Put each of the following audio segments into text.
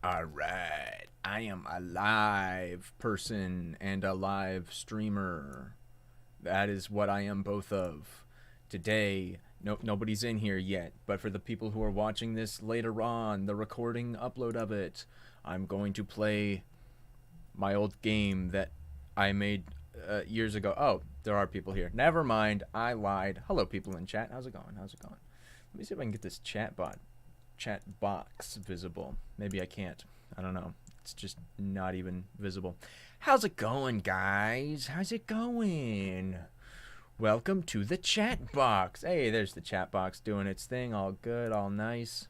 All right. I am a live person and a live streamer. That is what I am both of. Today, nobody's in here yet, but for the people who are watching this later on, the recording upload of it, I'm going to play my old game that I made years ago. Oh, there are people here. Never mind. I lied. Hello, people in chat. How's it going? How's it going? Let me see if I can get this chat box visible. Maybe I can't. I don't know. It's just not even visible. How's it going, guys? How's it going? Welcome to the chat box. Hey, there's the chat box doing its thing. All good, all nice,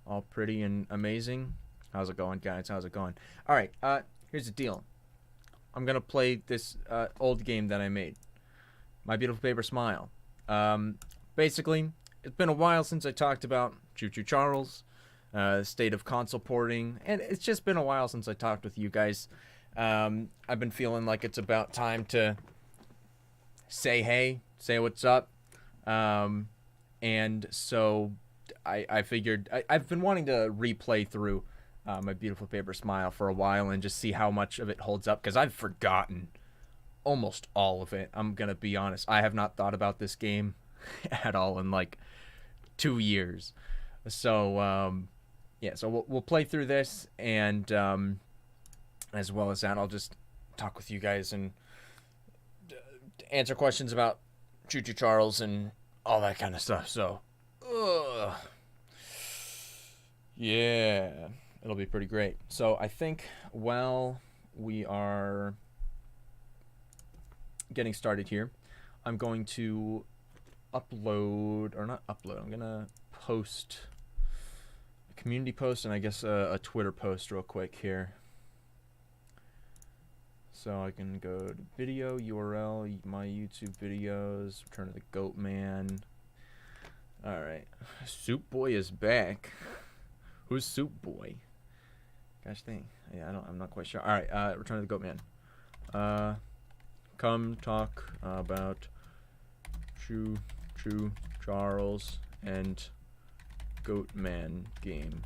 all pretty and amazing. How's it going, guys? How's it going? All right, here's the deal. I'm going to play this old game that I made. My Beautiful Paper Smile. Basically, it's been a while since I talked about Choo Choo Charles, state of console porting, and it's just been a while since I talked with you guys. I've been feeling like it's about time to say hey, say what's up, and so I figured I've been wanting to replay through My Beautiful Paper Smile for a while and just see how much of it holds up, because I've forgotten almost all of it. I'm gonna be honest, I have not thought about this game at all in like 2 years. So yeah, so we'll play through this, and as well as that, I'll just talk with you guys and answer questions about Choo Choo Charles and all that kind of stuff. So yeah, it'll be pretty great. So I think while we are getting started here, I'm going to upload, or not upload, I'm gonna post a community post and I guess a Twitter post real quick here. So I can go to video URL, my YouTube videos, Return of the Goat Man. Alright, Soup Boy is back. Who's Soup Boy? Gosh dang, yeah, I'm not quite sure. Alright, Return of the Goat Man. Come talk about Choo Choo Charles and Goat Man game.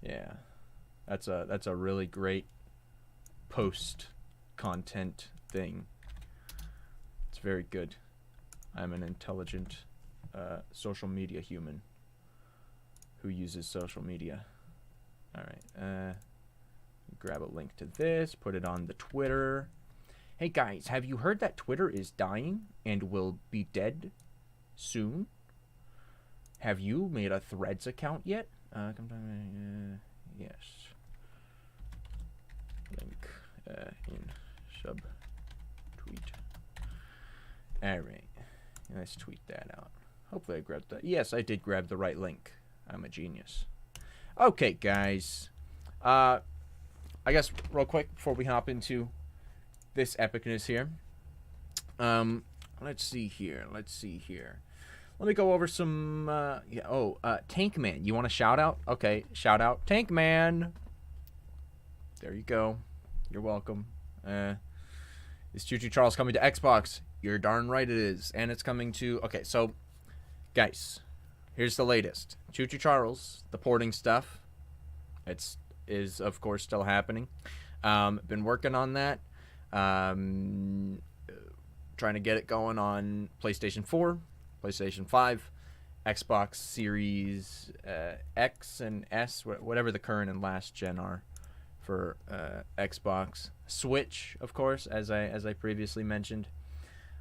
Yeah, that's a really great post content thing. It's very good. I'm an intelligent social media human who uses social media. All right, grab a link to this, put it on the Twitter. Hey guys, have you heard that Twitter is dying and will be dead soon? Have you made a Threads account yet? Yes. Link in sub tweet. Alright. Let's tweet that out. Hopefully I grabbed that. Yes, I did grab the right link. I'm a genius. Okay, guys. I guess real quick before we hop into this epicness here. Let's see here. Let me go over some Tank Man. You want a shout out? Okay, shout out Tank Man. There you go. You're welcome. Is Choo Choo Charles coming to Xbox? You're darn right it is. And it's coming to... Okay, so, guys, here's the latest. Choo Choo Charles, the porting stuff, is of course still happening. Been working on that. Trying to get it going on PlayStation 4, PlayStation 5, Xbox Series X and S, whatever the current and last gen are for Xbox. Switch, of course, as I previously mentioned.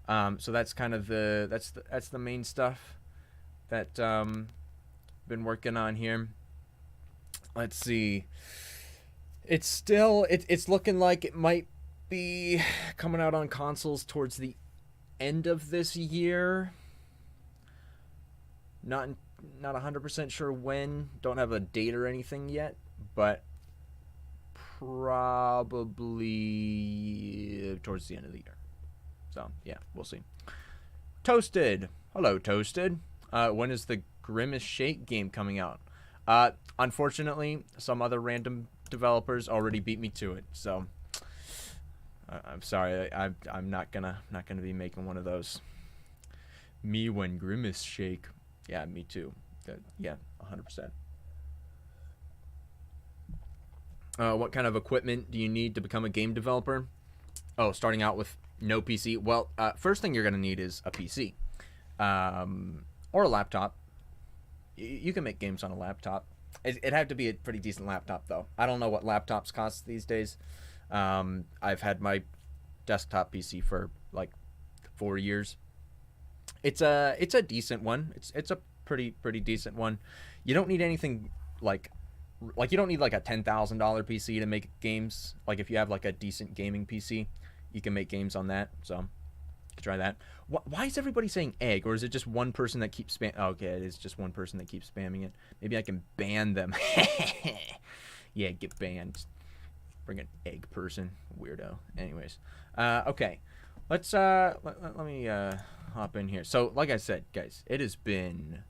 So that's kind of that's the main stuff that been working on here. Let's see. It's still it's looking like it might be coming out on consoles towards the end of this year. Not 100% sure when. Don't have a date or anything yet, but probably towards the end of the year. So yeah, we'll see. Toasted. Hello, Toasted. When is the Grimace Shake game coming out? Unfortunately, some other random developers already beat me to it, so I'm sorry. I'm not gonna be making one of those. Me when Grimace Shake. Yeah, me too. Yeah, 100%. What kind of equipment do you need to become a game developer? Oh, starting out with no PC. Well, first thing you're going to need is a PC. Or a laptop. You can make games on a laptop. It'd have to be a pretty decent laptop, though. I don't know what laptops cost these days. I've had my desktop PC for like 4 years. It's a decent one. It's a pretty decent one. You don't need anything like you don't need like a $10,000 PC to make games. Like if you have like a decent gaming PC, you can make games on that. So you can try that. Why is everybody saying egg, or is it just one person that keeps spam? Oh, okay, it is just one person that keeps spamming it. Maybe I can ban them. Yeah, get banned. Bring an egg person, weirdo. Anyways, okay, let's let me hop in here. So, like I said, guys, it has been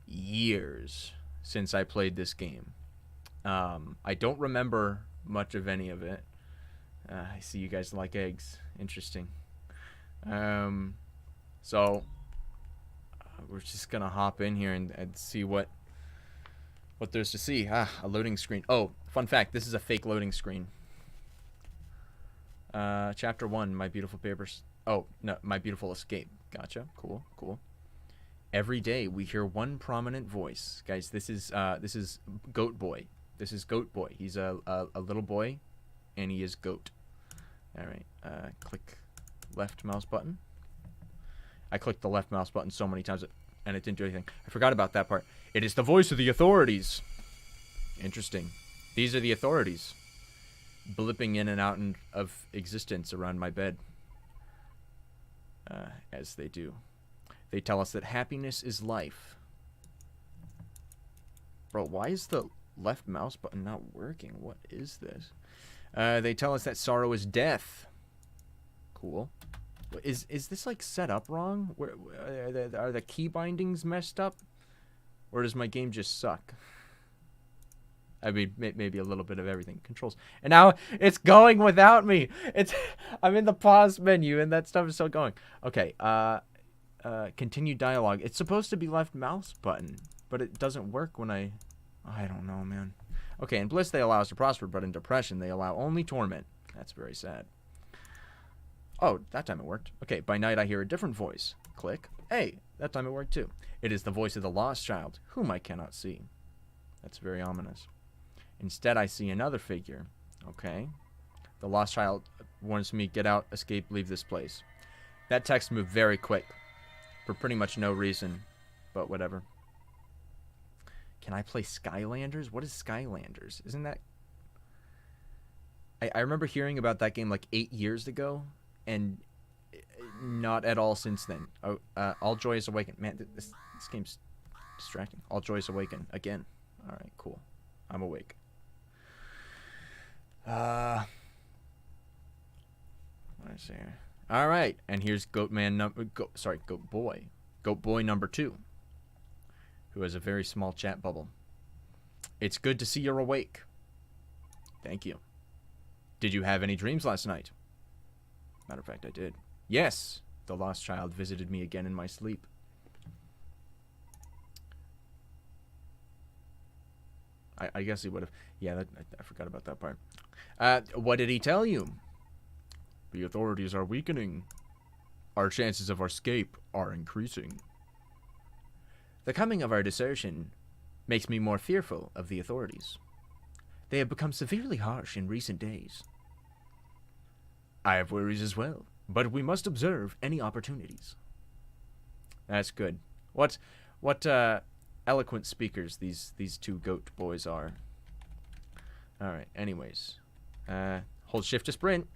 years since I played this game. I don't remember much of any of it. I see you guys like eggs. Interesting. So we're just gonna hop in here and see what there's to see. A loading screen. Oh, fun fact, this is a fake loading screen. Chapter 1, My Beautiful Papers. Oh, no, My Beautiful Escape. Gotcha. Cool. Every day we hear one prominent voice. Guys, this is Goat Boy. This is Goat Boy. He's a little boy, and he is goat. All right. Click left mouse button. I clicked the left mouse button so many times and it didn't do anything. I forgot about that part. It is the voice of the authorities. Interesting. These are the authorities blipping in and out of existence around my bed. As they do. They tell us that happiness is life. Bro, why is the left mouse button not working? What is this? They tell us that sorrow is death. Cool. Is this like set up wrong? Are the key bindings messed up? Or does my game just suck? I mean, maybe a little bit of everything. Controls. And now it's going without me. I'm in the pause menu and that stuff is still going. Okay. Continue dialogue. It's supposed to be left mouse button, but it doesn't work when I don't know, man. Okay, in bliss they allow us to prosper, but in depression they allow only torment. That's very sad. Oh, that time it worked. Okay, by night I hear a different voice. Click. Hey, that time it worked too. It is the voice of the lost child, whom I cannot see. That's very ominous. Instead I see another figure. Okay. The lost child warns me, get out, escape, leave this place. That text moved very quick. For pretty much no reason, but whatever. Can I play Skylanders? What is Skylanders? Isn't that... I remember hearing about that game like 8 years ago, and not at all since then. Oh, All Joyous Awaken. Man, this game's distracting. All Joyous Awaken. Again. Alright, cool. I'm awake. What did I say here? All right, and here's Goat Boy number 2, who has a very small chat bubble. It's good to see you're awake. Thank you. Did you have any dreams last night? Matter of fact, I did. Yes, the lost child visited me again in my sleep. I guess he would have. Yeah, I forgot about that part. What did he tell you? The authorities are weakening. Our chances of escape are increasing. The coming of our desertion makes me more fearful of the authorities. They have become severely harsh in recent days. I have worries as well, but we must observe any opportunities. That's good. What eloquent speakers these two goat boys are. Alright, anyways. Hold shift to sprint.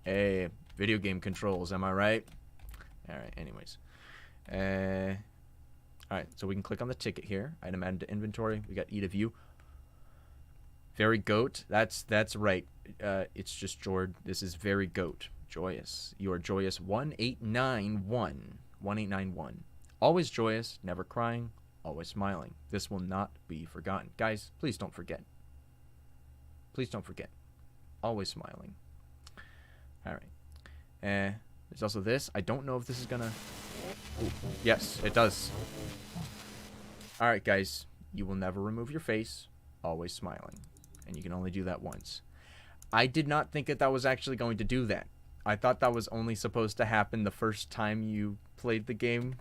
Hey, video game controls, am I right? Alright, anyways. Alright, so we can click on the ticket here. Item added to inventory. We got eat a view. Very goat. That's right. It's just Jord. This is very goat. Joyous. You are joyous 1891. 1891. Always joyous, never crying, always smiling. This will not be forgotten. Guys, please don't forget. Please don't forget. Always smiling. Alright. There's also this. I don't know if this is gonna... Ooh, yes, it does. Alright, guys. You will never remove your face. Always smiling. and you can only do that once. I did not think that was actually going to do that. I thought that was only supposed to happen the first time you played the game.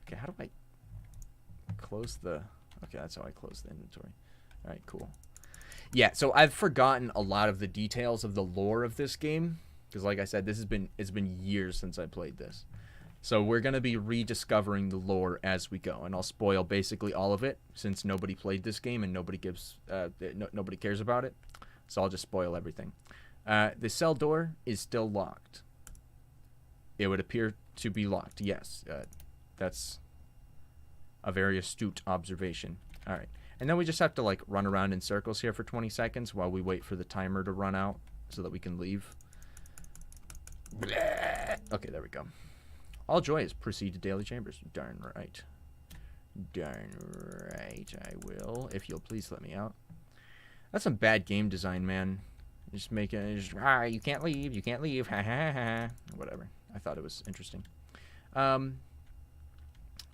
Okay, how do I close the... Okay, that's how I close the inventory. Alright, cool. Yeah, so I've forgotten a lot of the details of the lore of this game. Because like I said, it's been years since I played this. So we're going to be rediscovering the lore as we go. And I'll spoil basically all of it, since nobody played this game and nobody nobody cares about it. So I'll just spoil everything. The cell door is still locked. It would appear to be locked, yes. That's a very astute observation. Alright. And then we just have to like run around in circles here for 20 seconds while we wait for the timer to run out so that we can leave. Okay, there we go. All joyous, proceed to daily chambers. Darn right. Darn right, I will. If you'll please let me out. That's some bad game design, man. Just make it, you can't leave, you can't leave, ha ha ha. Whatever. I thought it was interesting. We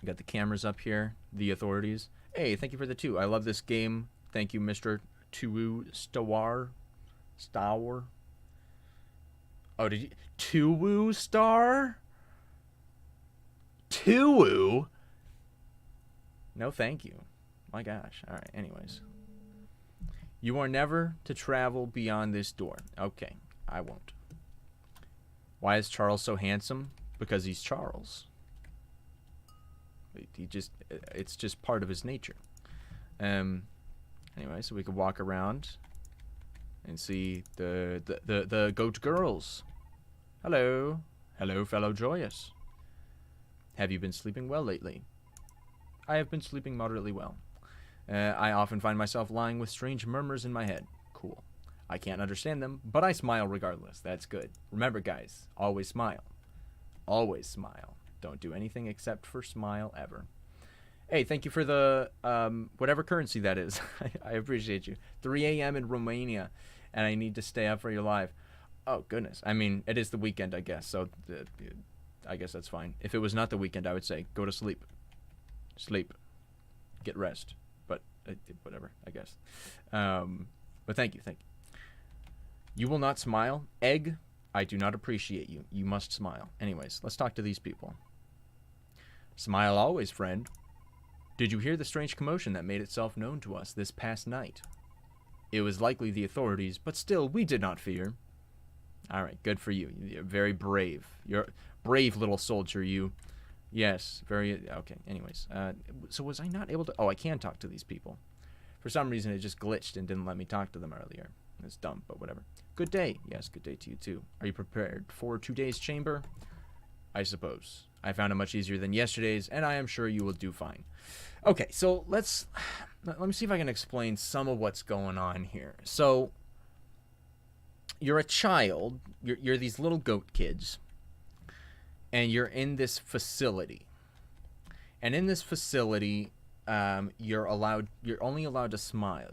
got the cameras up here, the authorities. Hey, thank you for the 2. I love this game. Thank you, Mr. Tuwu Stawar. Stawar. Oh, did you? Tuwu Star? Tuwu? No, thank you. My gosh. All right, anyways. You are never to travel beyond this door. Okay, I won't. Why is Charles so handsome? Because he's Charles. It's just part of his nature. Anyway, so we could walk around and see the goat girls. Hello. Hello, fellow joyous. Have you been sleeping well lately? I have been sleeping moderately well. I often find myself lying with strange murmurs in my head. Cool. I can't understand them, but I smile regardless. That's good. Remember, guys, always smile. Always smile. Don't do anything except for smile ever. Hey, thank you for the, whatever currency that is. I appreciate you. 3 a.m. in Romania, and I need to stay up for your live. Oh, goodness. I mean, it is the weekend, I guess, so I guess that's fine. If it was not the weekend, I would say go to sleep. Sleep. Get rest. But, whatever, I guess. But thank you, thank you. You will not smile. Egg, I do not appreciate you. You must smile. Anyways, let's talk to these people. Smile always, friend. Did you hear the strange commotion that made itself known to us this past night? It was likely the authorities, but still, we did not fear. Alright, good for you. You're very brave. You're a brave little soldier, you. Yes, very... Okay, anyways. So was I not able to... Oh, I can talk to these people. For some reason, it just glitched and didn't let me talk to them earlier. It's dumb, but whatever. Good day. Yes, good day to you, too. Are you prepared for today's chamber? I suppose. I found it much easier than yesterday's, and I am sure you will do fine. Okay, so let me see if I can explain some of what's going on here. So, you're a child. You're these little goat kids, and you're in this facility. And in this facility, you're only allowed to smile.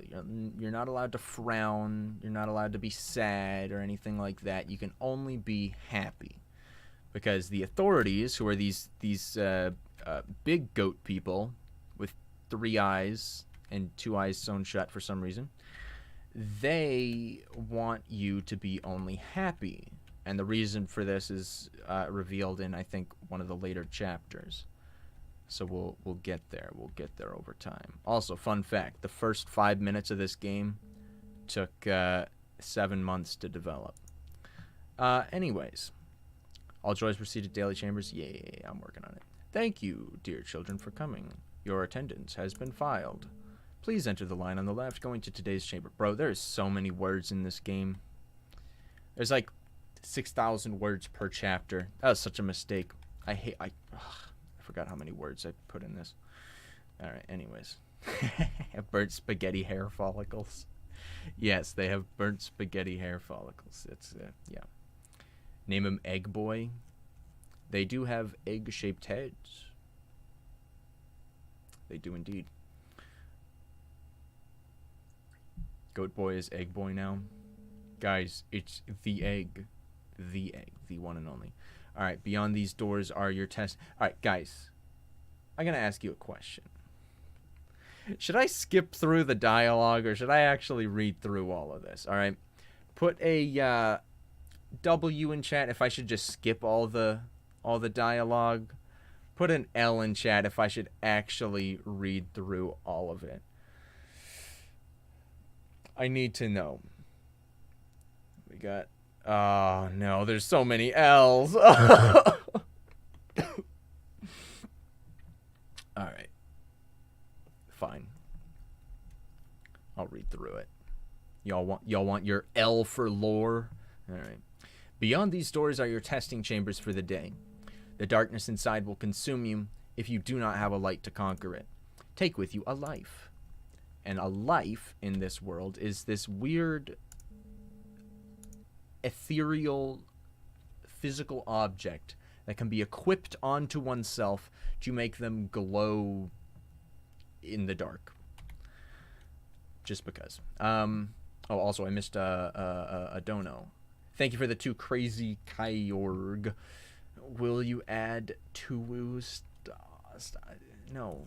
You're not allowed to frown. You're not allowed to be sad or anything like that. You can only be happy. Because the authorities, who are these big goat people with 3 eyes and 2 eyes sewn shut for some reason, they want you to be only happy. And the reason for this is revealed in, I think, one of the later chapters. So we'll get there. We'll get there over time. Also, fun fact, the first 5 minutes of this game took 7 months to develop. Anyways. All joys proceed to daily chambers. Yay, I'm working on it. Thank you, dear children, for coming. Your attendance has been filed. Please enter the line on the left going to today's chamber. Bro, there's so many words in this game. There's like 6,000 words per chapter. That was such a mistake. I forgot how many words I put in this. Alright, anyways. Burnt spaghetti hair follicles. Yes, they have burnt spaghetti hair follicles. It's, yeah. Name him Egg Boy. They do have egg-shaped heads. They do indeed. Goat Boy is Egg Boy now. Guys, it's the egg. The egg. The one and only. Alright, beyond these doors are your tests. Alright, guys. I'm going to ask you a question. Should I skip through the dialogue or should I actually read through all of this? All right. Put a W in chat if I should just skip all the dialogue. Put an L in chat if I should actually read through all of it. I need to know. We got... Oh, no. There's so many L's. All right. Fine. I'll read through it. Y'all want your L for lore? All right. Beyond these doors are your testing chambers for the day. The darkness inside will consume you if you do not have a light to conquer it. Take with you a life. And a life in this world is this weird, ethereal, physical object that can be equipped onto oneself to make them glow in the dark. Just because. Oh, also, I missed a dono. Thank you for the 2 crazy Kyorg. Will you add Tuwu? No.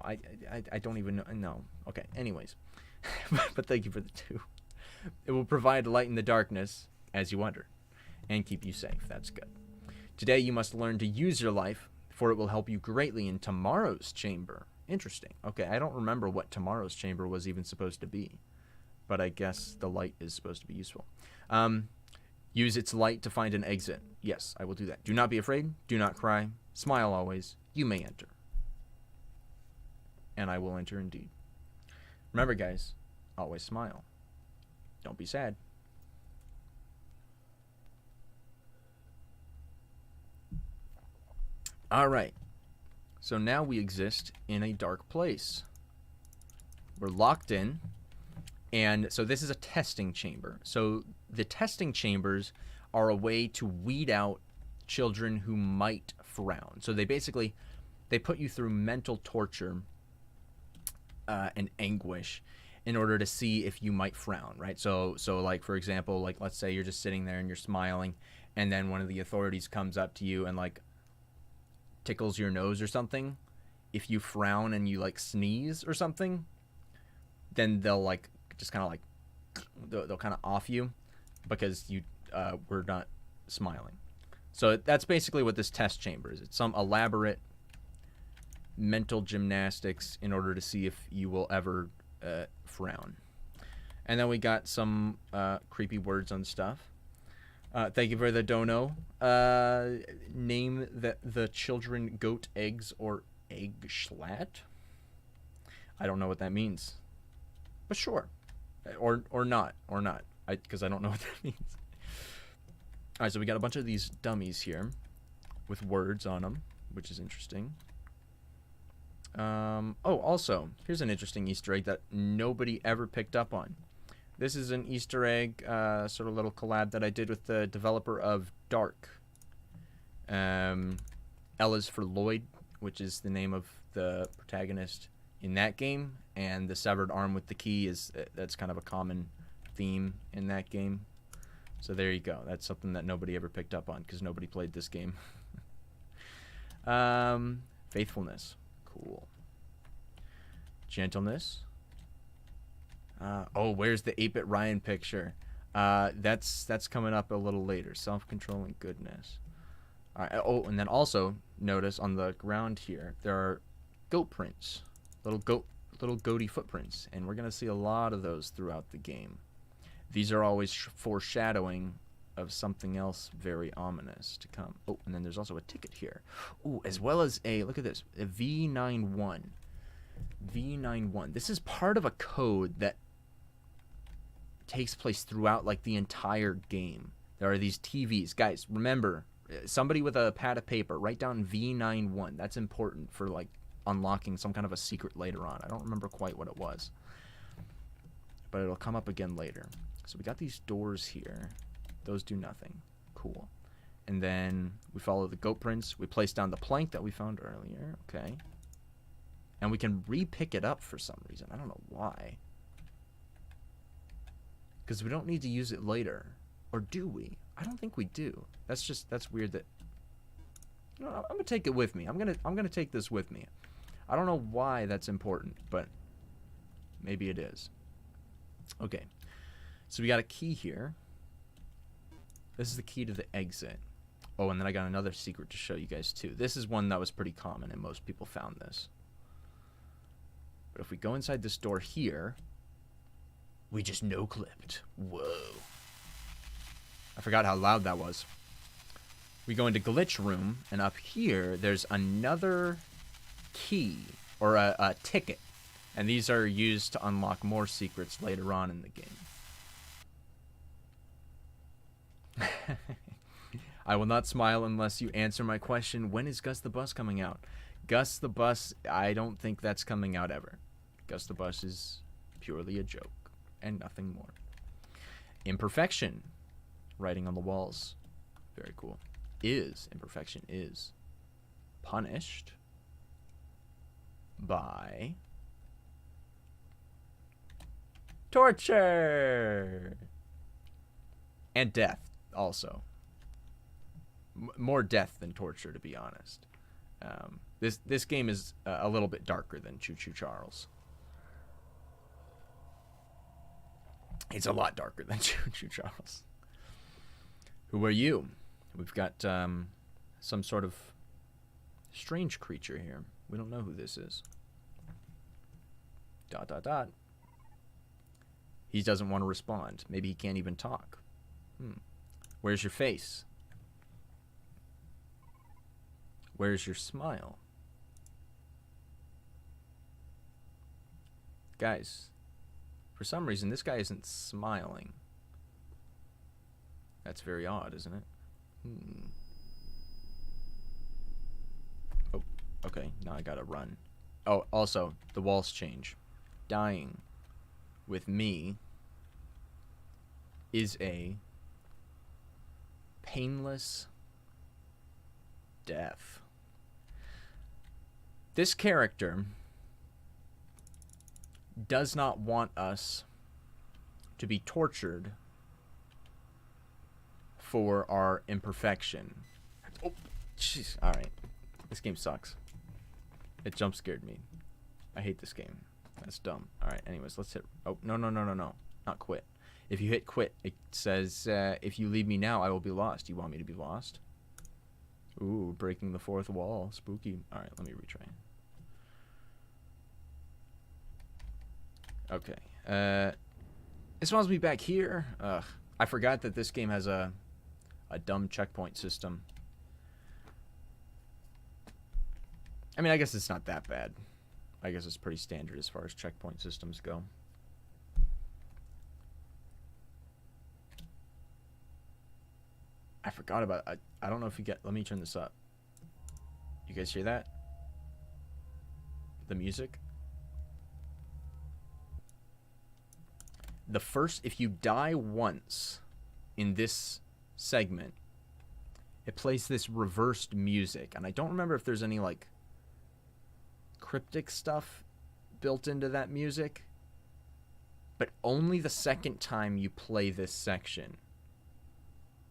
I don't even know. No. Okay. Anyways, but thank you for the 2. It will provide light in the darkness as you wander, and keep you safe. That's good. Today you must learn to use your life, for it will help you greatly in tomorrow's chamber. Interesting. Okay, I don't remember what tomorrow's chamber was even supposed to be, but I guess the light is supposed to be useful. Use its light to find an exit. Yes, I will do that. Do not be afraid. Do not cry. Smile always. You may enter. And I will enter indeed. Remember, guys, always smile. Don't be sad. All right. So now we exist in a dark place. We're locked in. And so this is a testing chamber. So the testing chambers are a way to weed out children who might frown. So they basically, they put you through mental torture and anguish in order to see if you might frown, right? So like, for example, like let's say you're just sitting there and you're smiling, and then one of the authorities comes up to you and like tickles your nose or something. If you frown and you like sneeze or something, then they'll like just kind of like they'll kind of off you because you were not smiling. So that's basically what this test chamber is. It's some elaborate mental gymnastics in order to see if you will ever frown. And then we got some creepy words on stuff. Thank you for the dono. Name the children goat eggs or egg schlatt. I don't know what that means, but sure, or not, because I don't know what that means. All right, so we got a bunch of these dummies here with words on them, which is interesting. Oh, also, here's an interesting Easter egg that nobody ever picked up on. This is an Easter egg, sort of little collab that I did with the developer of Dark. L is for Lloyd, which is the name of the protagonist in that game, and the severed arm with the key is that's kind of a common theme in that game. So there you go. That's something that nobody ever picked up on because nobody played this game. Faithfulness. Cool. Gentleness. Oh, where's the 8-bit Ryan picture? That's coming up a little later. Self-control and goodness. All right. Oh, and then also notice on the ground here there are goat prints, little goaty footprints, and we're gonna see a lot of those throughout the game. These are always foreshadowing of something else very ominous to come. Oh, and then there's also a ticket here. Oh, as well as a, look at this, a V91. V91. This is part of a code that takes place throughout like the entire game. There are these TVs. Guys, remember, somebody with a pad of paper, write down V91. That's important for like unlocking some kind of a secret later on. I don't remember quite what it was, but it'll come up again later. So we got these doors here. Those do nothing. Cool. And then we follow the goat prints. We place down the plank that we found earlier. Okay. And we can re-pick it up for some reason. I don't know why. Because we don't need to use it later. Or do we? I don't think we do. That's weird that... No, I'm going to take it with me. I'm going to take this with me. I don't know why that's important, but Maybe it is. Okay. So we got a key here. This is the key to the exit. Oh, and then I got another secret to show you guys too. This is one that was pretty common and most people found this. But if we go inside this door here, we just no-clipped. Whoa. I forgot how loud that was. We go into glitch room, and up here, there's another key, or a ticket. And these are used to unlock more secrets later on in the game. I will not smile unless you answer my question. When is Gus the Bus coming out? Gus the Bus, I don't think that's coming out ever. Gus the Bus is purely a joke and nothing more. Imperfection. Writing on the walls. Very cool. Imperfection is punished by torture and death also. More death than torture, to be honest. This game is a little bit darker than Choo Choo Charles. It's a lot darker than Choo Choo Charles. Who are you? We've got some sort of strange creature here. We don't know who this is. ... He doesn't want to respond. Maybe he can't even talk. Where's your face? Where's your smile? Guys, for some reason, this guy isn't smiling. That's very odd, isn't it? Oh, okay. Now I gotta run. Oh, also, the walls change. Dying with me is a painless death. This character does not want us to be tortured for our imperfection. Oh, jeez. All right. This game sucks. It jump scared me. I hate this game. That's dumb. All right. Anyways, let's hit. Oh, no. Not quit. If you hit quit, it says, if you leave me now, I will be lost. You want me to be lost? Ooh, breaking the fourth wall. Spooky. All right. Let me retry. Okay. It spawns me back here. Ugh. I forgot that this game has a dumb checkpoint system. I mean, I guess it's not that bad. I guess it's pretty standard as far as checkpoint systems go. I forgot about it. I don't know if you get... Let me turn this up. You guys hear that? The music? The first... If you die once in this segment, it plays this reversed music. And I don't remember if there's any, like, cryptic stuff built into that music. But only the second time you play this section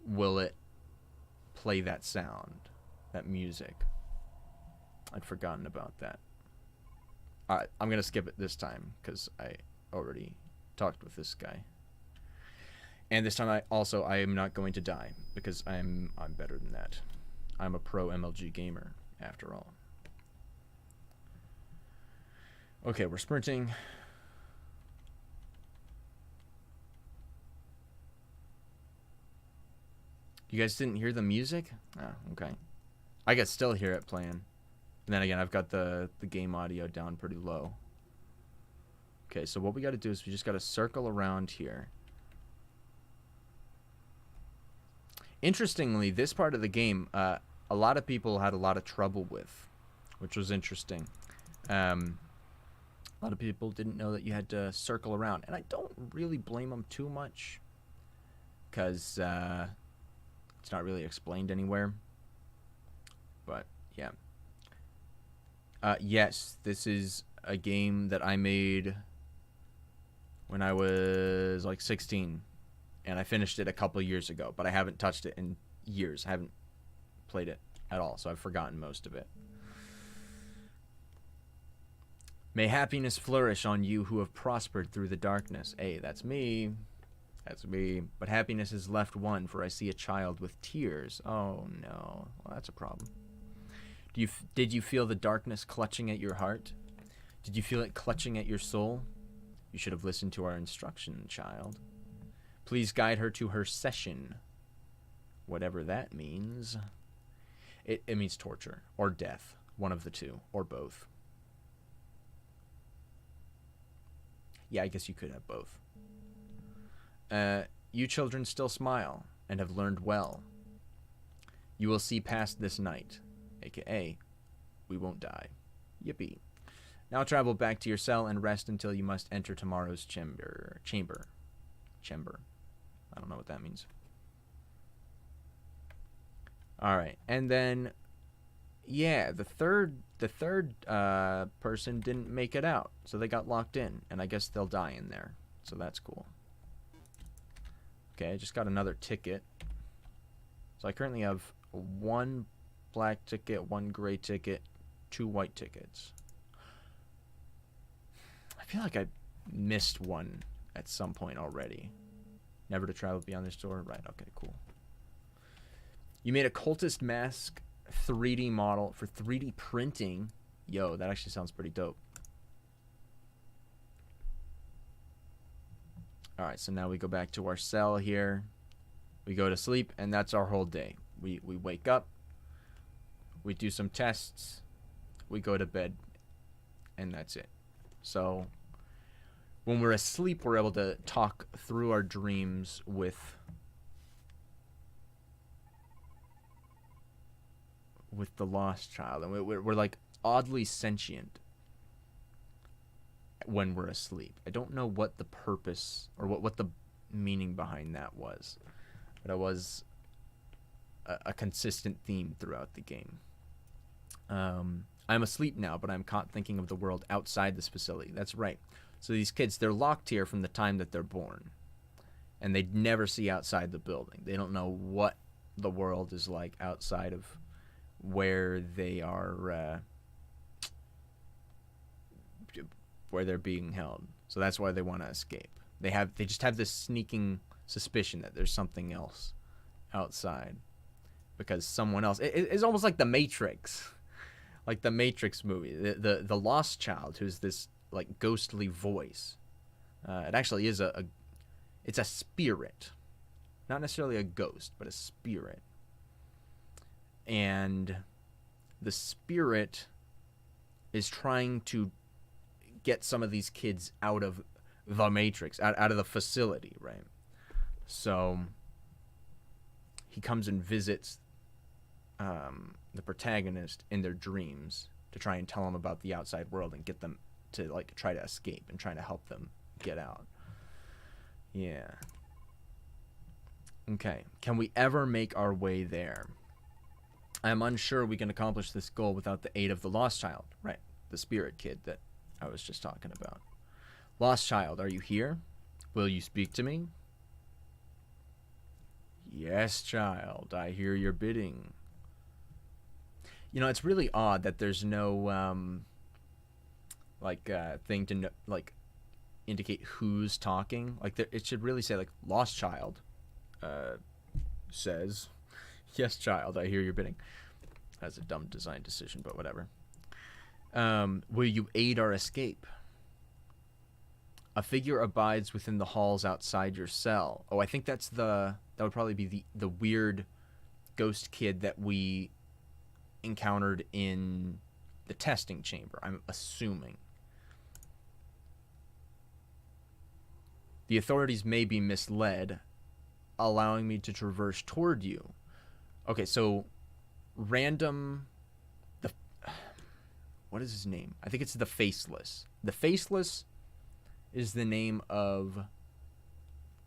will it play that sound, that music. I'd forgotten about that. Alright, I'm going to skip it this time because I already talked with this guy. And this time I am not going to die because I'm better than that. I'm a pro MLG gamer after all. Okay, we're sprinting. You guys didn't hear the music? Oh, okay. I can still hear it playing. And then again, I've got the game audio down pretty low. Okay, so what we got to do is we just got to circle around here. Interestingly, this part of the game, a lot of people had a lot of trouble with, which was interesting. A lot of people didn't know that you had to circle around, and I don't really blame them too much, because it's not really explained anywhere. But yeah. Yes, this is a game that I made when I was like 16, and I finished it a couple of years ago, but I haven't touched it in years. I haven't played it at all, so I've forgotten most of it. May happiness flourish on you who have prospered through the darkness. Hey, that's me. That's me. But happiness has left one, for I see a child with tears. Oh, no. Well, that's a problem. Did you feel the darkness clutching at your heart? Did you feel it clutching at your soul? You should have listened to our instruction, child. Please guide her to her session. Whatever that means. It means torture or death. One of the two, or both. Yeah, I guess you could have both. You children still smile and have learned well. You will see past this night, aka, we won't die. Yippee. Now travel back to your cell and rest until you must enter tomorrow's chamber. I don't know what that means. Alright, and then, yeah, the third person didn't make it out, so they got locked in, and I guess they'll die in there, so that's cool. Okay, I just got another ticket. So I currently have 1 black ticket, 1 gray ticket, 2 white tickets. I feel like I missed one at some point already. Never to travel beyond this door. Right, okay, cool. You made a cultist mask 3D model for 3D printing. Yo, that actually sounds pretty dope. Alright, so now we go back to our cell here. We go to sleep, and that's our whole day. We wake up. We do some tests. We go to bed. And that's it. So, when we're asleep, we're able to talk through our dreams with the lost child. And we're like oddly sentient when we're asleep. I don't know what the purpose or what the meaning behind that was. But it was a consistent theme throughout the game. I'm asleep now, but I'm caught thinking of the world outside this facility. That's right. So these kids, they're locked here from the time that they're born. And they never see outside the building. They don't know what the world is like outside of where they are, where they're being held. So that's why they want to escape. They just have this sneaking suspicion that there's something else outside. Because someone else... It's almost like The Matrix. Like the Matrix movie. The lost child, who's this like ghostly voice. It actually is it's a spirit. Not necessarily a ghost, but a spirit. And the spirit is trying to get some of these kids out of the Matrix, out of the facility, right? So he comes and visits the protagonist in their dreams to try and tell them about the outside world and get them to like try to escape and try to help them get out. Yeah. Okay. Can we ever make our way there? I am unsure we can accomplish this goal without the aid of the lost child. Right. The spirit kid that I was just talking about. Lost child, are you here? Will you speak to me? Yes, child. I hear your bidding. You know, it's really odd that there's no thing to know, like indicate who's talking. Like it should really say like lost child says, yes, child, I hear your bidding. That's a dumb design decision, but whatever. Will you aid our escape? A figure abides within the halls outside your cell. Oh, I think that would probably be the weird ghost kid that we encountered in the testing chamber, I'm assuming. The authorities may be misled, allowing me to traverse toward you. Okay, so random... What is his name? I think it's the Faceless. The Faceless is the name of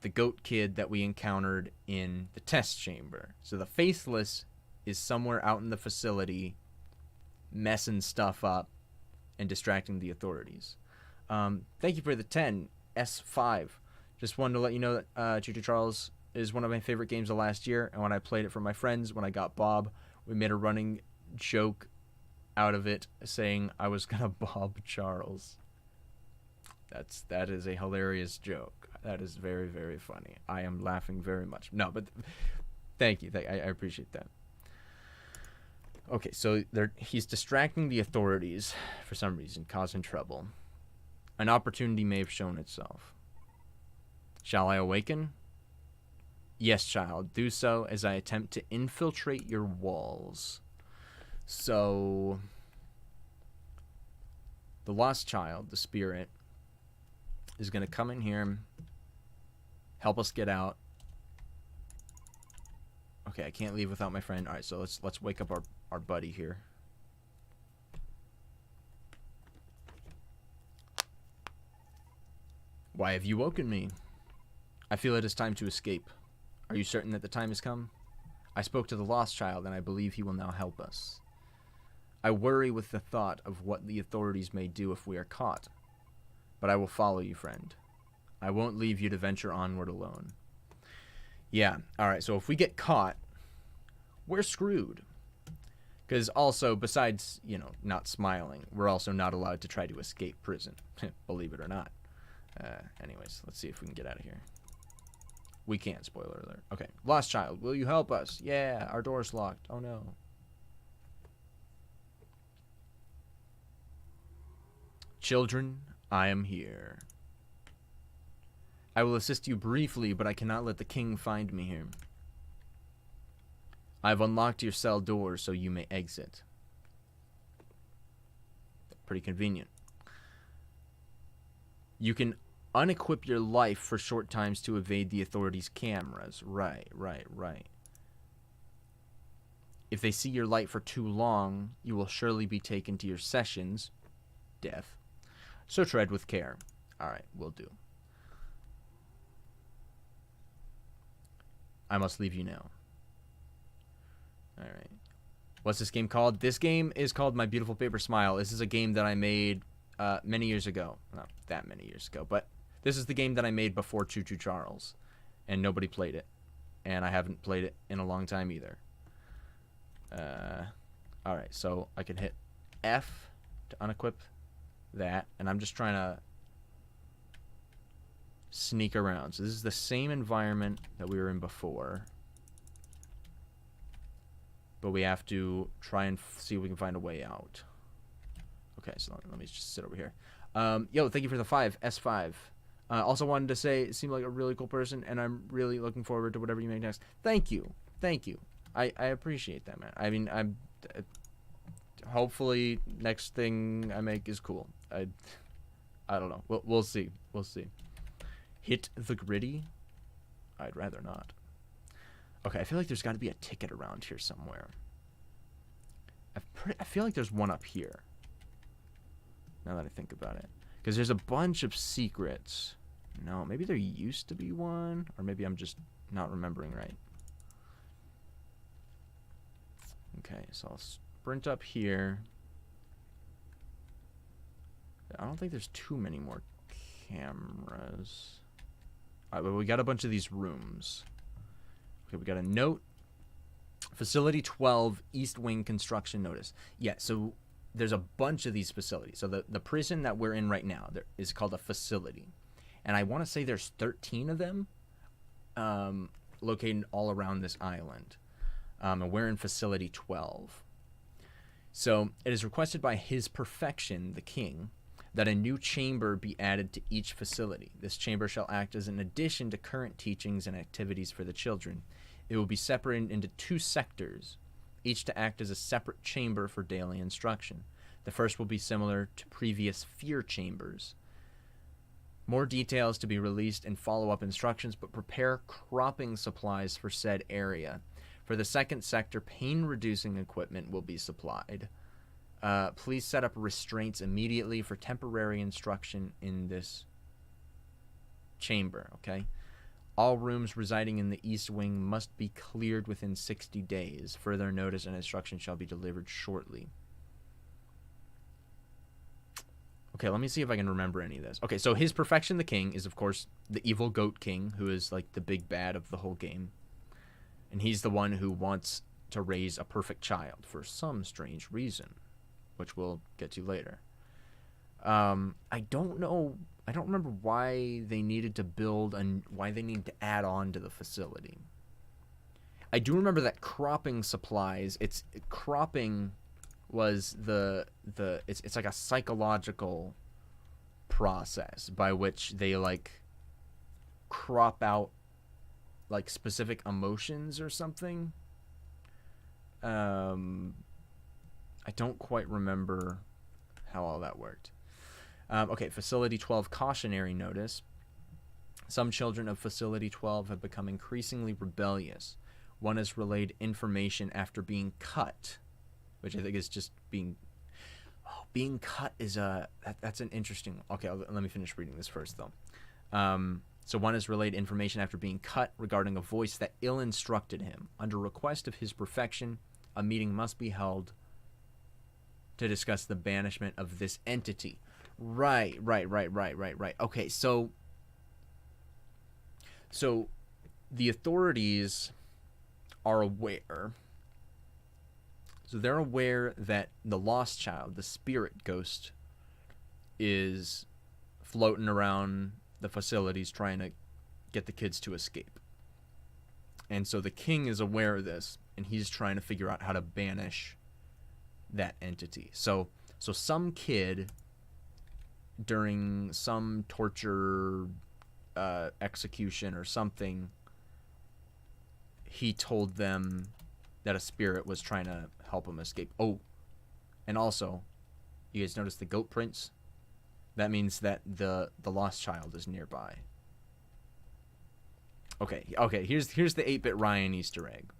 the goat kid that we encountered in the test chamber. So the Faceless is somewhere out in the facility messing stuff up and distracting the authorities. Thank you for the 10, S5. Just wanted to let you know that Choo Choo Charles is one of my favorite games of last year, and when I played it for my friends, when I got Bob, we made a running joke out of it saying I was gonna Bob Charles. That is a hilarious joke. That is very, very funny. I am laughing very much. No, but thank you. I appreciate that. Okay, so he's distracting the authorities for some reason, causing trouble. An opportunity may have shown itself. Shall I awaken? Yes, child. Do so as I attempt to infiltrate your walls. So, the lost child, the spirit, is going to come in here, help us get out. Okay, I can't leave without my friend. All right, so let's wake up our buddy here. Why have you woken me? I feel it is time to escape. Are you certain that the time has come? I spoke to the lost child, and I believe he will now help us. I worry with the thought of what the authorities may do if we are caught. But I will follow you, friend. I won't leave you to venture onward alone. Yeah, alright, so if we get caught, we're screwed. Because also, besides, you know, not smiling, we're also not allowed to try to escape prison. Believe it or not. Anyways, let's see if we can get out of here. We can't, spoiler alert. Okay, lost child, will you help us? Yeah, our door's locked. Oh no. Children, I am here. I will assist you briefly, but I cannot let the king find me here. I have unlocked your cell door so you may exit. Pretty convenient. You can unequip your life for short times to evade the authorities' cameras. Right. If they see your light for too long, you will surely be taken to your sessions. Death. So tread with care. Alright, will do. I must leave you now. Alright. What's this game called? This game is called My Beautiful Paper Smile. This is a game that I made many years ago. Not that many years ago, but this is the game that I made before Choo Choo Charles. And nobody played it. And I haven't played it in a long time either. Alright, so I can hit F to unequip that, and I'm just trying to sneak around. So this is the same environment that we were in before, but we have to try and see if we can find a way out. Okay, so let me just sit over here. Yo, thank you for the 5 S5. Also wanted to say you seem like a really cool person, and I'm really looking forward to whatever you make next. Thank you. I appreciate that, man. I mean, I'm hopefully next thing I make is cool. I don't know. We'll see. Hit the gritty? I'd rather not. Okay, I feel like there's got to be a ticket around here somewhere. I feel like there's one up here. Now that I think about it. Because there's a bunch of secrets. No, maybe there used to be one. Or maybe I'm just not remembering right. Okay, so I'll sprint up here. I don't think there's too many more cameras. Alright, but we got a bunch of these rooms. Okay, we got a note. Facility 12, East Wing construction notice. Yeah, so there's a bunch of these facilities. So the prison that we're in right now is called a facility. And I want to say there's 13 of them located all around this island. And we're in Facility 12. So it is requested by His Perfection, the King, that a new chamber be added to each facility. This chamber shall act as an addition to current teachings and activities for the children. It will be separated into 2 sectors, each to act as a separate chamber for daily instruction. The first will be similar to previous fear chambers. More details to be released in follow-up instructions, but prepare cropping supplies for said area. For the second sector, pain-reducing equipment will be supplied. Please set up restraints immediately for temporary instruction in this chamber, okay? All rooms residing in the East Wing must be cleared within 60 days. Further notice and instruction shall be delivered shortly. Okay, let me see if I can remember any of this. Okay, so His Perfection the King is, of course, the evil goat king, who is, like, the big bad of the whole game. And he's the one who wants to raise a perfect child for some strange reason, which we'll get to later. I don't know I don't remember why they needed to build and why they needed to add on to the facility. I do remember that cropping supplies. It's cropping was it's like a psychological process by which they like crop out like specific emotions or something. I don't quite remember how all that worked. Okay, Facility 12 cautionary notice. Some children of Facility 12 have become increasingly rebellious. One has relayed information after being cut, which I think is just being... Oh, being cut is that's an interesting... Okay, let me finish reading this first, though. So one has relayed information after being cut regarding a voice that ill-instructed him. Under request of his perfection, a meeting must be held to discuss the banishment of this entity. Right. Okay, so the authorities are aware. So they're aware that the lost child, the spirit ghost, is floating around the facilities trying to get the kids to escape. And so the king is aware of this, and he's trying to figure out how to banish that entity. So some kid during some torture execution or something, he told them that a spirit was trying to help him escape. Oh, and also, you guys notice the goat prints? That means that the lost child is nearby. Okay, here's the 8-bit Ryan Easter egg.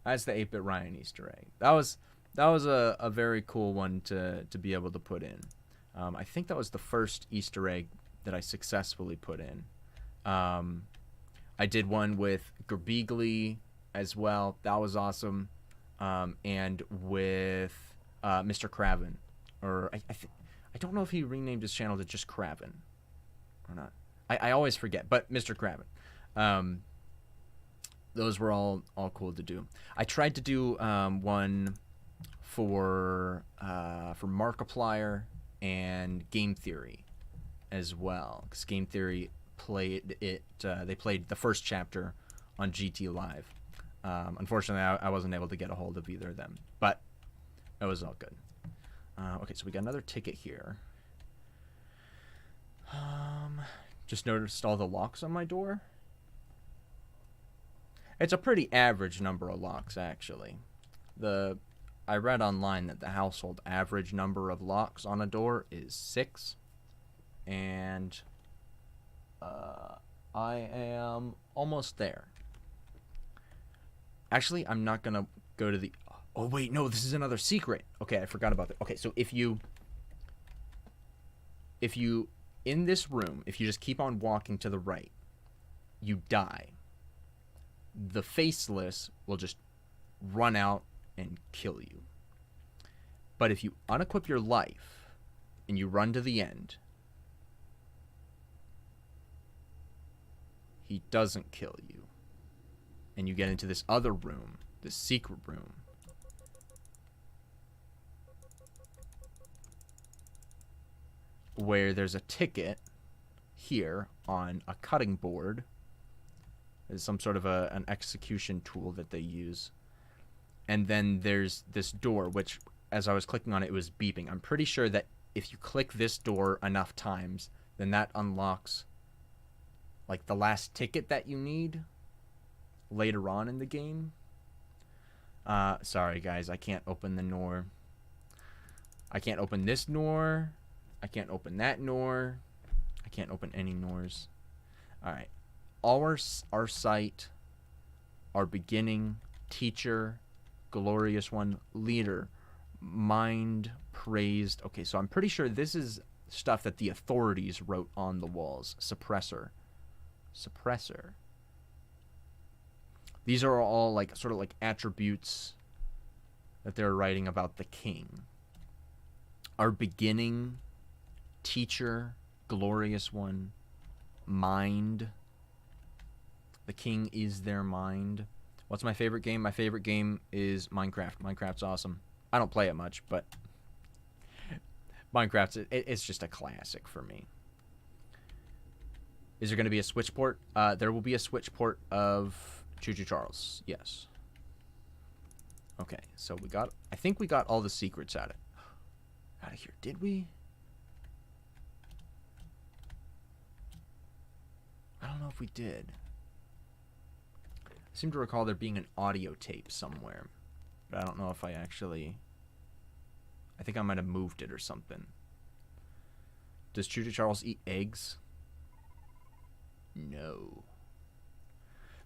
That's the 8-bit Ryan Easter egg. That was a very cool one to be able to put in. I think that was the first Easter egg that I successfully put in. I did one with Gerbeagly as well. That was awesome. And with Mr. Craven. Or I don't know if he renamed his channel to just Craven or not. I always forget, but Mr. Craven. Those were all cool to do. I tried to do one for Markiplier and Game Theory as well, because Game Theory played it. They played the first chapter on GT Live. Unfortunately, I wasn't able to get a hold of either of them, but it was all good. Okay, so we got another ticket here. Just noticed all the locks on my door. It's a pretty average number of locks, actually. I read online that the household average number of locks on a door is 6. And I am almost there. Actually, I'm not going to go to the... Oh, wait, no, this is another secret. Okay, I forgot about that. Okay, so if you... In this room, if you just keep on walking to the right, you die. The faceless will just run out and kill you. But if you unequip your life and you run to the end, he doesn't kill you. And you get into this other room, this secret room. Where there's a ticket here on a cutting board. There's some sort of an execution tool that they use. And then there's this door, which, as I was clicking on it, it was beeping. I'm pretty sure that if you click this door enough times, then that unlocks, like, the last ticket that you need later on in the game. Sorry, guys, I can't open the door. I can't open this door. I can't open that door. I can't open any doors. Alright. Our sight, our beginning, teacher, glorious one, leader, mind, praised. Okay, so I'm pretty sure this is stuff that the authorities wrote on the walls. Suppressor. These are all like sort of like attributes that they're writing about the king. Our beginning, teacher, glorious one, mind. The king is their mind. What's my favorite game? My favorite game is Minecraft. Minecraft's awesome. I don't play it much, but Minecraft's it's just a classic for me. Is there going to be a switch port? There will be a switch port of Choo Choo Charles. Yes. Okay, so we got... I think we got all the secrets out of here. Did we? I don't know if we did. I seem to recall there being an audio tape somewhere. But I don't know if I actually... I think I might have moved it or something. Does Choo Choo Charles eat eggs? No.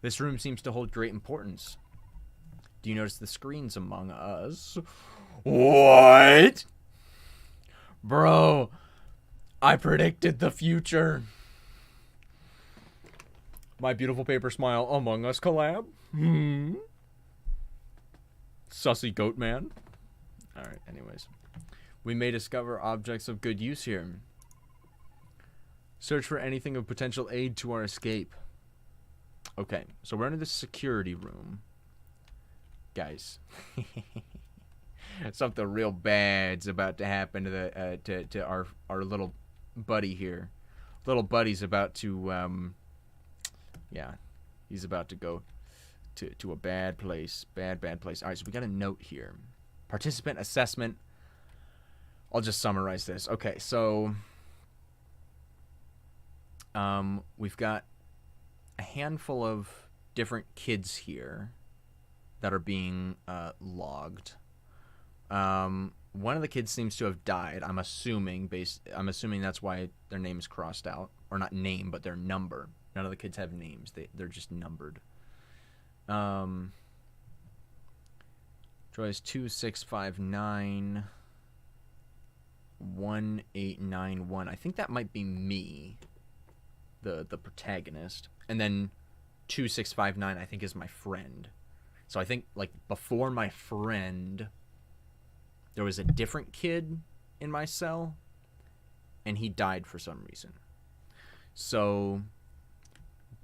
This room seems to hold great importance. Do you notice the screens among us? What? Bro, I predicted the future. My Beautiful Paper Smile Among Us collab? Sussy Goat Man. Alright, anyways. We may discover objects of good use here. Search for anything of potential aid to our escape. Okay, so we're in the security room. Guys. Something real bad's about to happen to the to our little buddy here. Little buddy's about to yeah, he's about to go to a bad place. Bad place. Alright, so we got a note here. Participant assessment. I'll just summarize this. Okay, so we've got a handful of different kids here that are being logged. One of the kids seems to have died. I'm assuming that's why their name is crossed out, or not name, but their number. None of the kids have names. They're just numbered. Joyce 2659 1891. I think that might be me, the protagonist, and then 2659 I think is my friend. So I think like before my friend, there was a different kid in my cell, and he died for some reason. So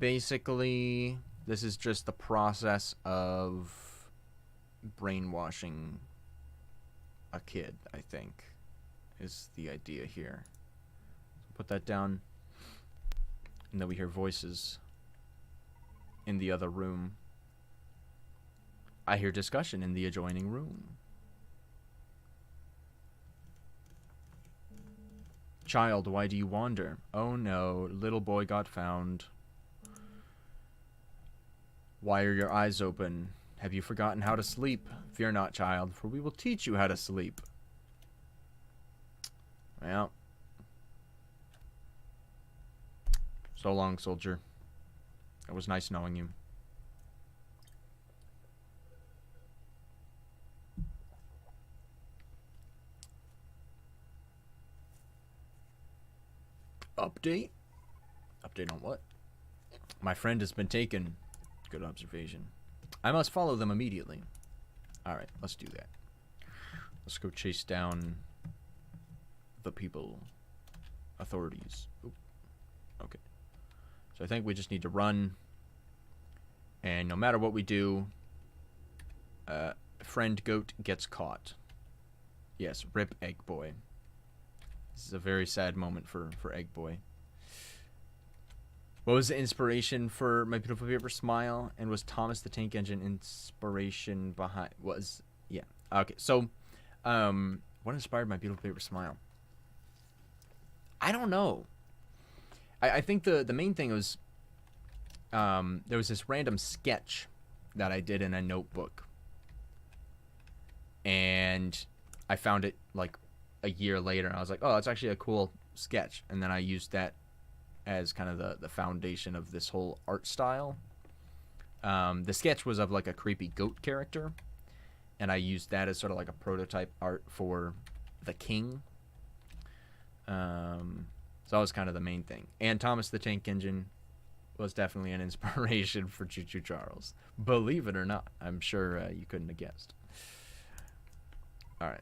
basically, this is just the process of brainwashing a kid, I think, is the idea here. Put that down. And then we hear voices in the other room. I hear discussion in the adjoining room. Child, why do you wander? Oh no, little boy got found. Why are your eyes open? Have you forgotten how to sleep? Fear not, child, for we will teach you how to sleep. Well. So long, soldier. It was nice knowing you. Update? Update on what? My friend has been taken. Good observation. I must follow them immediately. Alright, let's do that. Let's go chase down the people. Authorities. Oop. Okay. So I think we just need to run. And no matter what we do, friend goat gets caught. Yes, rip Egg Boy. This is a very sad moment for Egg Boy. What was the inspiration for My Beautiful Paper Smile? And was Thomas the Tank Engine inspiration behind... Yeah. Okay, so... what inspired My Beautiful Paper Smile? I don't know. I think the main thing was... there was this random sketch that I did in a notebook. And I found it, like, a year later. And I was like, oh, that's actually a cool sketch. And then I used that as kind of the foundation of this whole art style. The sketch was of like a creepy goat character, and I used that as sort of like a prototype art for the king. So that was kind of the main thing. And Thomas the Tank Engine was definitely an inspiration for Choo Choo Charles. Believe it or not. I'm sure you couldn't have guessed. Alright.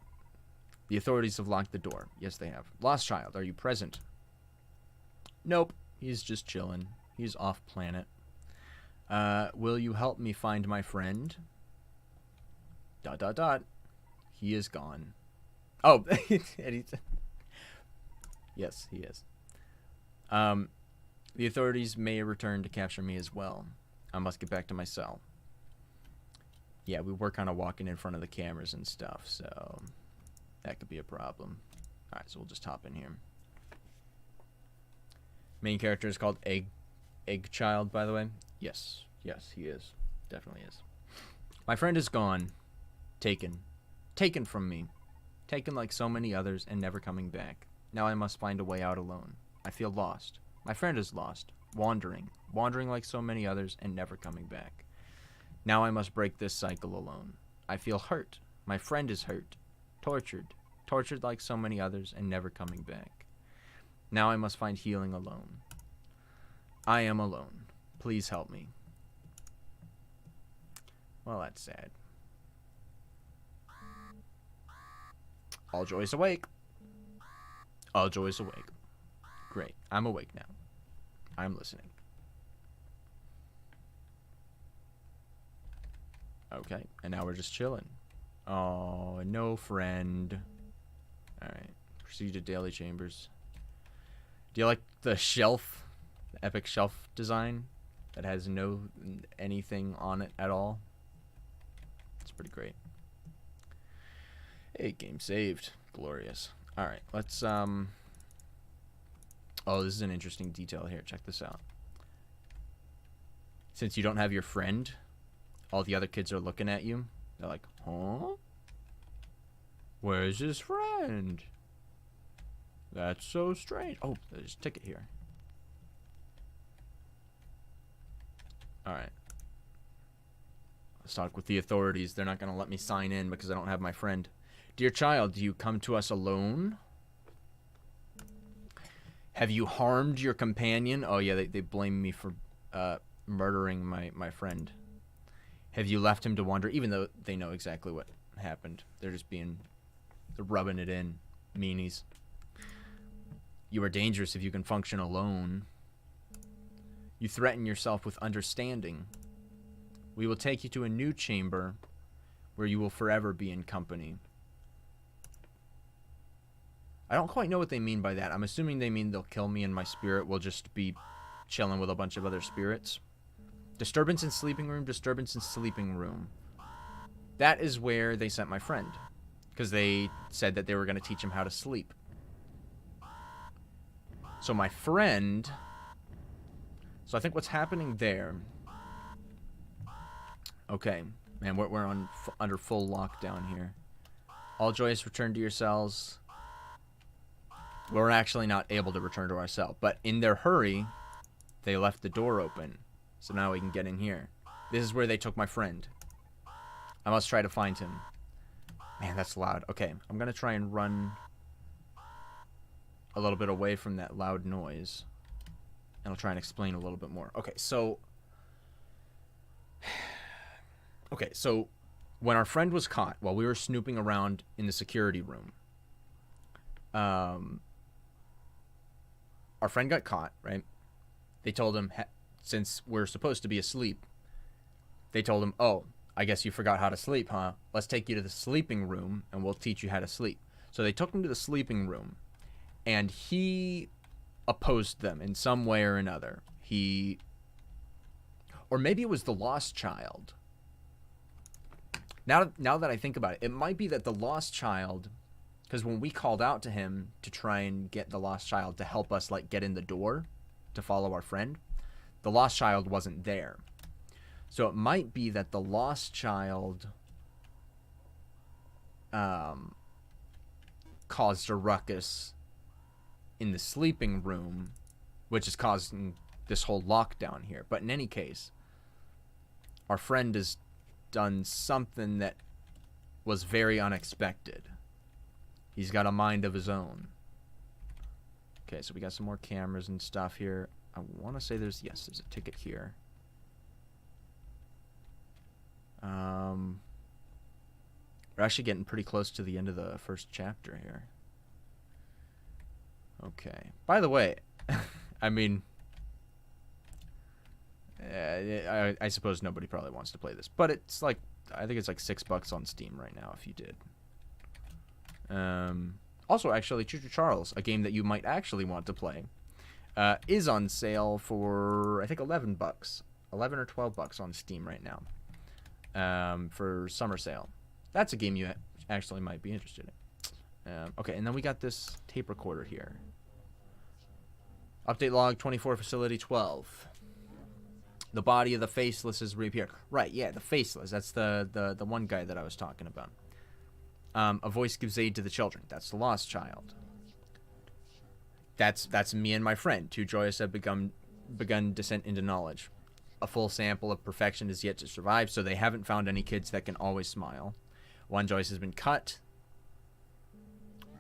The authorities have locked the door. Yes, they have. Lost Child, are you present? Nope. He's just chilling. He's off planet. Will you help me find my friend? ... He is gone. Oh, yes, he is. The authorities may return to capture me as well. I must get back to my cell. Yeah, we were kind of walking in front of the cameras and stuff, so that could be a problem. Alright, so we'll just hop in here. Main character is called Egg Child, by the way. Yes, he is. Definitely is. My friend is gone. Taken. Taken from me. Taken like so many others and never coming back. Now I must find a way out alone. I feel lost. My friend is lost. Wandering. Wandering like so many others and never coming back. Now I must break this cycle alone. I feel hurt. My friend is hurt. Tortured. Tortured like so many others and never coming back. Now I must find healing alone. I am alone. Please help me. Well, that's sad. All joy is awake. All joy is awake. Great. I'm awake now. I'm listening. Okay. And now we're just chilling. Oh, no friend. Alright. Proceed to daily chambers. Do you like the shelf? The epic shelf design? That has no anything on it at all? It's pretty great. Hey, game saved. Glorious. Alright, let's, oh, this is an interesting detail here. Check this out. Since you don't have your friend, all the other kids are looking at you. They're like, huh? Where's his friend? That's so strange. Oh, there's a ticket here. Alright. Let's talk with the authorities. They're not going to let me sign in because I don't have my friend. Dear child, do you come to us alone? Have you harmed your companion? Oh, yeah, they blame me for murdering my friend. Have you left him to wander? Even though they know exactly what happened. They're rubbing it in. Meanies. You are dangerous if you can function alone. You threaten yourself with understanding. We will take you to a new chamber where you will forever be in company. I don't quite know what they mean by that. I'm assuming they mean they'll kill me and my spirit will just be chilling with a bunch of other spirits. Disturbance in sleeping room, disturbance in sleeping room. That is where they sent my friend. Because they said that they were going to teach him how to sleep. So my friend... So I think what's happening there... Okay. Man, we're under full lockdown here. All joyous, return to your cells. We're actually not able to return to our cell. But in their hurry, they left the door open. So now we can get in here. This is where they took my friend. I must try to find him. Man, that's loud. Okay, I'm going to try and run a little bit away from that loud noise. And I'll try and explain a little bit more. Okay, so... Okay, so when our friend was caught, while we were snooping around in the security room, our friend got caught, right? They told him, since we're supposed to be asleep, they told him, oh, I guess you forgot how to sleep, huh? Let's take you to the sleeping room, and we'll teach you how to sleep. So they took him to the sleeping room, and he opposed them in some way or another. Or maybe it was the lost child. Now that I think about it, it might be that the lost child... Because when we called out to him to try and get the lost child to help us, like, get in the door to follow our friend, the lost child wasn't there. So it might be that the lost child caused a ruckus in the sleeping room, which is causing this whole lockdown here. But in any case, our friend has done something that was very unexpected. He's got a mind of his own. Okay, so we got some more cameras and stuff here. I want to say there's a ticket here. We're actually getting pretty close to the end of the first chapter here. Okay. By the way, I mean, I suppose nobody probably wants to play this, but it's like, I think it's like $6 on Steam right now if you did. Also, actually, Choo Choo Charles, a game that you might actually want to play, is on sale for, I think, $11, 11 or $12 on Steam right now, for summer sale. That's a game you actually might be interested in. Okay, and then we got this tape recorder here. Update log 24, facility 12. The body of the faceless has reappeared. Right, yeah, the faceless. That's the one guy that I was talking about. A voice gives aid to the children. That's the lost child. That's me and my friend. Too joyous have begun descent into knowledge. A full sample of perfection is yet to survive, so they haven't found any kids that can always smile. One Joyce has been cut.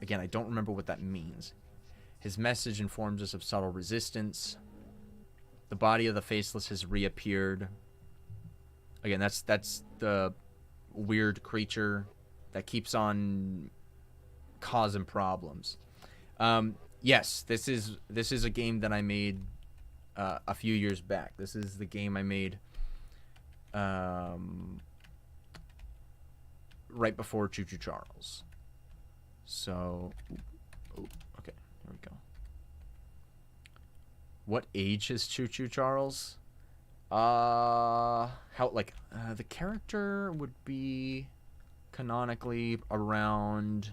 Again, I don't remember what that means. His message informs us of subtle resistance. The body of the faceless has reappeared. Again, that's the weird creature that keeps on causing problems. Yes, this is a game that I made a few years back. This is the game I made right before Choo Choo Charles. So, okay, here we go. What age is Choo Choo Charles? The character would be canonically around.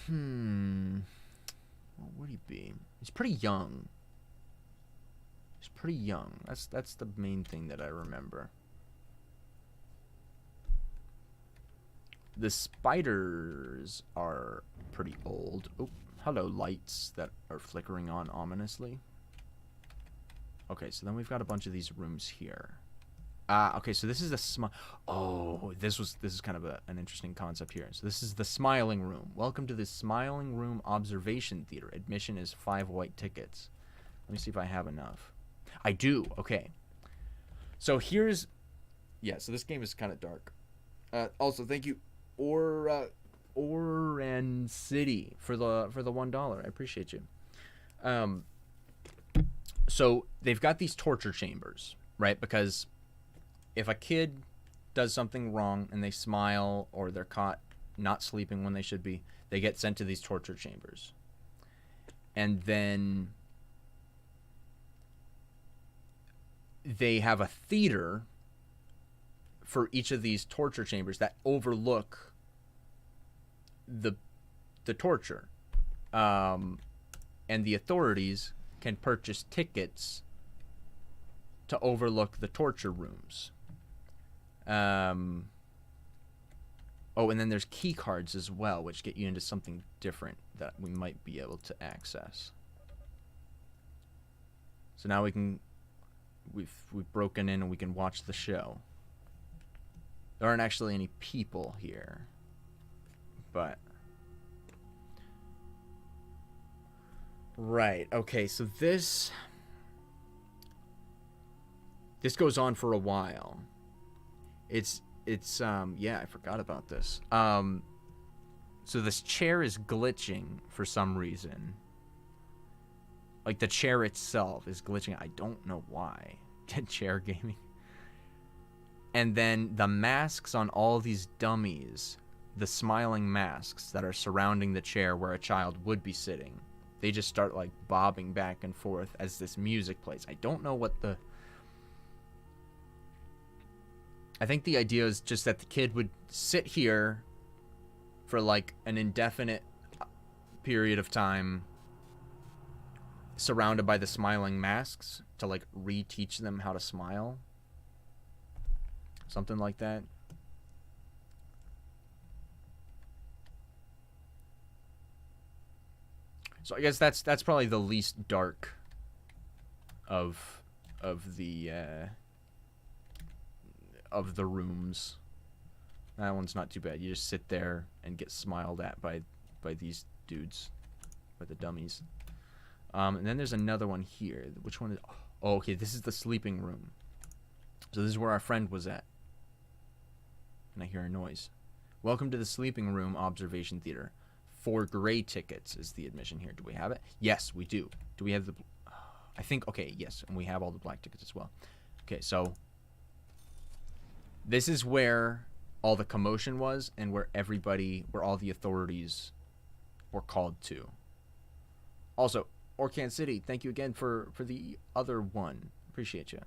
What would he be? He's pretty young. That's the main thing that I remember. The spiders are pretty old. Oh, hello, lights that are flickering on ominously. Okay, so then we've got a bunch of these rooms here. Okay, so this is the this is kind of an interesting concept here. So this is the Smiling Room. Welcome to the Smiling Room Observation Theater. Admission is 5 white tickets. Let me see if I have enough. I do. Okay. So here's, yeah. So this game is kind of dark. Also, thank you, Oran City for the $1. I appreciate you. So they've got these torture chambers, right? Because if a kid does something wrong and they smile, or they're caught not sleeping when they should be, they get sent to these torture chambers. And then they have a theater for each of these torture chambers that overlook the torture. And the authorities can purchase tickets to overlook the torture rooms. Oh, and then there's key cards as well, which get you into something different that we might be able to access. So now we've broken in and we can watch the show. There aren't actually any people here, but right. Okay, so this goes on for a while. It's yeah, I forgot about this. So this chair is glitching for some reason. Like, the chair itself is glitching. I don't know why. Chair gaming. And then the masks on all these dummies, the smiling masks that are surrounding the chair where a child would be sitting, they just start, like, bobbing back and forth as this music plays. I don't know what the... I think the idea is just that the kid would sit here for, like, an indefinite period of time, surrounded by the smiling masks, to, like, reteach them how to smile. Something like that. So I guess that's probably the least dark of the rooms. That one's not too bad. You just sit there and get smiled at by these dudes, by the dummies. And then there's another one here. Which one is... Oh, okay, this is the sleeping room. So this is where our friend was at. And I hear a noise. Welcome to the Sleeping Room Observation Theater. 4 gray tickets is the admission here. Do we have it? Yes, we do. Do we have the... I think... Okay, yes. And we have all the black tickets as well. Okay, so... This is where all the commotion was, and where all the authorities were called to. Also, Orcan City, thank you again for the other one. Appreciate you.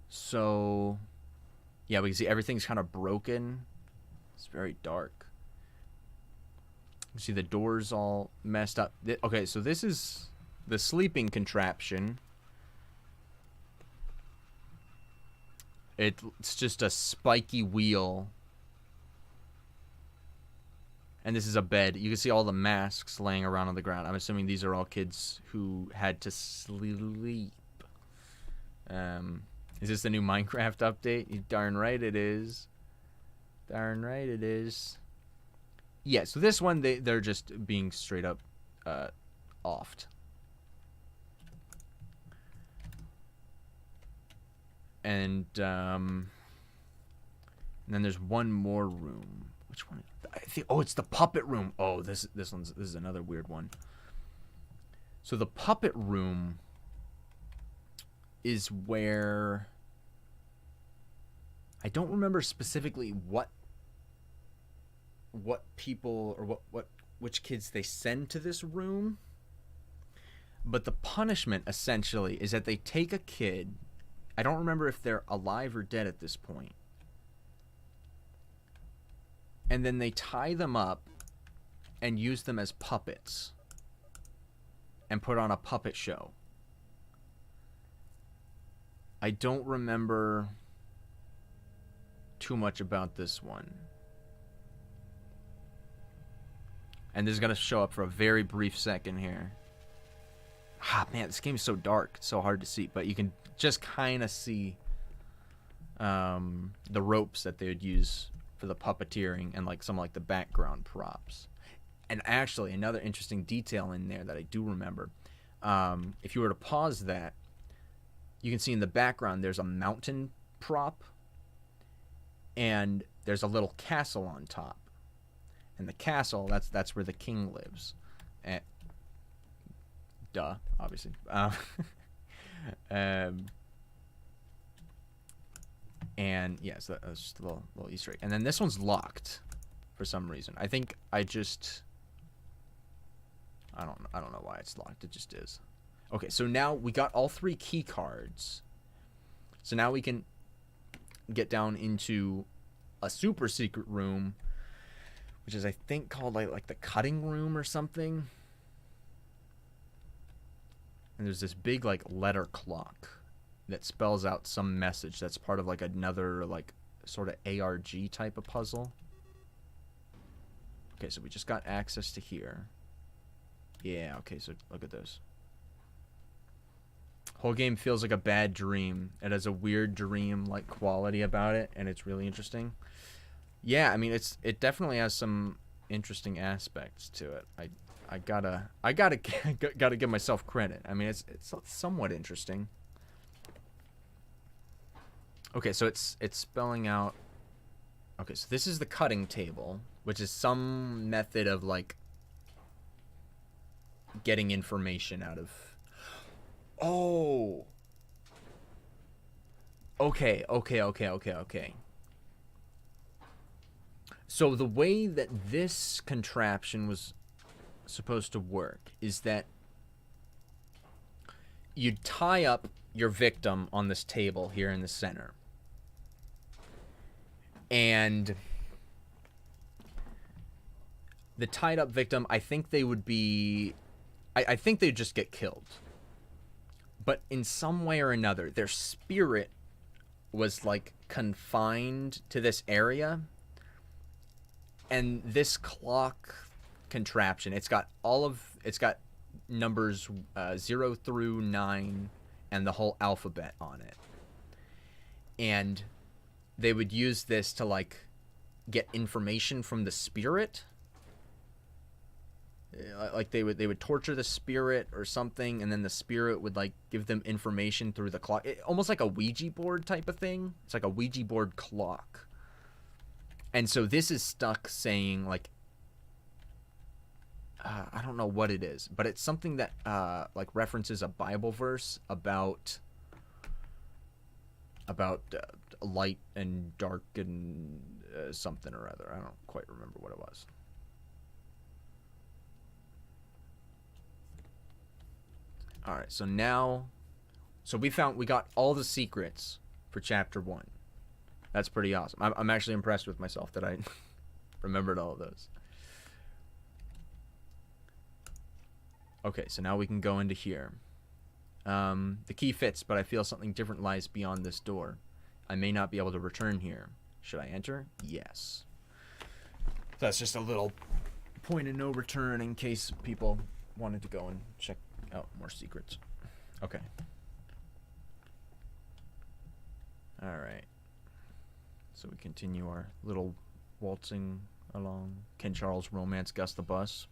So, yeah, we can see everything's kind of broken. It's very dark. You see the doors all messed up. Okay, so this is the sleeping contraption. It's just a spiky wheel. And this is a bed. You can see all the masks laying around on the ground. I'm assuming these are all kids who had to sleep. Is this the new Minecraft update? You darn right it is. Darn right it is. Yeah, so this one, they're just being straight up offed. And then there's one more room. Which one? I think, oh, it's the puppet room. Oh, this is another weird one. So the puppet room is where I don't remember specifically what people or which kids they send to this room, but the punishment essentially is that they take a kid. I don't remember if they're alive or dead at this point. And then they tie them up and use them as puppets and put on a puppet show. I don't remember too much about this one. And this is going to show up for a very brief second here. Ah, man, this game is so dark. It's so hard to see. But you can just kind of see the ropes that they would use for the puppeteering and like some like the background props. And actually, another interesting detail in there that I do remember. If you were to pause that, you can see in the background there's a mountain prop. And there's a little castle on top. And the castle, that's where the king lives. And, duh, obviously. And yeah, so that's just a little Easter egg. And then this one's locked for some reason. I think I don't know why it's locked. It just is. Okay, so now we got all 3 key cards. So now we can get down into a super secret room, which is I think called like the cutting room or something. And there's this big like letter clock that spells out some message that's part of like another like sort of ARG type of puzzle. Okay, so we just got access to here. Yeah, okay, so look at this. Whole game feels like a bad dream. It has a weird dream like quality about it, and it's really interesting. Yeah, I mean it definitely has some interesting aspects to it. I gotta give myself credit. I mean it's somewhat interesting. Okay, so it's spelling out. Okay, so this is the cutting table, which is some method of like getting information out of. Oh. Okay. So the way that this contraption was supposed to work is that you'd tie up your victim on this table here in the center. And the tied up victim, I think they would be... I think they'd just get killed. But in some way or another, their spirit was like confined to this area. And this clock contraption, it's got numbers 0 through 9 and the whole alphabet on it. And they would use this to like get information from the spirit. Like they would torture the spirit or something, and then the spirit would like give them information through the clock. Almost like a Ouija board type of thing. It's like a Ouija board clock. And so this is stuck saying like I don't know what it is, but it's something that like references a Bible verse about light and dark and something or other. I don't quite remember what it was. Alright, so now... So we got all the secrets for Chapter 1. That's pretty awesome. I'm actually impressed with myself that I remembered all of those. Okay, so now we can go into here. The key fits, but I feel something different lies beyond this door. I may not be able to return here. Should I enter? Yes. That's just a little point of no return in case people wanted to go and check out more secrets. Okay. Alright. So we continue our little waltzing along. Ken Charles romance Gus the Bus.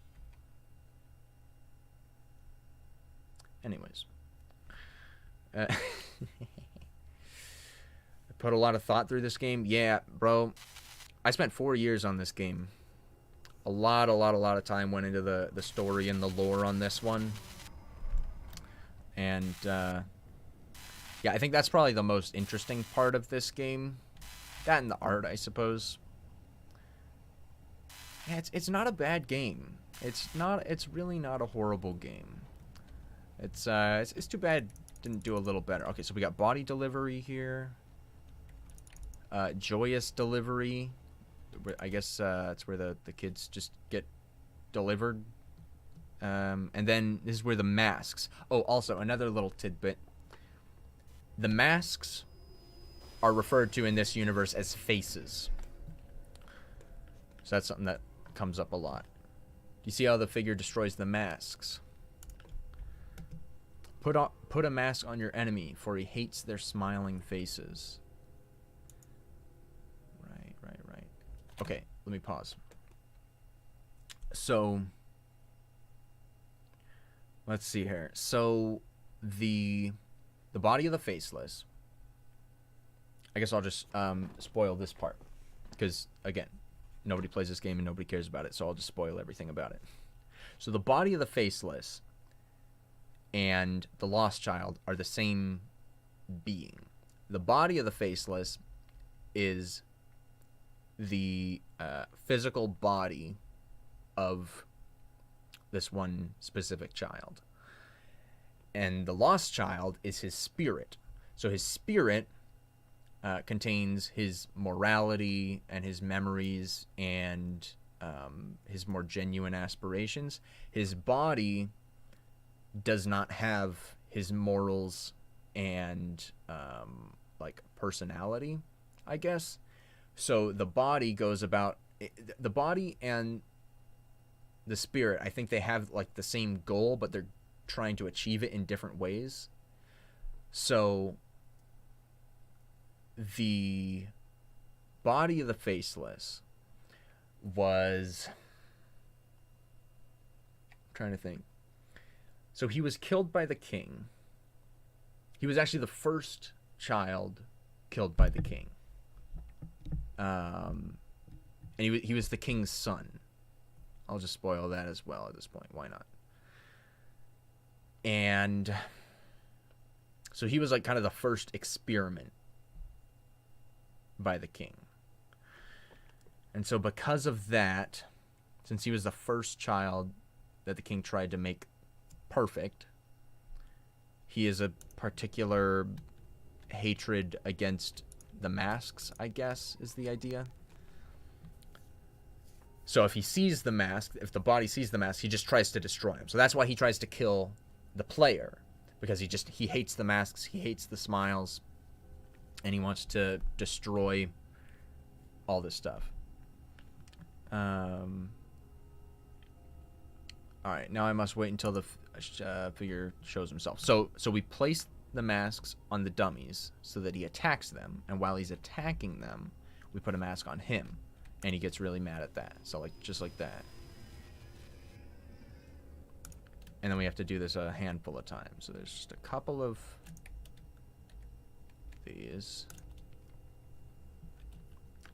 Anyways. I put a lot of thought through this game. Yeah, bro. I spent 4 years on this game. A lot of time went into the story and the lore on this one. And, yeah, I think that's probably the most interesting part of this game. That and the art, I suppose. Yeah, it's not a bad game. It's really not a horrible game. It's too bad it didn't do a little better. Okay, so we got body delivery here. Joyous delivery. I guess that's where the kids just get delivered. And then this is where the masks. Oh, also another little tidbit. The masks are referred to in this universe as faces. So that's something that comes up a lot. Do you see how the figure destroys the masks? Put a mask on your enemy, for he hates their smiling faces. Right. Okay, let me pause. So, let's see here. So, the body of the Faceless. I guess I'll just spoil this part. Because, again, nobody plays this game and nobody cares about it, so I'll just spoil everything about it. So, the body of the Faceless and the Lost Child are the same being. The body of the Faceless is the physical body of this one specific child. And the Lost Child is his spirit. So his spirit contains his morality and his memories and his more genuine aspirations. His body does not have his morals and like personality, I guess. So the body goes about, the body and the spirit, I think they have like the same goal, but they're trying to achieve it in different ways. So the body of the Faceless was, I'm trying to think. So he was killed by the king. He was actually the first child killed by the king. And he was the king's son. I'll just spoil that as well at this point. Why not? And so he was like kind of the first experiment by the king. And so because of that, since he was the first child that the king tried to make perfect, he is a particular hatred against the masks, I guess, is the idea. So if he sees the mask, if the body sees the mask, he just tries to destroy him. So that's why he tries to kill the player, because he hates the masks, he hates the smiles, and he wants to destroy all this stuff. Alright, now I must wait until the figure shows himself. So we place the masks on the dummies so that he attacks them, and while he's attacking them, we put a mask on him, and he gets really mad at that. So like just like that. And then we have to do this a handful of times. So there's just a couple of these.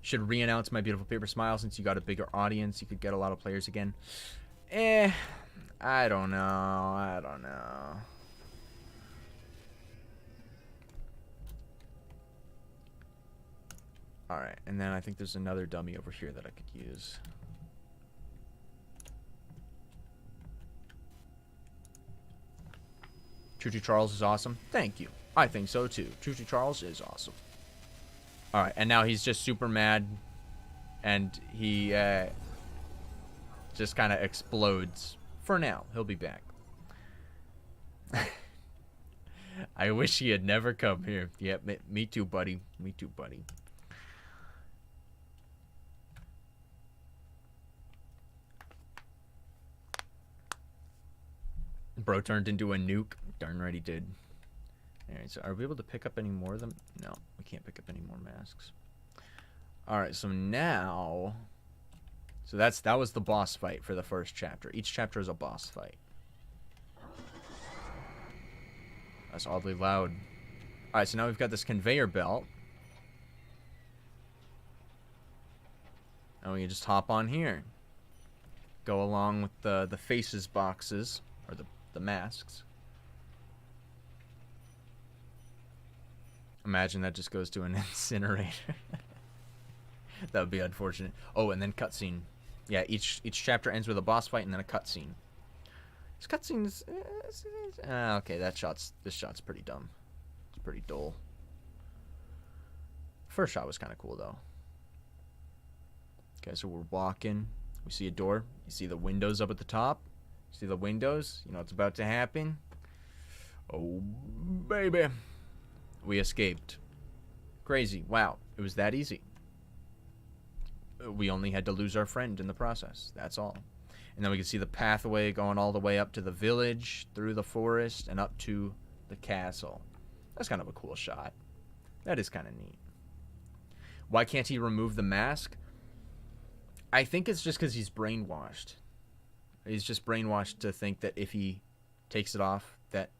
Should re-announce My Beautiful Paper Smile since you got a bigger audience. You could get a lot of players again. I don't know. Alright, and then I think there's another dummy over here that I could use. Choo Choo Charles is awesome. Thank you. I think so too. Choo Choo Charles is awesome. Alright, and now he's just super mad. And he just kind of explodes. For now. He'll be back. I wish he had never come here. Yep, me too, buddy. Me too, buddy. Bro turned into a nuke. Darn right he did. Alright, so are we able to pick up any more of them? No, we can't pick up any more masks. Alright, so now... So that was the boss fight for the first chapter. Each chapter is a boss fight. That's oddly loud. Alright, so now we've got this conveyor belt. And we can just hop on here. Go along with the faces boxes. Or the masks. Imagine that just goes to an incinerator. That would be unfortunate. Oh, and then cutscene. Yeah, each chapter ends with a boss fight and then a cutscene. This cutscene is... okay, this shot's pretty dumb. It's pretty dull. First shot was kind of cool, though. Okay, so we're walking. We see a door. You see the windows up at the top. See the windows? You know what's about to happen? Oh, baby. We escaped. Crazy. Wow. It was that easy. We only had to lose our friend in the process. That's all. And then we can see the pathway going all the way up to the village, through the forest, and up to the castle. That's kind of a cool shot. That is kind of neat. Why can't he remove the mask? I think it's just because he's brainwashed. He's just brainwashed to think that if he takes it off, that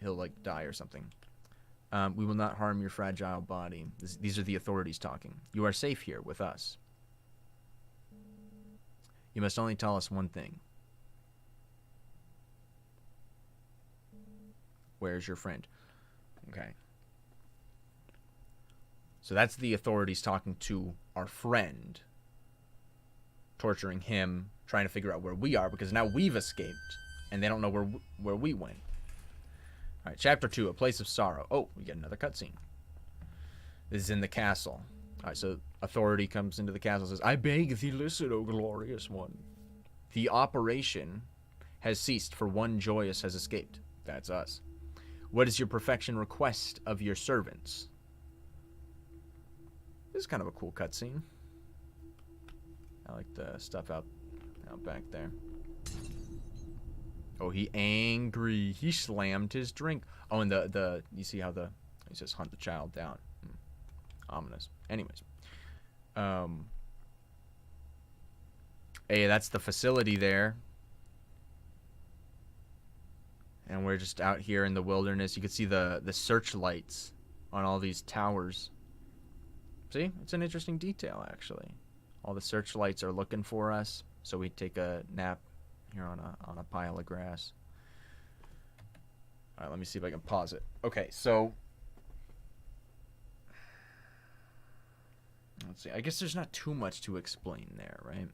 he'll, like, die or something. We will not harm your fragile body. These are the authorities talking. You are safe here with us. You must only tell us one thing. Where's your friend? Okay. So that's the authorities talking to our friend. Torturing him, trying to figure out where we are, because now we've escaped. And they don't know where we went. Alright, Chapter 2, A Place of Sorrow. Oh, we get another cutscene. This is in the castle. Alright, so authority comes into the castle and says, I beg thee listen, O glorious one. The operation has ceased, for one joyous has escaped. That's us. What is your perfection request of your servants? This is kind of a cool cutscene. I like the stuff out back there. Oh, he angry. He slammed his drink. Oh, and you see how he says hunt the child down. Ominous. Anyways. Hey, that's the facility there. And we're just out here in the wilderness. You can see the searchlights on all these towers. See? It's an interesting detail, actually. All the searchlights are looking for us. So we take a nap here on a pile of grass. Alright, let me see if I can pause it. Okay, so let's see. I guess there's not too much to explain there, right?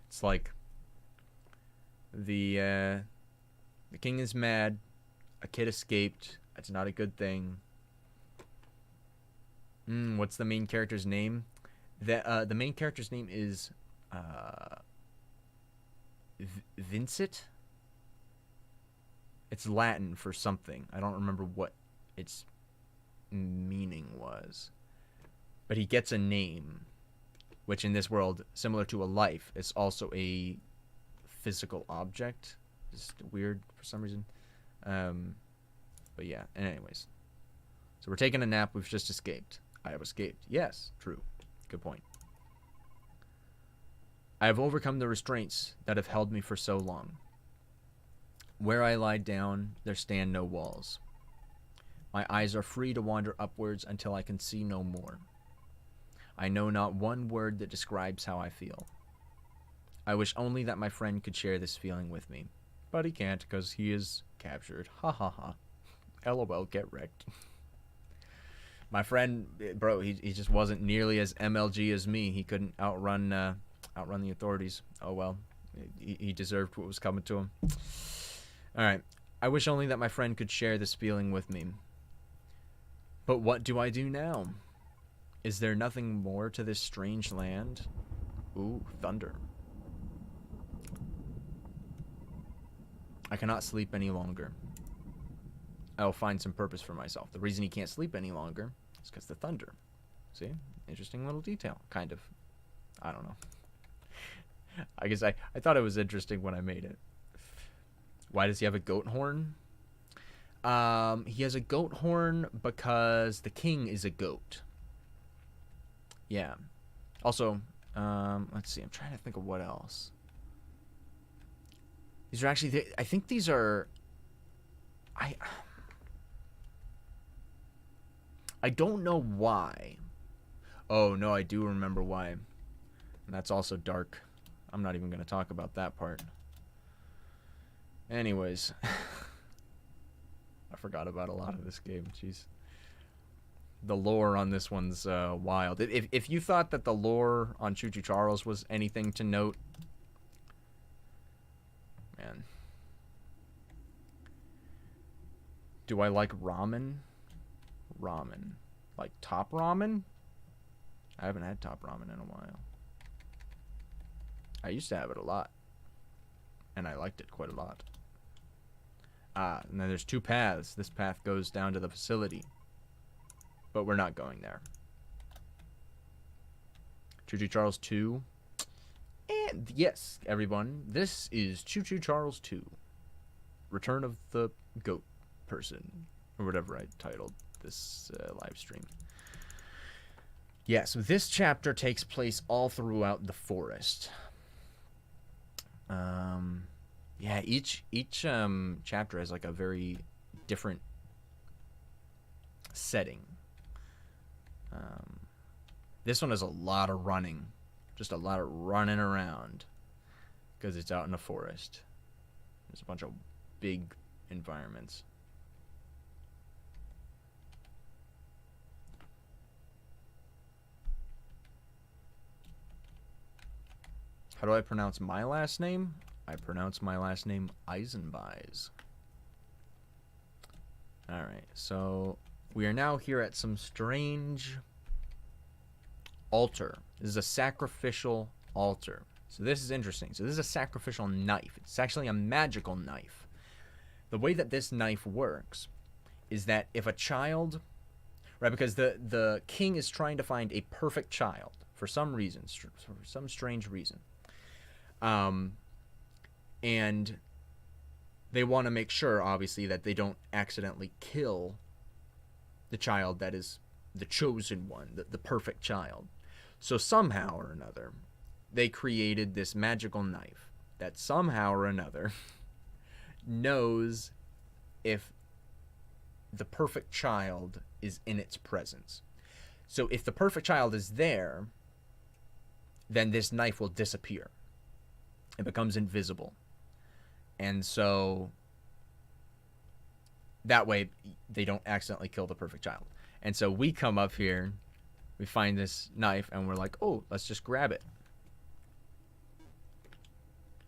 It's like the king is mad. A kid escaped. That's not a good thing. What's the main character's name? The main character's name is Vincent? It's Latin for something. I don't remember what its meaning was. But he gets a name, which in this world, similar to a life, is also a physical object. Just weird for some reason. But yeah, and anyways. So we're taking a nap. We've just escaped. I have escaped. Yes, true. Good point. I have overcome the restraints that have held me for so long. Where I lie down, there stand no walls. My eyes are free to wander upwards until I can see no more. I know not one word that describes how I feel. I wish only that my friend could share this feeling with me. But he can't because he is captured. Ha ha ha. LOL, get wrecked. My friend, bro, he just wasn't nearly as MLG as me. He couldn't outrun the authorities. Oh well, he deserved what was coming to him. All right, I wish only that my friend could share this feeling with me. But what do I do now? Is there nothing more to this strange land? Ooh, thunder. I cannot sleep any longer. I will find some purpose for myself. The reason he can't sleep any longer is because the thunder. See? Interesting little detail. Kind of. I don't know. I guess I thought it was interesting when I made it. Why does he have a goat horn? He has a goat horn because the king is a goat. Yeah. Also, let's see. I'm trying to think of what else. These are actually... I think these are... I don't know why. Oh, no, I do remember why. And that's also dark. I'm not even going to talk about that part. Anyways. I forgot about a lot of this game. Jeez. The lore on this one's wild. If you thought that the lore on Choo Choo Charles was anything to note... Man. Do I like ramen? Ramen. Like top ramen? I haven't had top ramen in a while. I used to have it a lot. And I liked it quite a lot. And then there's two paths. This path goes down to the facility. But we're not going there. Choo Choo Charles 2. And yes, everyone, this is Choo Choo Charles 2. Return of the Goat Person. Or whatever I titled this live stream. Yeah, so this chapter takes place all throughout the forest. Yeah, each chapter has like a very different setting. This one has a lot of running. Just a lot of running around. Because it's out in the forest. There's a bunch of big environments. How do I pronounce my last name? I pronounce my last name Eisenbeis. Alright, so we are now here at some strange altar. This is a sacrificial altar. So this is interesting. So this is a sacrificial knife. It's actually a magical knife. The way that this knife works is that if a child... Right, because the king is trying to find a perfect child for some reason, for some strange reason. And they want to make sure, obviously, that they don't accidentally kill the child that is the chosen one, the perfect child. So somehow or another, they created this magical knife that somehow or another knows if the perfect child is in its presence. So if the perfect child is there, then this knife will disappear. It becomes invisible. And so that way they don't accidentally kill the perfect child. And so we come up here, we find this knife, and we're like, oh, let's just grab it.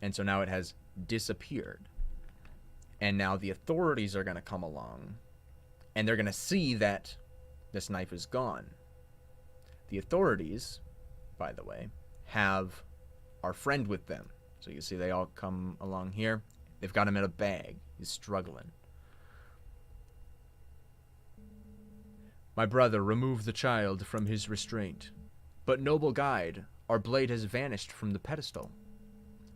And so now it has disappeared. And now the authorities are going to come along, and they're going to see that this knife is gone. The authorities, by the way, have our friend with them. So you can see they all come along here. They've got him in a bag. He's struggling. My brother, remove the child from his restraint. But noble guide, our blade has vanished from the pedestal.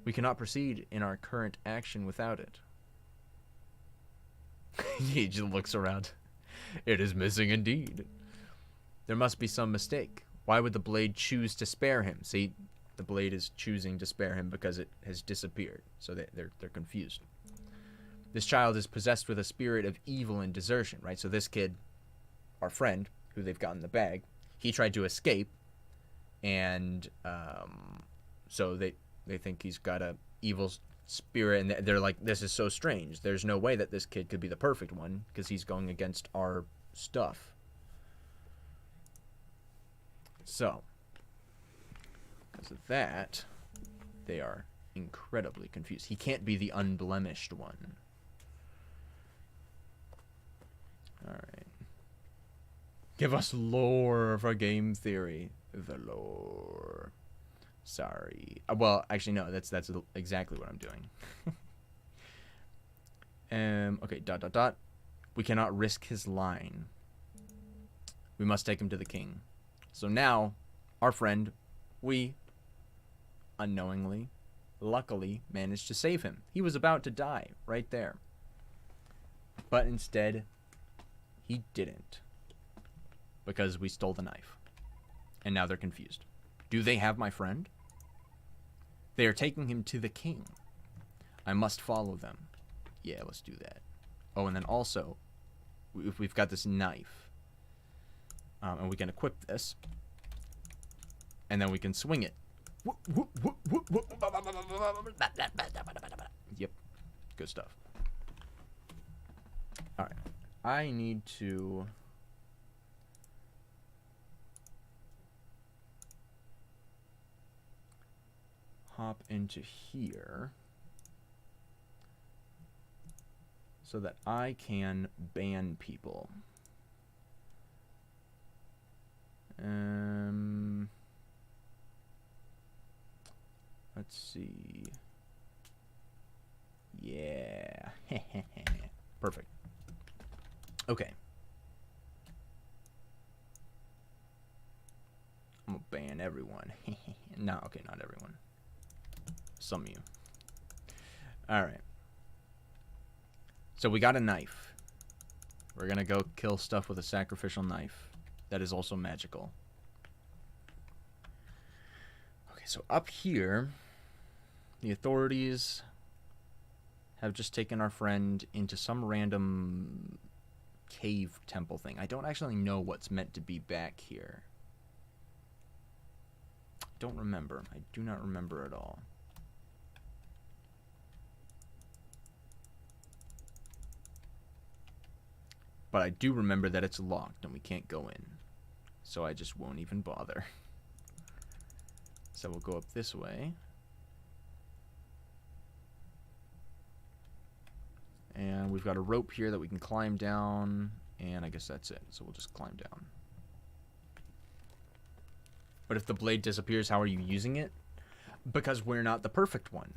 We cannot proceed in our current action without it. He just looks around. It is missing indeed. There must be some mistake. Why would the blade choose to spare him? See, the blade is choosing to spare him because it has disappeared. So they're confused. This child is possessed with a spirit of evil and desertion, right? So this kid, our friend, who they've got in the bag, he tried to escape, and so they think he's got a evil spirit, and they're like, this is so strange. There's no way that this kid could be the perfect one because he's going against our stuff. So, because of that, they are incredibly confused. He can't be the unblemished one. Alright. Give us lore for game theory. The lore. Sorry. Well, actually, no. That's exactly what I'm doing. Okay, ... We cannot risk his line. We must take him to the king. So now, our friend, we unknowingly, luckily, managed to save him. He was about to die right there. But instead, he didn't. Because we stole the knife. And now they're confused. Do they have my friend? They are taking him to the king. I must follow them. Yeah, let's do that. Oh, and then also, we've got this knife. And we can equip this. And then we can swing it. Yep. Good stuff. Alright. I need to... hop into here. So that I can ban people. Let's see. Yeah. Perfect. Okay. I'm gonna ban everyone. No, okay, not everyone. Some of you. Alright. So we got a knife. We're gonna go kill stuff with a sacrificial knife. That is also magical. Okay, so up here, the authorities have just taken our friend into some random cave temple thing. I don't actually know what's meant to be back here. Don't remember. I do not remember at all. But I do remember that it's locked and we can't go in. So I just won't even bother. So we'll go up this way. And we've got a rope here that we can climb down. And I guess that's it. So we'll just climb down. But if the blade disappears, how are you using it? Because we're not the perfect one.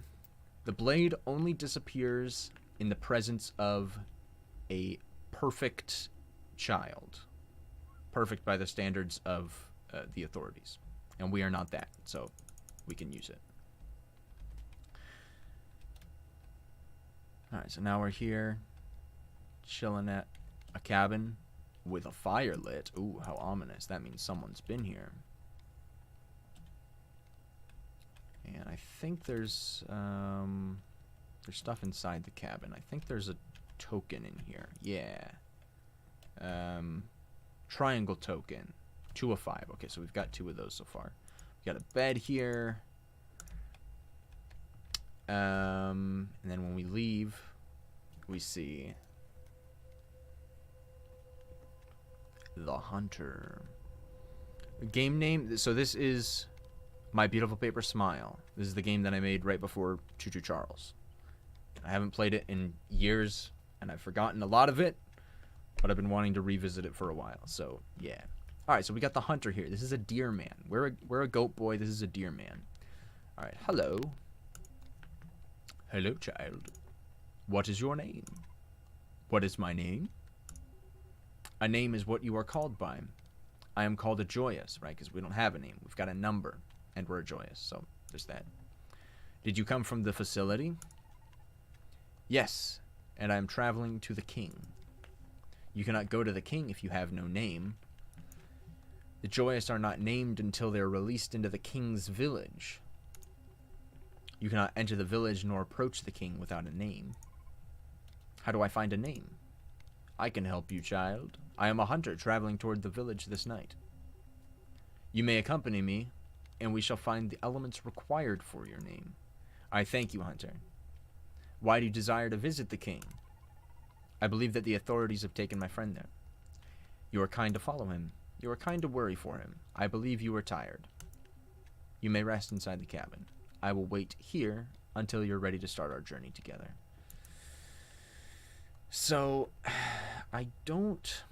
The blade only disappears in the presence of a perfect child. Perfect by the standards of the authorities. And we are not that, so we can use it. Alright, so now we're here, chilling at a cabin with a fire lit. Ooh, how ominous. That means someone's been here. And I think there's stuff inside the cabin. I think there's a token in here. Yeah. Triangle token. 2 of 5. Okay, so we've got 2 of those so far. We got a bed here. And then when we leave, we see the Hunter. Game name. So this is My Beautiful Paper Smile. This is the game that I made right before Choo Choo Charles. I haven't played it in years, and I've forgotten a lot of it, but I've been wanting to revisit it for a while. So yeah. All right, so we got the Hunter here. This is a deer man. We're a goat boy. This is a deer man. All right, hello. Hello, child. What is your name? What is my name? A name is what you are called by. I am called a Joyous, right? Because we don't have a name. We've got a number, and we're a Joyous. So there's that. Did you come from the facility? Yes, and I am traveling to the king. You cannot go to the king if you have no name. The Joyous are not named until they are released into the king's village. You cannot enter the village nor approach the king without a name. How do I find a name? I can help you, child. I am a hunter traveling toward the village this night. You may accompany me, and we shall find the elements required for your name. I thank you, hunter. Why do you desire to visit the king? I believe that the authorities have taken my friend there. You are kind to follow him. You are kind to worry for him. I believe you are tired. You may rest inside the cabin. I will wait here until you're ready to start our journey together. So, I don't...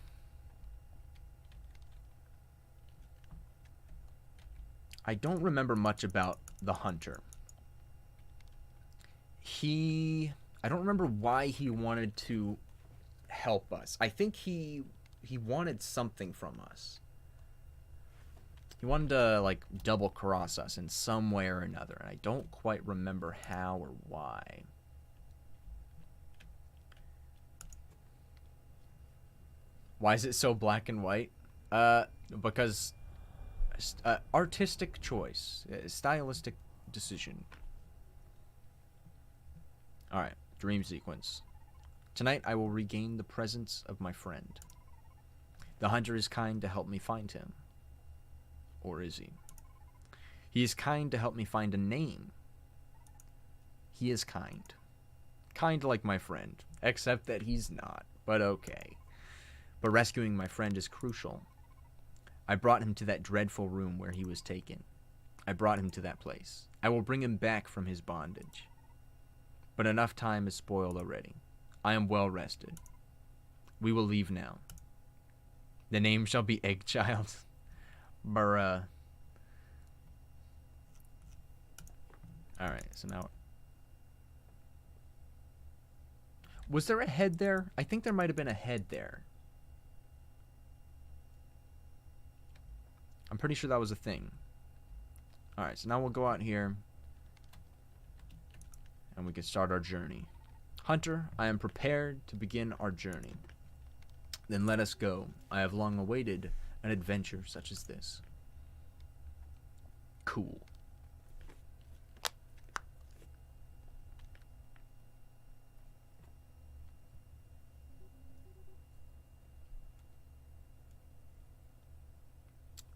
I don't remember much about the hunter. I don't remember why he wanted to help us. I think he wanted something from us. He wanted to, like, double cross us in some way or another, and I don't quite remember how or why. Why is it so black and white? Because artistic choice, stylistic decision. Alright, dream sequence. Tonight I will regain the presence of my friend. The hunter is kind to help me find him. Or is he? He is kind to help me find a name. He is kind. Kind like my friend, except that he's not, but okay. But rescuing my friend is crucial. I brought him to that dreadful room where he was taken. I brought him to that place. I will bring him back from his bondage. But enough time is spoiled already. I am well rested. We will leave now. The name shall be Eggchild. Bruh. Alright, so now... Was there a head there? I think there might have been a head there. I'm pretty sure that was a thing. Alright, so now we'll go out here. And we can start our journey. Hunter, I am prepared to begin our journey. Then let us go. I have long awaited an adventure such as this. Cool.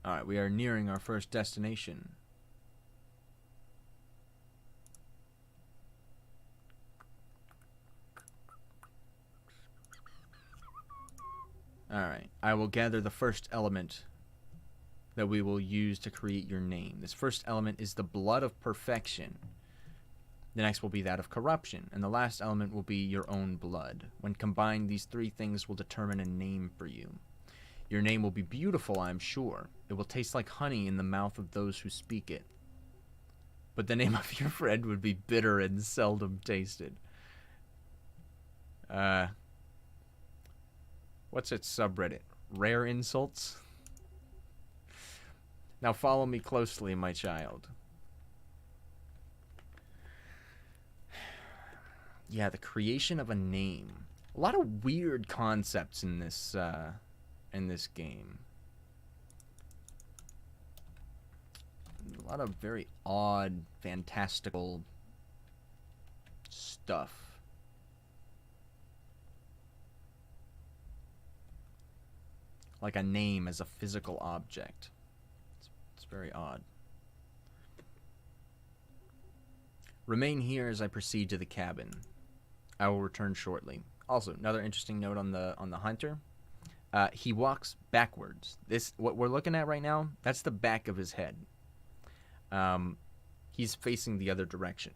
Alright, we are nearing our first destination. Alright, I will gather the first element that we will use to create your name. This first element is the blood of perfection. The next will be that of corruption, and the last element will be your own blood. When combined, these three things will determine a name for you. Your name will be beautiful, I am sure. It will taste like honey in the mouth of those who speak it. But the name of your friend would be bitter and seldom tasted. What's its subreddit? Rare insults? Now follow me closely, my child. Yeah, the creation of a name. A lot of weird concepts in this game. A lot of very odd, fantastical stuff. Like a name as a physical object. It's very odd. Remain here as I proceed to the cabin. I will return shortly. Also, another interesting note on the hunter. He walks backwards. What we're looking at right now, that's the back of his head. He's facing the other direction.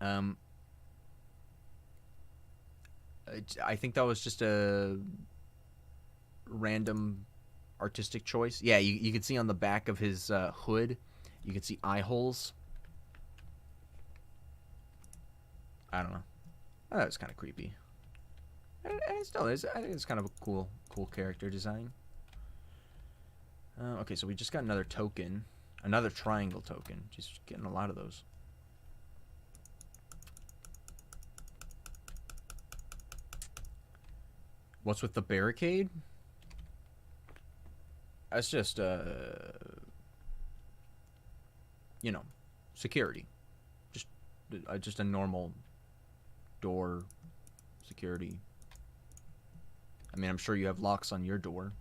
I think that was just a random artistic choice. Yeah, you can see on the back of his hood, you can see eye holes. I don't know. That was kind of creepy. And it still is. I think it's kind of a cool character design. Okay, so we just got another token. Another triangle token. Just getting a lot of those. What's with the barricade? That's just, you know, security. Just a normal door security. I mean, I'm sure you have locks on your door.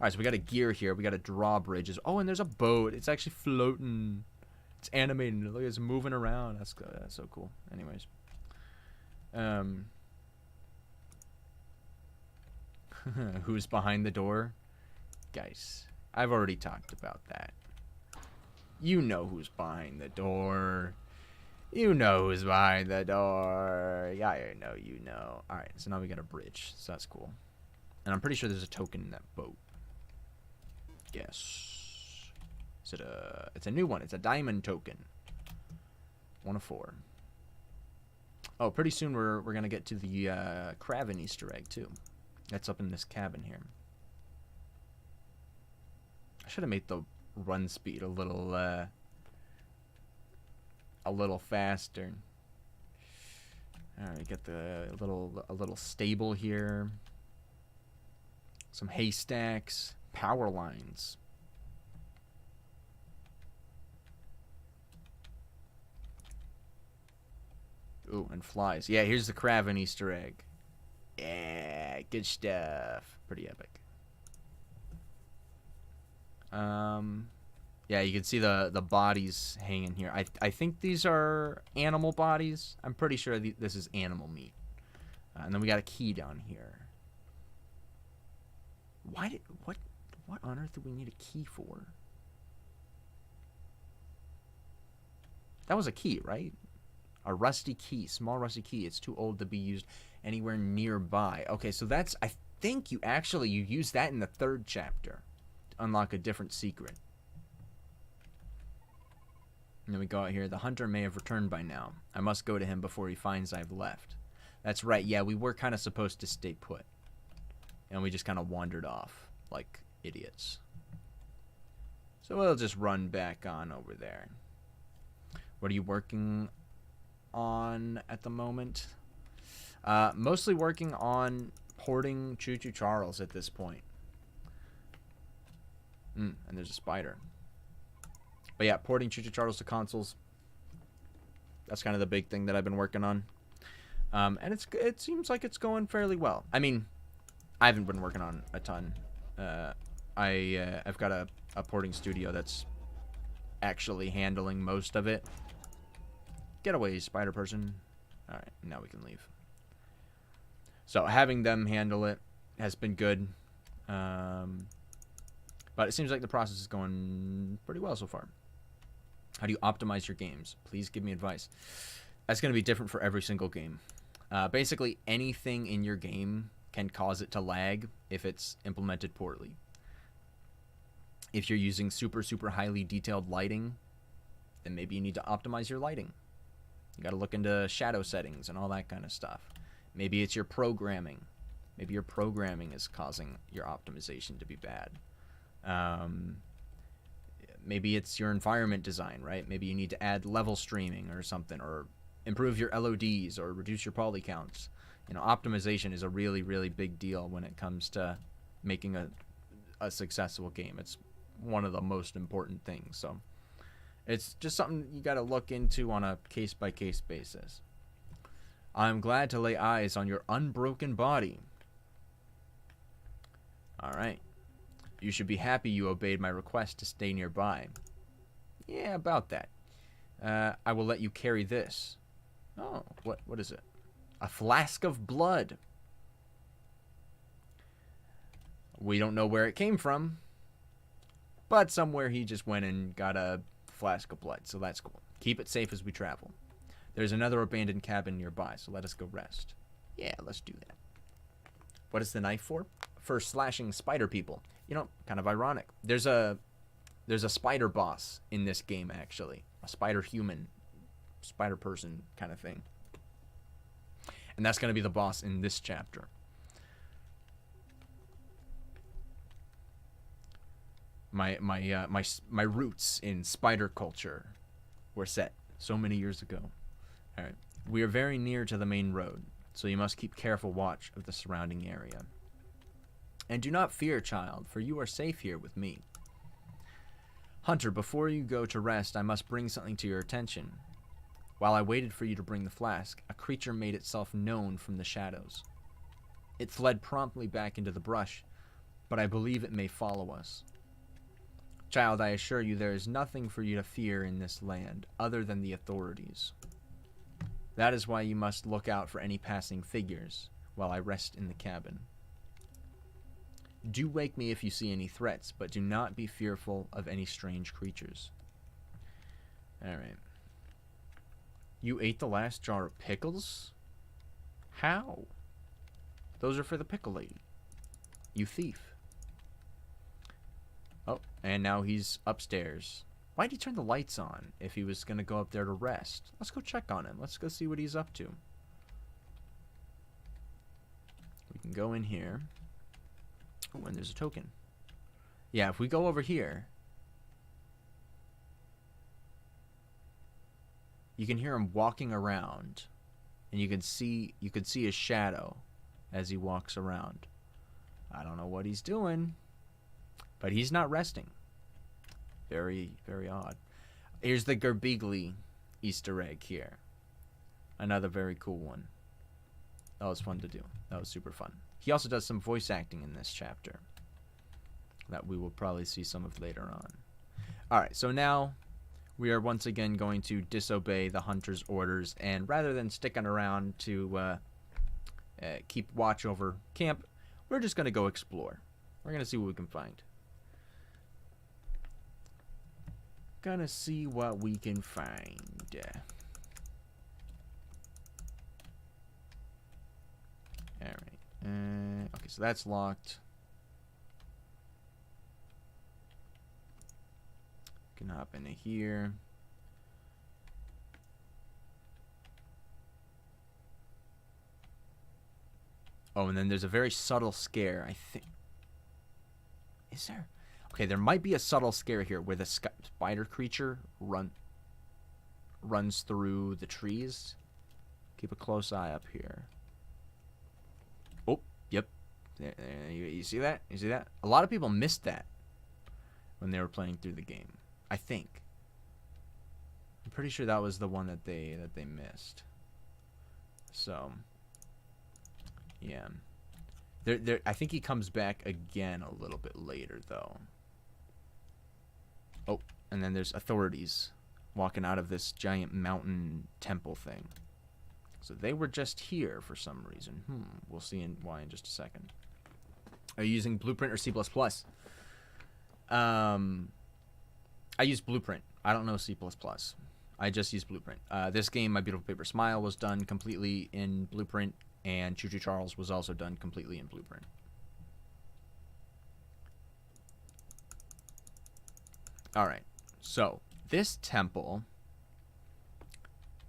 Alright, so we got a gear here. We got a drawbridge. Oh, and there's a boat. It's actually floating. It's animated. Look, it's moving around. That's so cool. Anyways. Who's behind the door? Guys, I've already talked about that. You know who's behind the door. You know who's behind the door. Yeah, I know you know. Alright, so now we got a bridge. So that's cool. And I'm pretty sure there's a token in that boat. Yes. Is it a... It's a new one. It's a diamond token. 1 of 4. Oh, pretty soon we're going to get to the Kraven Easter egg, too. That's up in this cabin here. I should have made the run speed a little faster. All right, get a little stable here. Some haystacks, power lines. Ooh, and flies. Yeah, here's the Kraven Easter egg. Yeah, good stuff. Pretty epic. Yeah, you can see the bodies hanging here. I think these are animal bodies. I'm pretty sure this is animal meat. And then we got a key down here. What on earth do we need a key for? That was a key, right? A rusty key, small rusty key. It's too old to be used anywhere nearby. Okay, so that's, I think you use that in the 3rd chapter to unlock a different secret. And then we go out here. The hunter may have returned by now. I must go to him before he finds I've left. That's right. Yeah, we were kind of supposed to stay put. And we just kind of wandered off like idiots. So we'll just run back on over there. What are you working on at the moment? Mostly working on porting Choo Choo Charles at this point. And there's a spider. But yeah, porting Choo Choo Charles to consoles. That's kind of the big thing that I've been working on. And it seems like it's going fairly well. I mean, I haven't been working on a ton. I've got a porting studio that's actually handling most of it. Get away, spider person. Alright, now we can leave. So having them handle it has been good. But it seems like the process is going pretty well so far. How do you optimize your games? Please give me advice. That's going to be different for every single game. Basically, anything in your game can cause it to lag if it's implemented poorly. If you're using super highly detailed lighting, then maybe you need to optimize your lighting. You got to look into shadow settings and all that kind of stuff. Maybe it's your programming. Maybe your programming is causing your optimization to be bad. Maybe it's your environment design, right? Maybe you need to add level streaming or something, or improve your LODs or reduce your poly counts. You know, optimization is a really big deal when it comes to making a successful game. It's one of the most important things. So it's just something you got to look into on a case-by-case basis. I'm glad to lay eyes on your unbroken body. All right. You should be happy you obeyed my request to stay nearby. Yeah, about that. I will let you carry this. Oh, what is it? A flask of blood. We don't know where it came from, but somewhere he just went and got a flask of blood, so that's cool. Keep it safe as we travel. There's another abandoned cabin nearby, so let us go rest. Yeah, let's do that. What is the knife for? For slashing spider people. You know, kind of ironic. There's a spider boss in this game, actually. A spider human, spider person kind of thing. And that's going to be the boss in this chapter. My roots in spider culture were set so many years ago. All right. We are very near to the main road, so you must keep careful watch of the surrounding area. And do not fear, child, for you are safe here with me. Hunter, before you go to rest, I must bring something to your attention. While I waited for you to bring the flask, a creature made itself known from the shadows. It fled promptly back into the brush, but I believe it may follow us. Child, I assure you there is nothing for you to fear in this land, other than the authorities. That is why you must look out for any passing figures, while I rest in the cabin. Do wake me if you see any threats, but do not be fearful of any strange creatures. Alright. You ate the last jar of pickles? How? Those are for the pickle lady. You thief. Oh, and now he's upstairs. Why'd he turn the lights on if he was going to go up there to rest? Let's go check on him. Let's go see what he's up to. We can go in here. Oh, and there's a token. Yeah, if we go over here, you can hear him walking around, and you can see his shadow as he walks around. I don't know what he's doing, but he's not resting. Very, very odd. Here's the Gerbigli Easter egg here. Another very cool one. That was fun to do. That was super fun. He also does some voice acting in this chapter that we will probably see some of later on. Alright, so now we are once again going to disobey the hunter's orders, and rather than sticking around to keep watch over camp, we're just going to go explore. We're going to see what we can find. Gonna see what we can find. Alright. Okay, so that's locked. Can hop into here. Oh, and then there's a very subtle scare, I think. Is there? Okay, there might be a subtle scare here where the spider creature runs through the trees. Keep a close eye up here. Oh, yep. You see that? You see that? A lot of people missed that when they were playing through the game. I think. I'm pretty sure that was the one that they missed. So, yeah. I think he comes back again a little bit later, though. Oh, and then there's authorities walking out of this giant mountain temple thing. So they were just here for some reason. We'll see why in just a second. Are you using Blueprint or C++? I use Blueprint. I don't know C++. I just use Blueprint. This game, My Beautiful Paper Smile, was done completely in Blueprint, and Choo Choo Charles was also done completely in Blueprint. Alright, so this temple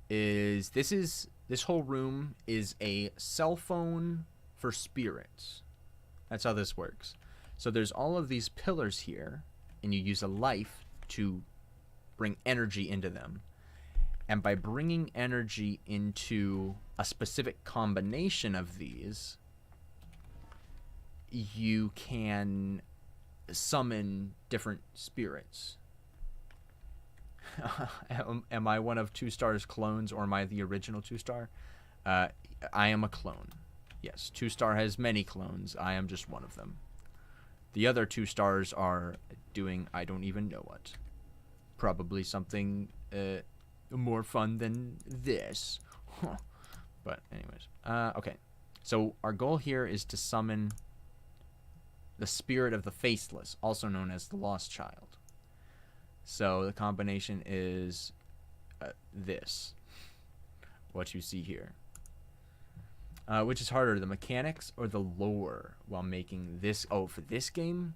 is, this whole room is a cell phone for spirits. That's how this works. So there's all of these pillars here, and you use a life to bring energy into them. And by bringing energy into a specific combination of these, you can summon different spirits. Am I one of 2 Star's clones, or am I the original 2 Star? I am a clone. Yes, 2 Star has many clones. I am just one of them. The other 2 Stars are doing I don't even know what. Probably something more fun than this. But anyways. Okay. So our goal here is to summon the spirit of the faceless, also known as the lost child. So the combination is this. What you see here. Which is harder, the mechanics or the lore while making this? Oh, for this game?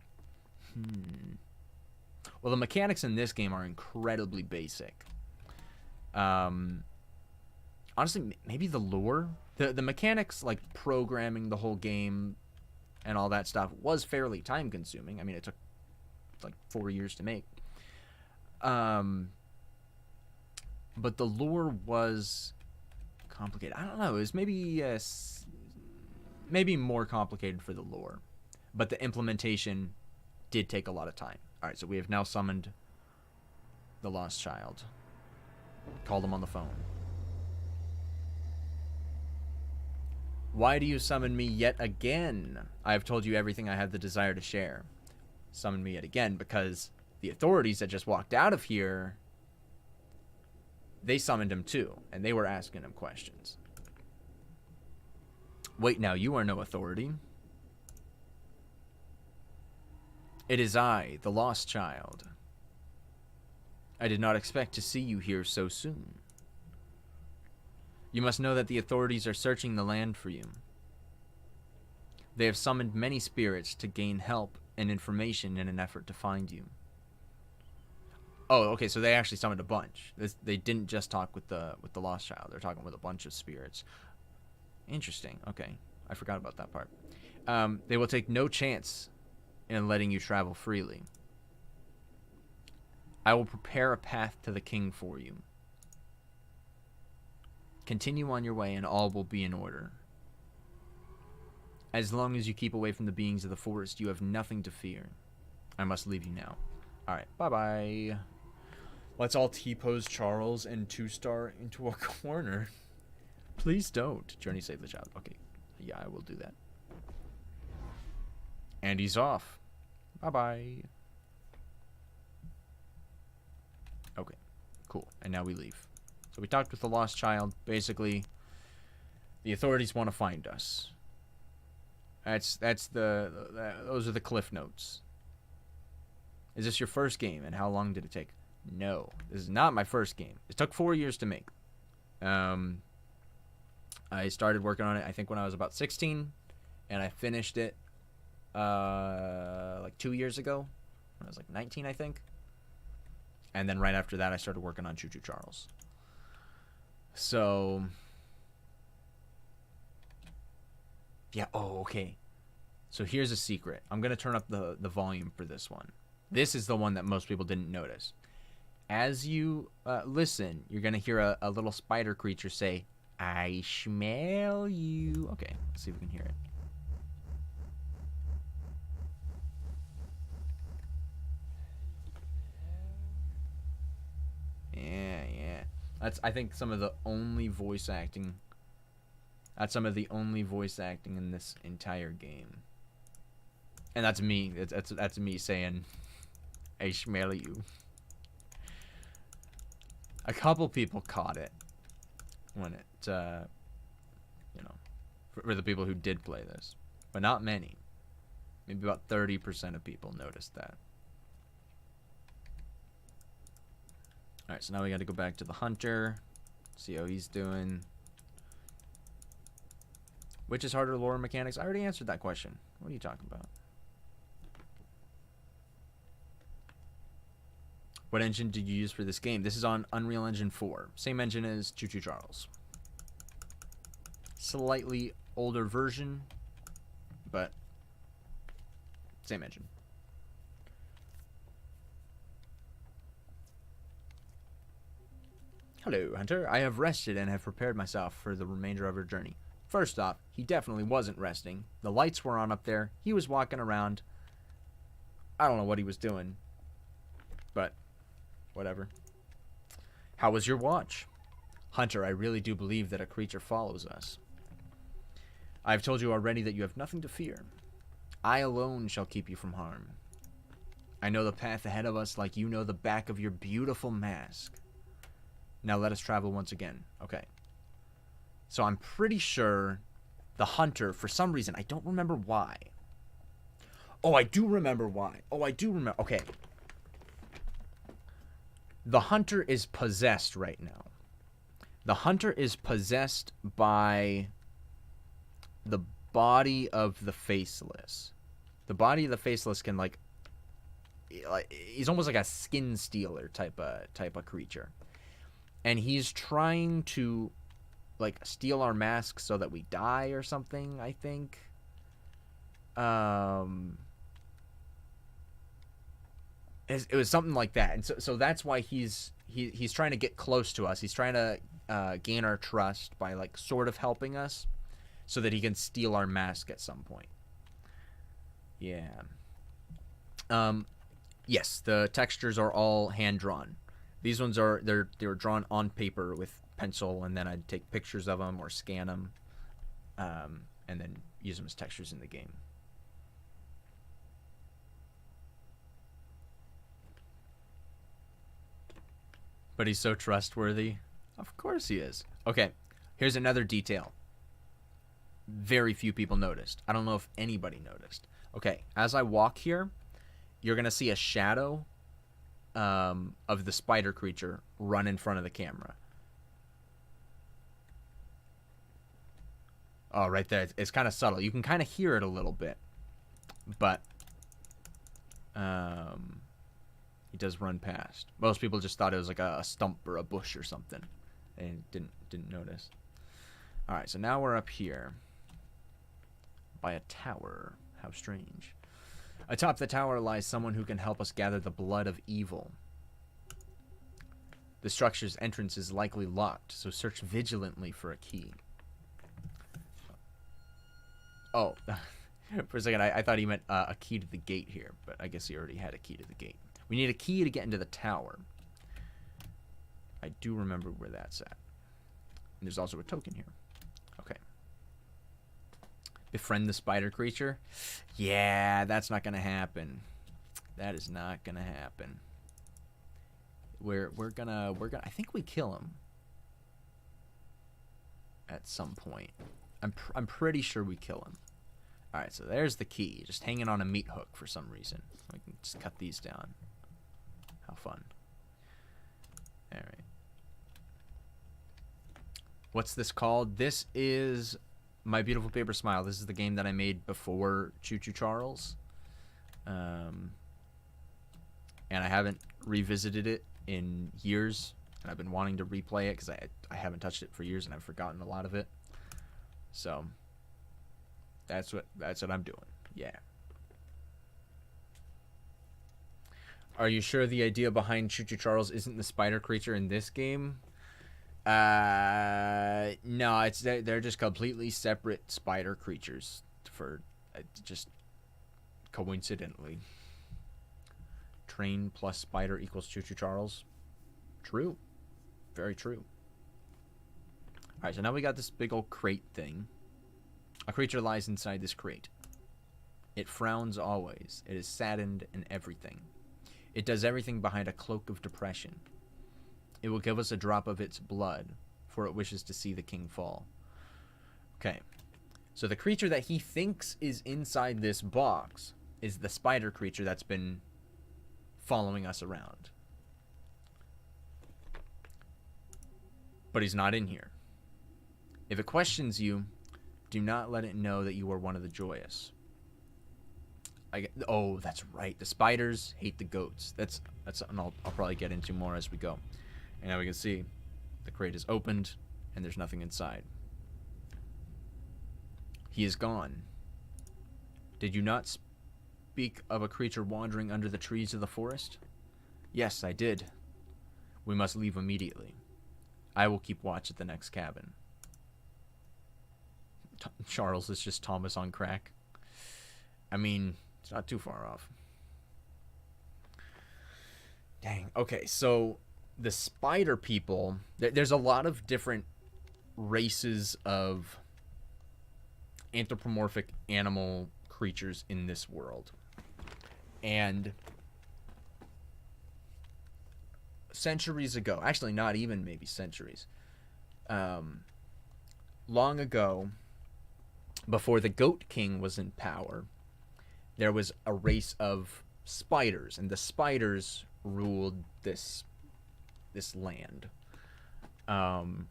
Well, the mechanics in this game are incredibly basic. Honestly, maybe the lore? The mechanics, like programming the whole game and all that stuff, was fairly time-consuming. I mean, it took like 4 years to make. But the lore was complicated. I don't know. It was maybe more complicated for the lore, but the implementation did take a lot of time. All right, so we have now summoned the lost child. Called him on the phone. Why do you summon me yet again? I have told you everything I have the desire to share. Summon me yet again because the authorities that just walked out of here, they summoned him too, and they were asking him questions. Wait now, you are no authority. It is I, the lost child. I did not expect to see you here so soon. You must know that the authorities are searching the land for you. They have summoned many spirits to gain help and information in an effort to find you. Oh, okay, so they actually summoned a bunch. They didn't just talk with the lost child. They're talking with a bunch of spirits. Interesting. Okay, I forgot about that part. They will take no chance in letting you travel freely. I will prepare a path to the king for you. Continue on your way and all will be in order. As long as you keep away from the beings of the forest, you have nothing to fear. I must leave you now. Alright, bye-bye. Let's all T-pose Charles and 2-star into a corner. Please don't. Journey save the child. Okay, yeah, I will do that. And he's off. Bye-bye. Okay, cool. And now we leave. So we talked with the lost child. Basically, the authorities want to find us. Those are the cliff notes. Is this your first game, and how long did it take? No, this is not my first game. It took 4 years to make. I started working on it, I think, when I was about 16, and I finished it like 2 years ago, when I was like 19, I think. And then right after that, I started working on Choo Choo Charles. So, yeah, oh, okay. So here's a secret. I'm going to turn up the volume for this one. This is the one that most people didn't notice. As you listen, you're going to hear a little spider creature say, I smell you. Okay, let's see if we can hear it. Yeah. That's, I think, some of the only voice acting. That's some of the only voice acting in this entire game. And that's me. That's me saying, I smell you. A couple people caught it when it, you know, for the people who did play this. But not many. Maybe about 30% of people noticed that. Alright, so now we got to go back to the hunter. See how he's doing. Which is harder, lore mechanics? I already answered that question. What are you talking about? What engine did you use for this game? This is on Unreal Engine 4. Same engine as Choo Choo Charles. Slightly older version, but same engine. Hello, Hunter. I have rested and have prepared myself for the remainder of our journey. First off, he definitely wasn't resting. The lights were on up there. He was walking around. I don't know what he was doing, but whatever. How was your watch? Hunter, I really do believe that a creature follows us. I have told you already that you have nothing to fear. I alone shall keep you from harm. I know the path ahead of us like you know the back of your beautiful mask. Now let us travel once again. Okay. So I'm pretty sure the hunter, for some reason, I don't remember why. Oh, I do remember why. Okay. The hunter is possessed right now. The hunter is possessed by the body of the faceless. The body of the faceless can like he's almost like a skin stealer type of creature. And he's trying to like steal our masks so that we die or something, I think. It was something like that. And so that's why he's trying to get close to us. He's trying to gain our trust by like sort of helping us so that he can steal our mask at some point. Yeah. Yes, the textures are all hand drawn. These ones are they were drawn on paper with pencil, and then I'd take pictures of them or scan them, and then use them as textures in the game. But he's so trustworthy. Of course he is. Okay, here's another detail. Very few people noticed. I don't know if anybody noticed. Okay, as I walk here, you're going to see a shadow of the spider creature run in front of the camera. Oh, right there. It's kind of subtle. You can kind of hear it a little bit. But he does run past. Most people just thought it was like a stump or a bush or something, and didn't notice. All right, so now we're up here by a tower. How strange. Atop the tower lies someone who can help us gather the blood of evil. The structure's entrance is likely locked, so search vigilantly for a key. Oh, for a second I thought he meant a key to the gate here, but I guess he already had a key to the gate. We need a key to get into the tower. I do remember where that's at. And there's also a token here. Okay. Befriend the spider creature? Yeah, that's not gonna happen. That is not gonna happen. We're gonna I think we kill him at some point. I'm pretty sure we kill him. All right, so there's the key, just hanging on a meat hook for some reason. We can just cut these down. How fun. All right. What's this called? This is My Beautiful Paper Smile. This is the game that I made before Choo Choo Charles. And I haven't revisited it in years. And I've been wanting to replay it because I haven't touched it for years and I've forgotten a lot of it. So that's what I'm doing. Yeah. Are you sure the idea behind Choo Choo Charles isn't the spider creature in this game? No, they're just completely separate spider creatures for just coincidentally. Train plus spider equals Choo Choo Charles. True. Very true. Alright, so now we got this big old crate thing. A creature lies inside this crate. It frowns always. It is saddened in everything. It does everything behind a cloak of depression. It will give us a drop of its blood, for it wishes to see the king fall. Okay. So the creature that he thinks is inside this box is the spider creature that's been following us around. But he's not in here. If it questions you, do not let it know that you are one of the joyous. Oh, that's right. The spiders hate the goats. That's something I'll probably get into more as we go. And now we can see the crate is opened and there's nothing inside. He is gone. Did you not speak of a creature wandering under the trees of the forest? Yes, I did. We must leave immediately. I will keep watch at the next cabin. Charles is just Thomas on crack. I mean, it's not too far off. Dang. Okay, so the spider people, there's a lot of different races of anthropomorphic animal creatures in this world. And centuries ago, actually not even maybe centuries, long ago, before the Goat King was in power, there was a race of spiders, and the spiders ruled this land. The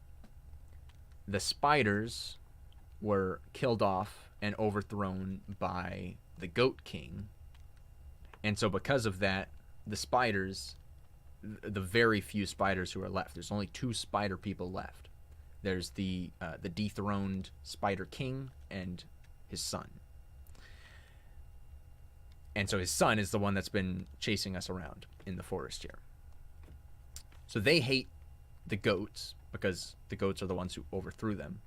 spiders were killed off and overthrown by the Goat King, and so because of that, the spiders, the very few spiders who are left, there's only 2 spider people left. There's the dethroned Spider King and his son. And so his son is the one that's been chasing us around in the forest here. So they hate the goats because the goats are the ones who overthrew them.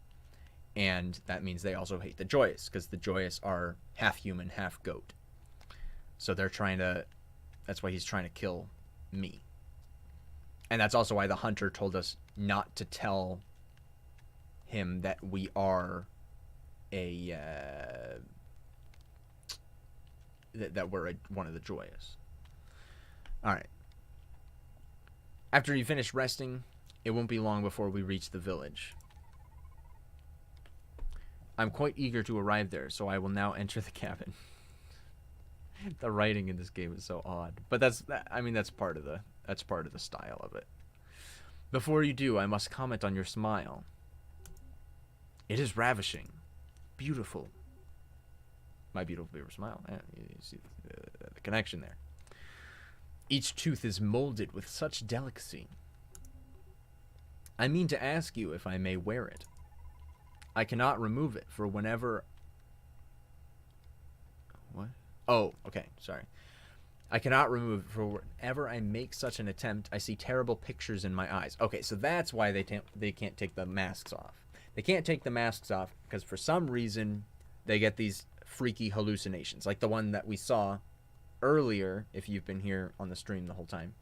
And that means they also hate the joyous because the joyous are half human, half goat. So they're trying to... That's why he's trying to kill me. And that's also why the hunter told us not to tell him that we are that we're one of the joyous. Alright. After you finish resting, it won't be long before we reach the village. I'm quite eager to arrive there, so I will now enter the cabin. The writing in this game is so odd. But that's part of the style of it. Before you do, I must comment on your smile. It is ravishing. beautiful. My beautiful paper smile. You see the connection there. Each tooth is molded with such delicacy. I mean to ask you if I may wear it. I cannot remove it, for whenever... What? Oh, okay, sorry. I cannot remove it, for whenever I make such an attempt, I see terrible pictures in my eyes. Okay, so that's why they can't take the masks off. They can't take the masks off because for some reason they get these freaky hallucinations, like the one that we saw earlier, if you've been here on the stream the whole time.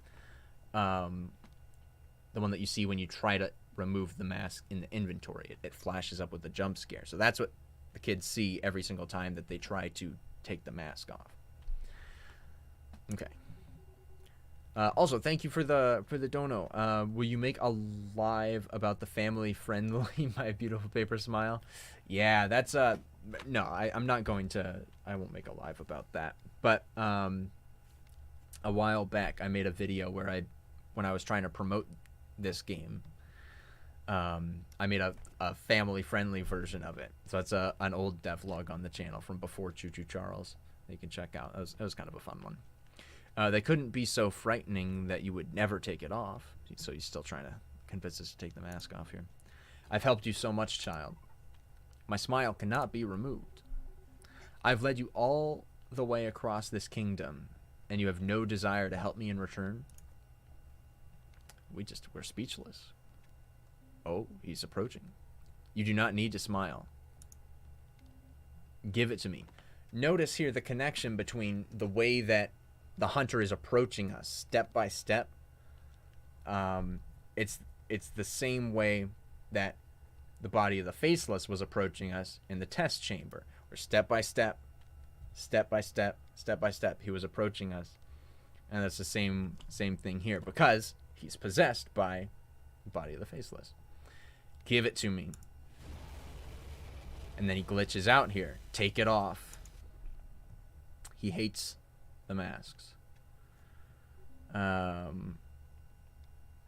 The one that you see when you try to remove the mask in the inventory. It flashes up with a jump scare. So that's what the kids see every single time that they try to take the mask off. Okay. Also, thank you for the dono. Will you make a live about the family friendly My Beautiful Paper Smile? Yeah, that's no, I'm not going to. I won't make a live about that. But a while back, I made a video where when I was trying to promote this game, I made a family friendly version of it. So it's an old devlog on the channel from before Choo Choo Charles that you can check out. It was kind of a fun one. They couldn't be so frightening that you would never take it off. So he's still trying to convince us to take the mask off here. I've helped you so much, child. My smile cannot be removed. I've led you all the way across this kingdom, and you have no desire to help me in return? We're speechless. Oh, he's approaching. You do not need to smile. Give it to me. Notice here the connection between the way that the hunter is approaching us step by step. It's the same way that the body of the faceless was approaching us in the test chamber, where step by step, he was approaching us, and that's the same thing here because he's possessed by the body of the faceless. Give it to me. And then he glitches out here. Take it off. He hates the masks.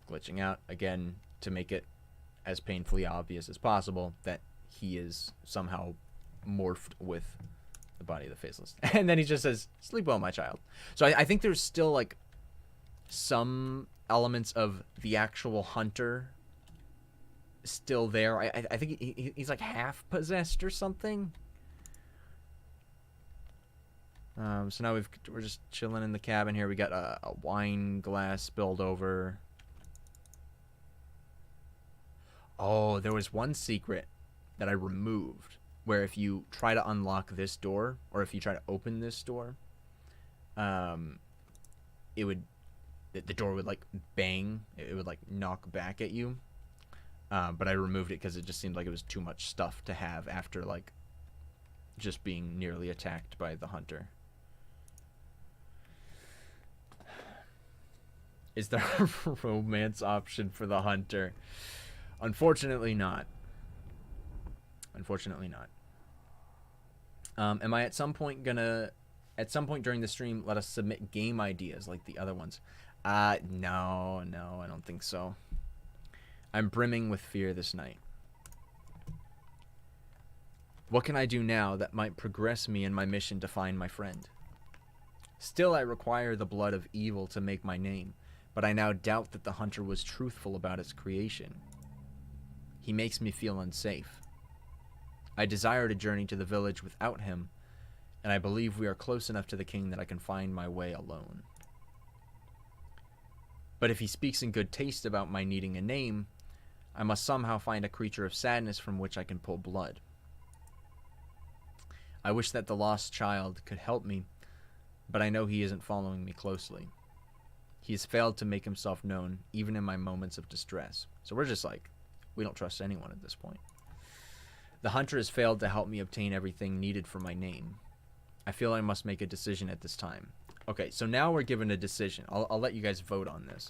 Glitching out again to make it as painfully obvious as possible that he is somehow morphed with the body of the faceless. And then he just says, "Sleep well, my child." So I think there's still like some elements of the actual hunter still there. I think he's like half possessed or something. So now we're just chilling in the cabin here. We got a wine glass spilled over. Oh, there was one secret that I removed where if you try to unlock this door, or if you try to open this door, the door would like bang. It would like knock back at you. But I removed it because it just seemed like it was too much stuff to have after like just being nearly attacked by the hunter. Is there a romance option for the hunter? Unfortunately not. Unfortunately not. Am I at some point during the stream let us submit game ideas like the other ones? No, I don't think so. I'm brimming with fear this night. What can I do now that might progress me in my mission to find my friend? Still, I require the blood of evil to make my name, but I now doubt that the hunter was truthful about its creation. He makes me feel unsafe. I desire to journey to the village without him, and I believe we are close enough to the king that I can find my way alone. But if he speaks in good taste about my needing a name, I must somehow find a creature of sadness from which I can pull blood. I wish that the lost child could help me, but I know he isn't following me closely. He has failed to make himself known, even in my moments of distress. So we're just like, we don't trust anyone at this point. The hunter has failed to help me obtain everything needed for my name. I feel I must make a decision at this time. Okay, so now we're given a decision. I'll let you guys vote on this.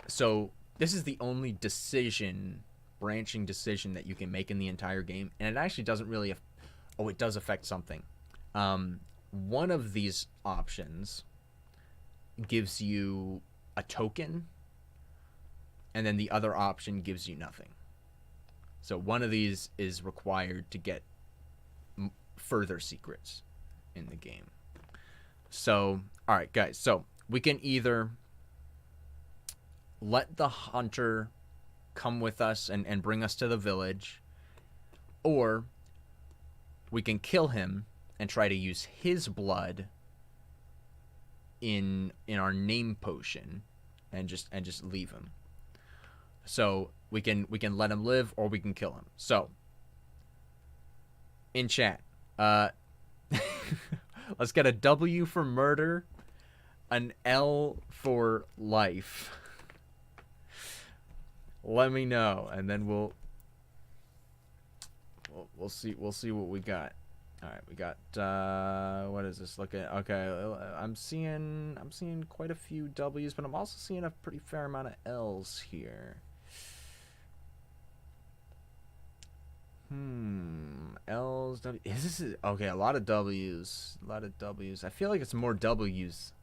So this is the only branching decision that you can make in the entire game, and it actually doesn't really. It does affect something. One of these options gives you a token, and then the other option gives you nothing. So one of these is required to get further secrets in the game. So, all right, guys. So we can either let the hunter come with us and bring us to the village, or we can kill him and try to use his blood in our name potion and just leave him. So we can let him live, or we can kill him. So in chat, let's get a W for murder, an L for life. Let me know, and then we'll see what we got. All right, we got what is this looking? Okay, I'm seeing quite a few W's, but I'm also seeing a pretty fair amount of L's here. L's, W. Is this okay? A lot of W's. I feel like it's more W's.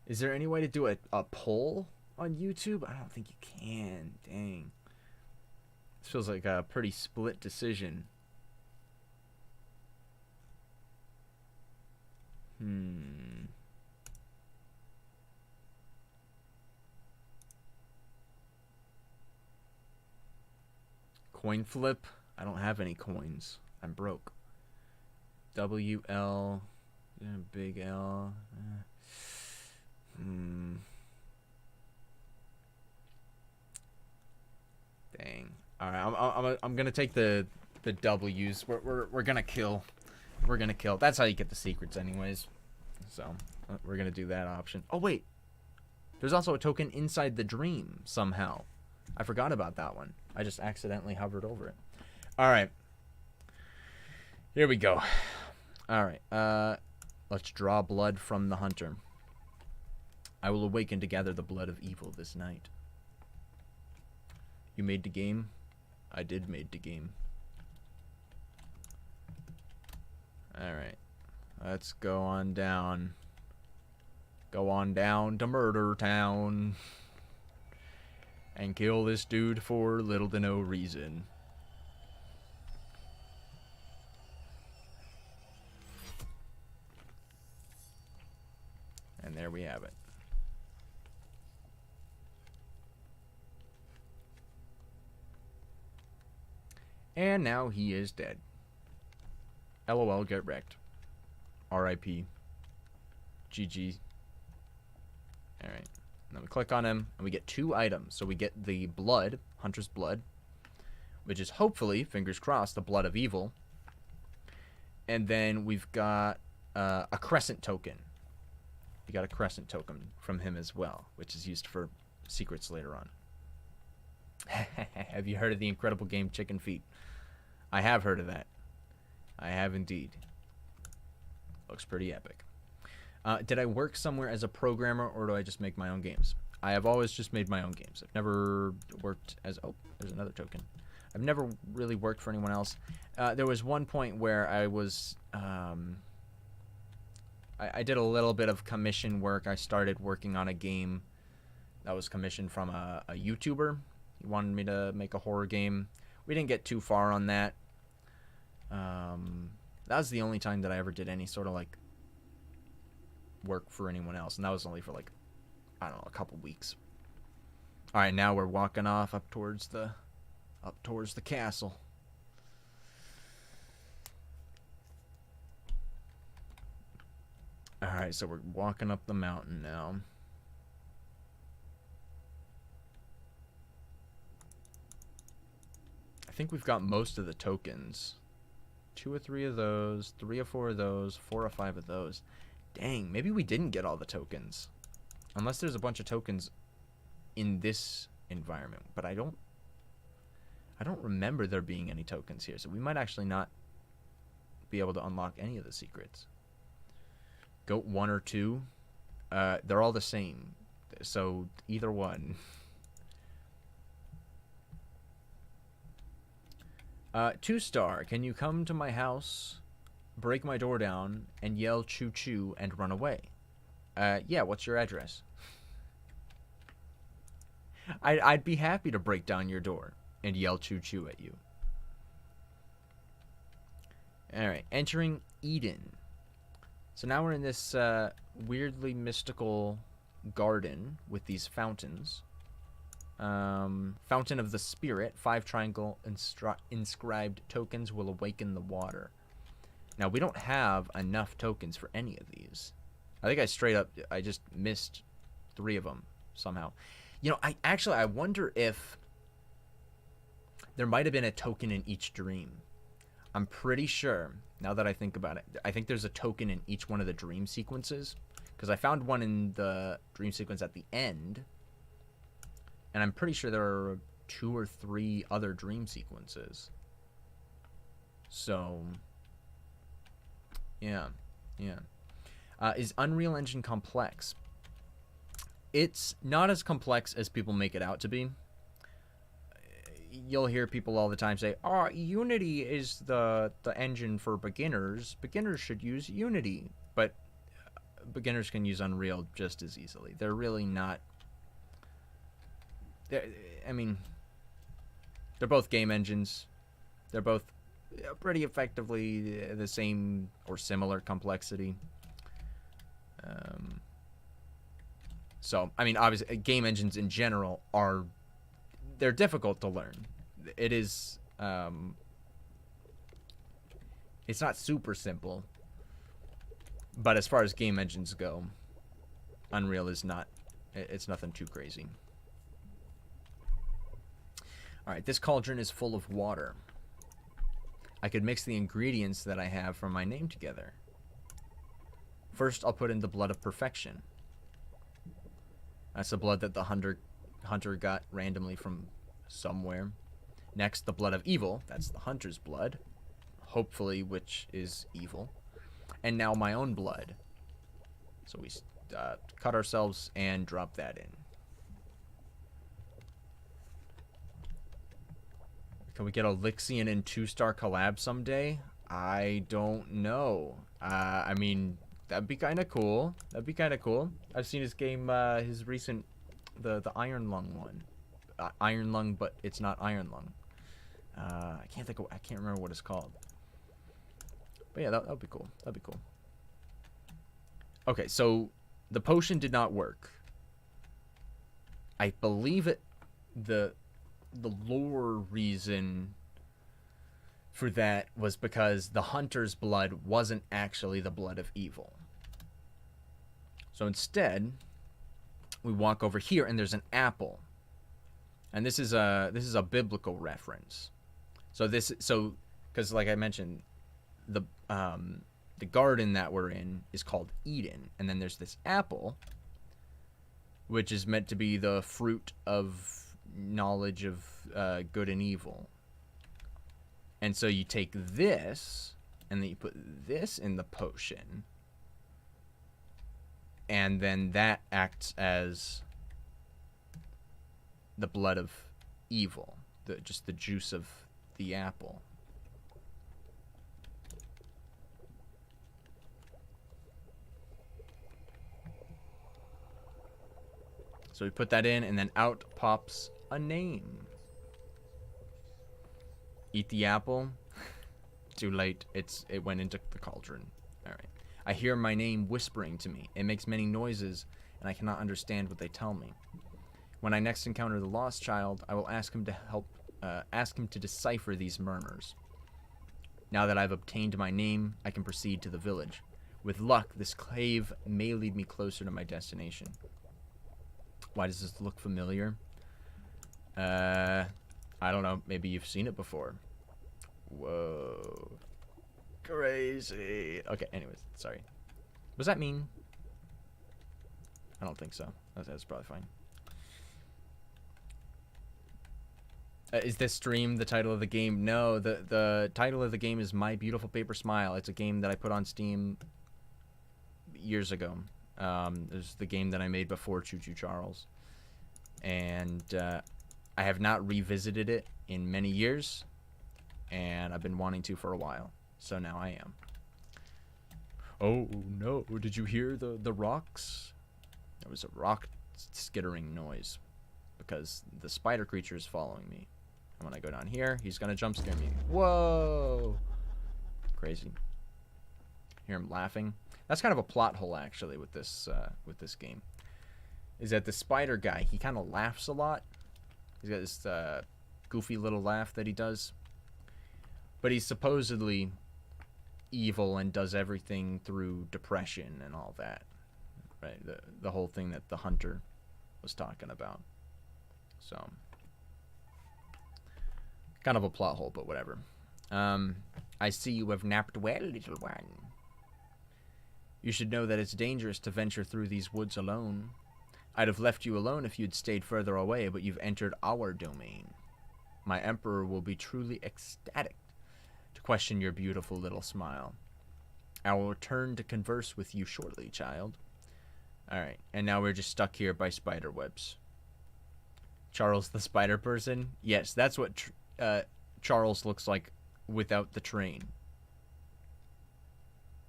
Is there any way to do a poll on YouTube? I don't think you can. Dang. This feels like a pretty split decision. Coin flip? I don't have any coins. I'm broke. WL. Yeah, big L. Dang. All right, I'm gonna take the W's. We're gonna kill. We're gonna kill. That's how you get the secrets, anyways. So we're gonna do that option. Oh wait, there's also a token inside the dream somehow. I forgot about that one. I just accidentally hovered over it. All right. Here we go. All right. Let's draw blood from the hunter. I will awaken to gather the blood of evil this night. You made the game? I did made the game. All right. Let's go on down. Go on down to Murder Town. And kill this dude for little to no reason. And there we have it. And now he is dead. LOL, get wrecked. RIP. GG. Alright. Then we click on him, and we get 2 items. So we get the blood, Hunter's blood, which is hopefully, fingers crossed, the blood of evil. And then we've got a crescent token. We got a crescent token from him as well, which is used for secrets later on. Have you heard of the incredible game Chicken Feet? I have heard of that. I have indeed. Looks pretty epic. Did I work somewhere as a programmer, or do I just make my own games? I have always just made my own games. I've never worked as... Oh, there's another token. I've never really worked for anyone else. There was one point where I was... I did a little bit of commission work. I started working on a game that was commissioned from a YouTuber. He wanted me to make a horror game. We didn't get too far on that. That was the only time that I ever did any sort of like work for anyone else, and that was only for like, I don't know, a couple weeks. All right, now we're walking off up towards the castle. All right, so we're walking up the mountain now. I think we've got most of the tokens. 2 or 3 of those, 3 or 4 of those, 4 or 5 of those. Dang, maybe we didn't get all the tokens. Unless there's a bunch of tokens in this environment, but I don't remember there being any tokens here, so we might actually not be able to unlock any of the secrets. Goat 1 or 2, they're all the same, so either one. 2-star, can you come to my house, break my door down, and yell choo choo and run away? Yeah, what's your address? I'd be happy to break down your door. and yell choo choo at you. Alright, entering Eden. So now we're in this weirdly mystical garden with these fountains. Fountain of the Spirit. 5 triangle inscribed tokens will awaken the water. Now, we don't have enough tokens for any of these. I think I just missed 3 of them somehow. You know, I wonder if there might have been a token in each dream. I'm pretty sure, now that I think about it, I think there's a token in each one of the dream sequences. Because I found one in the dream sequence at the end. And I'm pretty sure there are 2 or 3 other dream sequences. So, yeah. Is Unreal Engine complex? It's not as complex as people make it out to be. You'll hear people all the time say, "Oh, Unity is the engine for beginners. Beginners should use Unity." But beginners can use Unreal just as easily. They're really not... I mean, they're both game engines. They're both pretty effectively the same or similar complexity. So, I mean, obviously, game engines in general they're difficult to learn. It is, it's not super simple. But as far as game engines go, Unreal is not, it's nothing too crazy. Alright, this cauldron is full of water. I could mix the ingredients that I have from my name together. First, I'll put in the blood of perfection. That's the blood that the hunter got randomly from somewhere. Next, the blood of evil. That's the hunter's blood. Hopefully, which is evil. And now my own blood. So we cut ourselves and drop that in. Can we get a Lixian and 2-star collab someday? I don't know. I mean, that'd be kind of cool. That'd be kind of cool. I've seen his game, his recent, the Iron Lung one. Iron Lung, but it's not Iron Lung. I can't remember what it's called. But yeah, that'd be cool. That'd be cool. Okay, so the potion did not work. I believe the lore reason for that was because the hunter's blood wasn't actually the blood of evil. So instead, we walk over here and there's an apple. And this is a biblical reference. So because like I mentioned, the garden that we're in is called Eden, and then there's this apple, which is meant to be the fruit of knowledge of good and evil. And so you take this, and then you put this in the potion, and then that acts as the blood of evil, just the juice of the apple. So we put that in, and then out pops a name. Eat the apple. Too late. It went into the cauldron. Alright. I hear my name whispering to me. It makes many noises, and I cannot understand what they tell me. When I next encounter the lost child, I will ask him to decipher these murmurs. Now that I've obtained my name, I can proceed to the village. With luck, this cave may lead me closer to my destination. Why does this look familiar? I don't know. Maybe you've seen it before. Whoa. Crazy. Okay, anyways, sorry. Was that mean? I don't think so. That's probably fine. Is this stream the title of the game? No, the title of the game is My Beautiful Paper Smile. It's a game that I put on Steam years ago. It was the game that I made before Choo Choo Charles. And I have not revisited it in many years. And I've been wanting to for a while. So now I am. Oh no, did you hear the rocks? There was a rock skittering noise. Because the spider creature is following me. And when I go down here, he's gonna jump scare me. Whoa! Crazy. Hear him laughing. That's kind of a plot hole, actually, with this game. Is that the spider guy, he kind of laughs a lot. He's got this goofy little laugh that he does. But he's supposedly evil and does everything through depression and all that. Right? The whole thing that the hunter was talking about. So, kind of a plot hole, but whatever. I see you have napped well, little one. You should know that it's dangerous to venture through these woods alone. I'd have left you alone if you'd stayed further away, but you've entered our domain. My emperor will be truly ecstatic to question your beautiful little smile. I will return to converse with you shortly, child. Alright, and now we're just stuck here by spider webs. Charles the spider person? Yes, that's what Charles looks like without the train.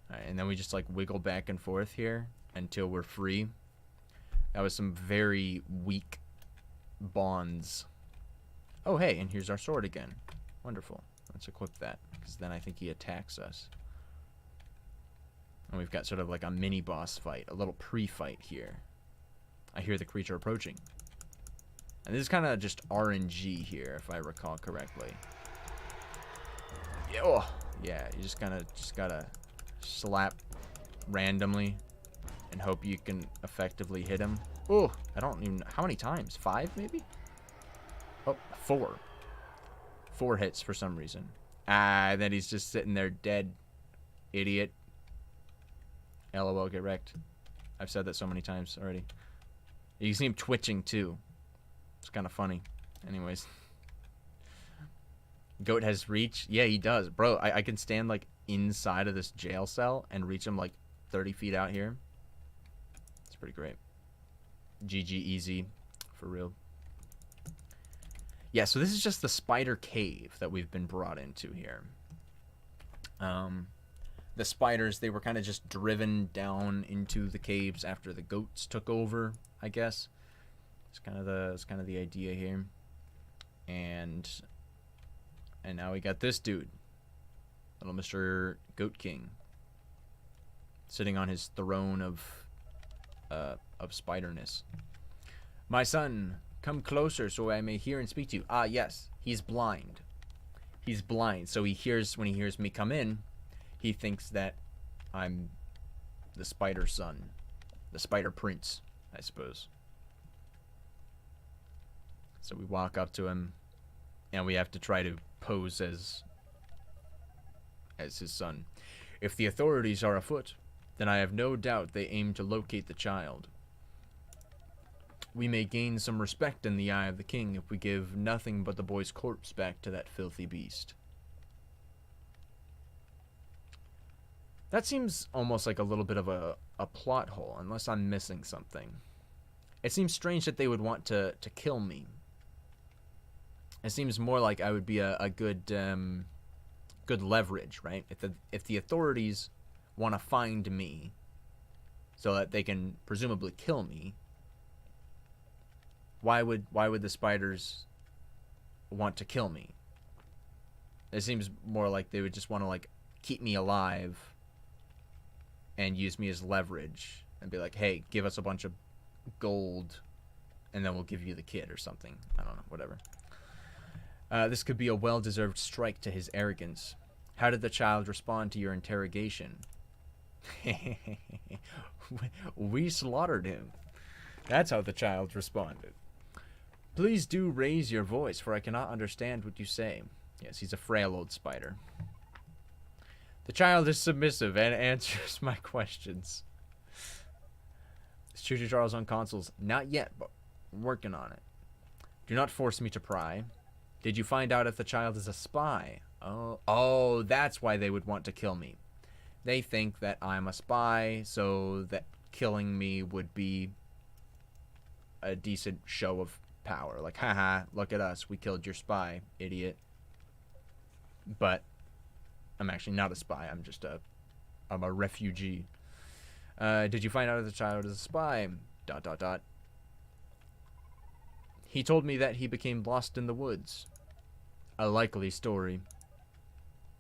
Alright, and then we just like wiggle back and forth here until we're free. That was some very weak bonds. Oh, hey, and here's our sword again. Wonderful. Let's equip that, because then I think he attacks us. And we've got sort of like a mini-boss fight, a little pre-fight here. I hear the creature approaching. And this is kind of just RNG here, if I recall correctly. Oh, yeah, you just gotta slap randomly and hope you can effectively hit him. Oh, I don't even know. How many times? 5, maybe? Oh, 4. 4 hits for some reason. Ah, then he's just sitting there dead. Idiot. LOL, get wrecked. I've said that so many times already. You can see him twitching, too. It's kind of funny. Anyways. Goat has reach? Yeah, he does. Bro, I can stand, like, inside of this jail cell and reach him, like, 30 feet out here. It's pretty great. GG easy. For real. Yeah, so this is just the spider cave that we've been brought into here. The spiders, they were kind of just driven down into the caves after the goats took over, I guess. It's kind of the idea here. And now we got this dude, little Mr. Goat King, sitting on his throne of spiderness. My son, come closer so I may hear and speak to you. Ah, yes, he's blind. He's blind, so when he hears me come in, he thinks that I'm the spider son, the spider prince, I suppose. So we walk up to him, and we have to try to pose as his son. If the authorities are afoot, then I have no doubt they aim to locate the child. We may gain some respect in the eye of the king if we give nothing but the boy's corpse back to that filthy beast. That seems almost like a little bit of a plot hole, unless I'm missing something. It seems strange that they would want to kill me. It seems more like I would be a good good leverage, right? If the authorities want to find me so that they can presumably kill me, why would the spiders want to kill me? It seems more like they would just want to like keep me alive and use me as leverage and be like, hey, give us a bunch of gold and then we'll give you the kid or something. I don't know, whatever. This could be a well-deserved strike to his arrogance. How did the child respond to your interrogation? We slaughtered him. That's how the child responded. Please do raise your voice, for I cannot understand what you say. Yes, he's a frail old spider. The child is submissive and answers my questions. Is Choo Choo Charles on consoles? Not yet, but working on it. Do not force me to pry. Did you find out if the child is a spy? Oh, that's why they would want to kill me. They think that I'm a spy, so that killing me would be a decent show of power. Like, haha, look at us. We killed your spy, idiot. But I'm actually not a spy. I'm a refugee. Did you find out if the child is a spy? ... He told me that he became lost in the woods. a likely story.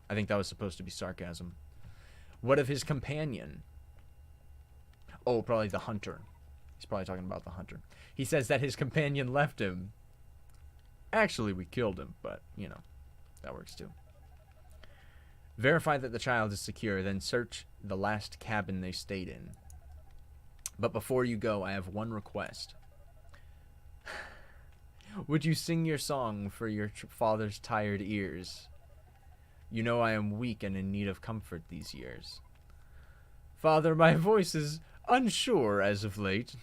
I think that was supposed to be sarcasm. What of his companion? Oh, probably the hunter. He's probably talking about the hunter. He says that his companion left him. Actually, we killed him, but, you know, that works too. Verify that the child is secure, then search the last cabin they stayed in. But before you go, I have one request. Would you sing your song for your father's tired ears? You know I am weak and in need of comfort these years. Father, my voice is unsure as of late.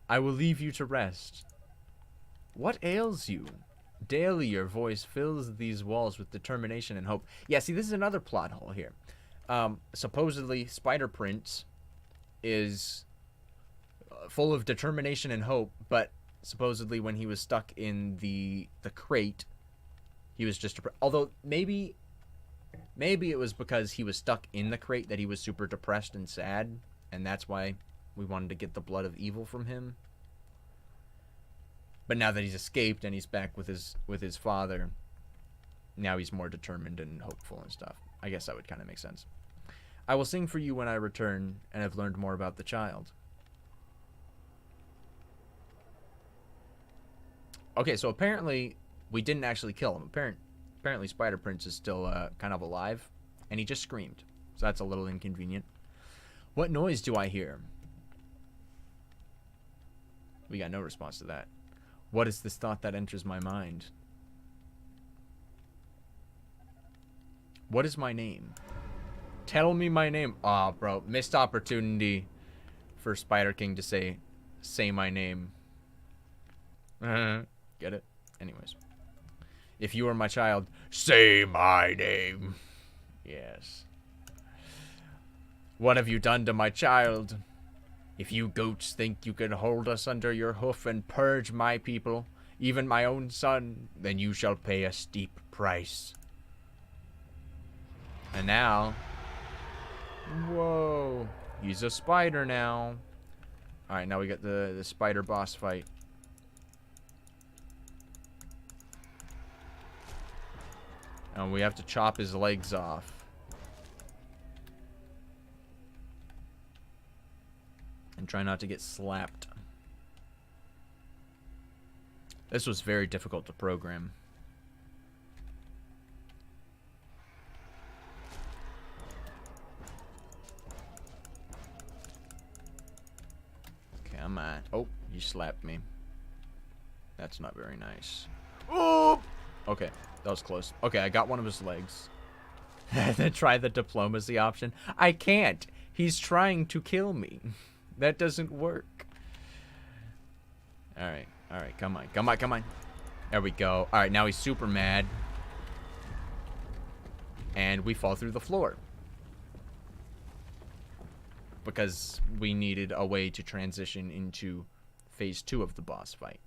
I will leave you to rest. What ails you? Daily your voice fills these walls with determination and hope. Yeah, see, this is another plot hole here. Supposedly, Spider Prince is full of determination and hope, but supposedly when he was stuck in the crate, he was just... Although, maybe it was because he was stuck in the crate that he was super depressed and sad, and that's why we wanted to get the blood of evil from him. But now that he's escaped and he's back with his father, now he's more determined and hopeful and stuff. I guess that would kind of make sense. I will sing for you when I return and have learned more about the child. Okay, so apparently we didn't actually kill him. Apparently Spider Prince is still kind of alive, and he just screamed. So that's a little inconvenient. What noise do I hear? We got no response to that. What is this thought that enters my mind? What is my name? Tell me my name. Aw, bro. Missed opportunity for Spider King to say my name. Get it? Anyways. If you are my child, say my name. Yes. What have you done to my child? If you goats think you can hold us under your hoof and purge my people, even my own son, then you shall pay a steep price. And now... Whoa. He's a spider now. Alright, now we got the spider boss fight. And we have to chop his legs off. And try not to get slapped. This was very difficult to program. Come on. Oh, you slapped me. That's not very nice. Oh! Okay, that was close. Okay, I got one of his legs. Then try the diplomacy option. I can't. He's trying to kill me. That doesn't work. Alright, alright, come on, come on, come on. There we go. Alright, now he's super mad. And we fall through the floor. Because we needed a way to transition into phase 2 of the boss fight.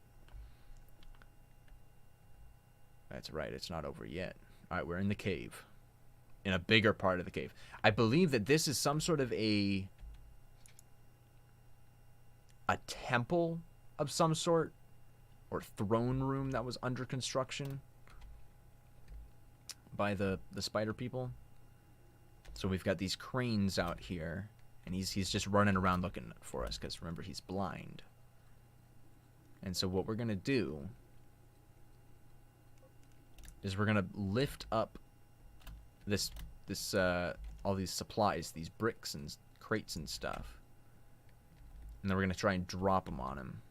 That's right, it's not over yet. Alright, we're in the cave. In a bigger part of the cave. I believe that this is some sort of a temple of some sort, or throne room that was under construction by the spider people. So we've got these cranes out here, and he's just running around looking for us, because remember, he's blind. And so what we're gonna do is we're gonna lift up this all these supplies, these bricks and crates and stuff. And then we're going to try and drop them on him.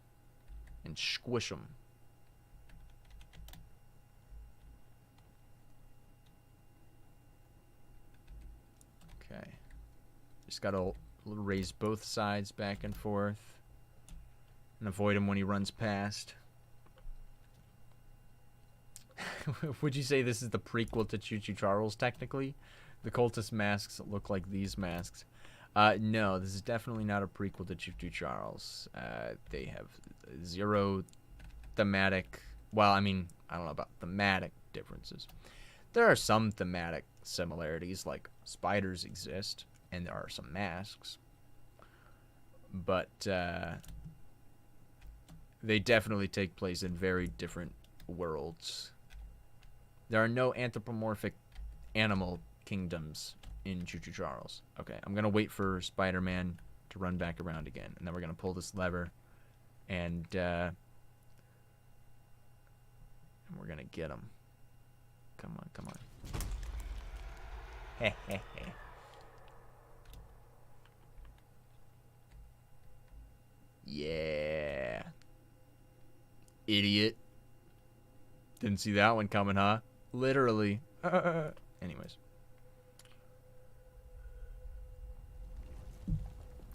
And squish them. Okay. Just got to raise both sides back and forth. And avoid him when he runs past. Would you say this is the prequel to Choo Choo Charles, technically? The cultist masks look like these masks. No, this is definitely not a prequel to Choo Choo Charles. They have zero thematic... Well, I mean, I don't know about thematic differences. There are some thematic similarities, like spiders exist, and there are some masks. But They definitely take place in very different worlds. There are no anthropomorphic animal kingdoms in Choo Choo Charles. Okay, I'm gonna wait for Spider-Man to run back around again, and then we're gonna pull this lever, and we're gonna get him. Come on, come on. Heh heh heh. Yeah. Idiot. Didn't see that one coming, huh? Literally. Anyways.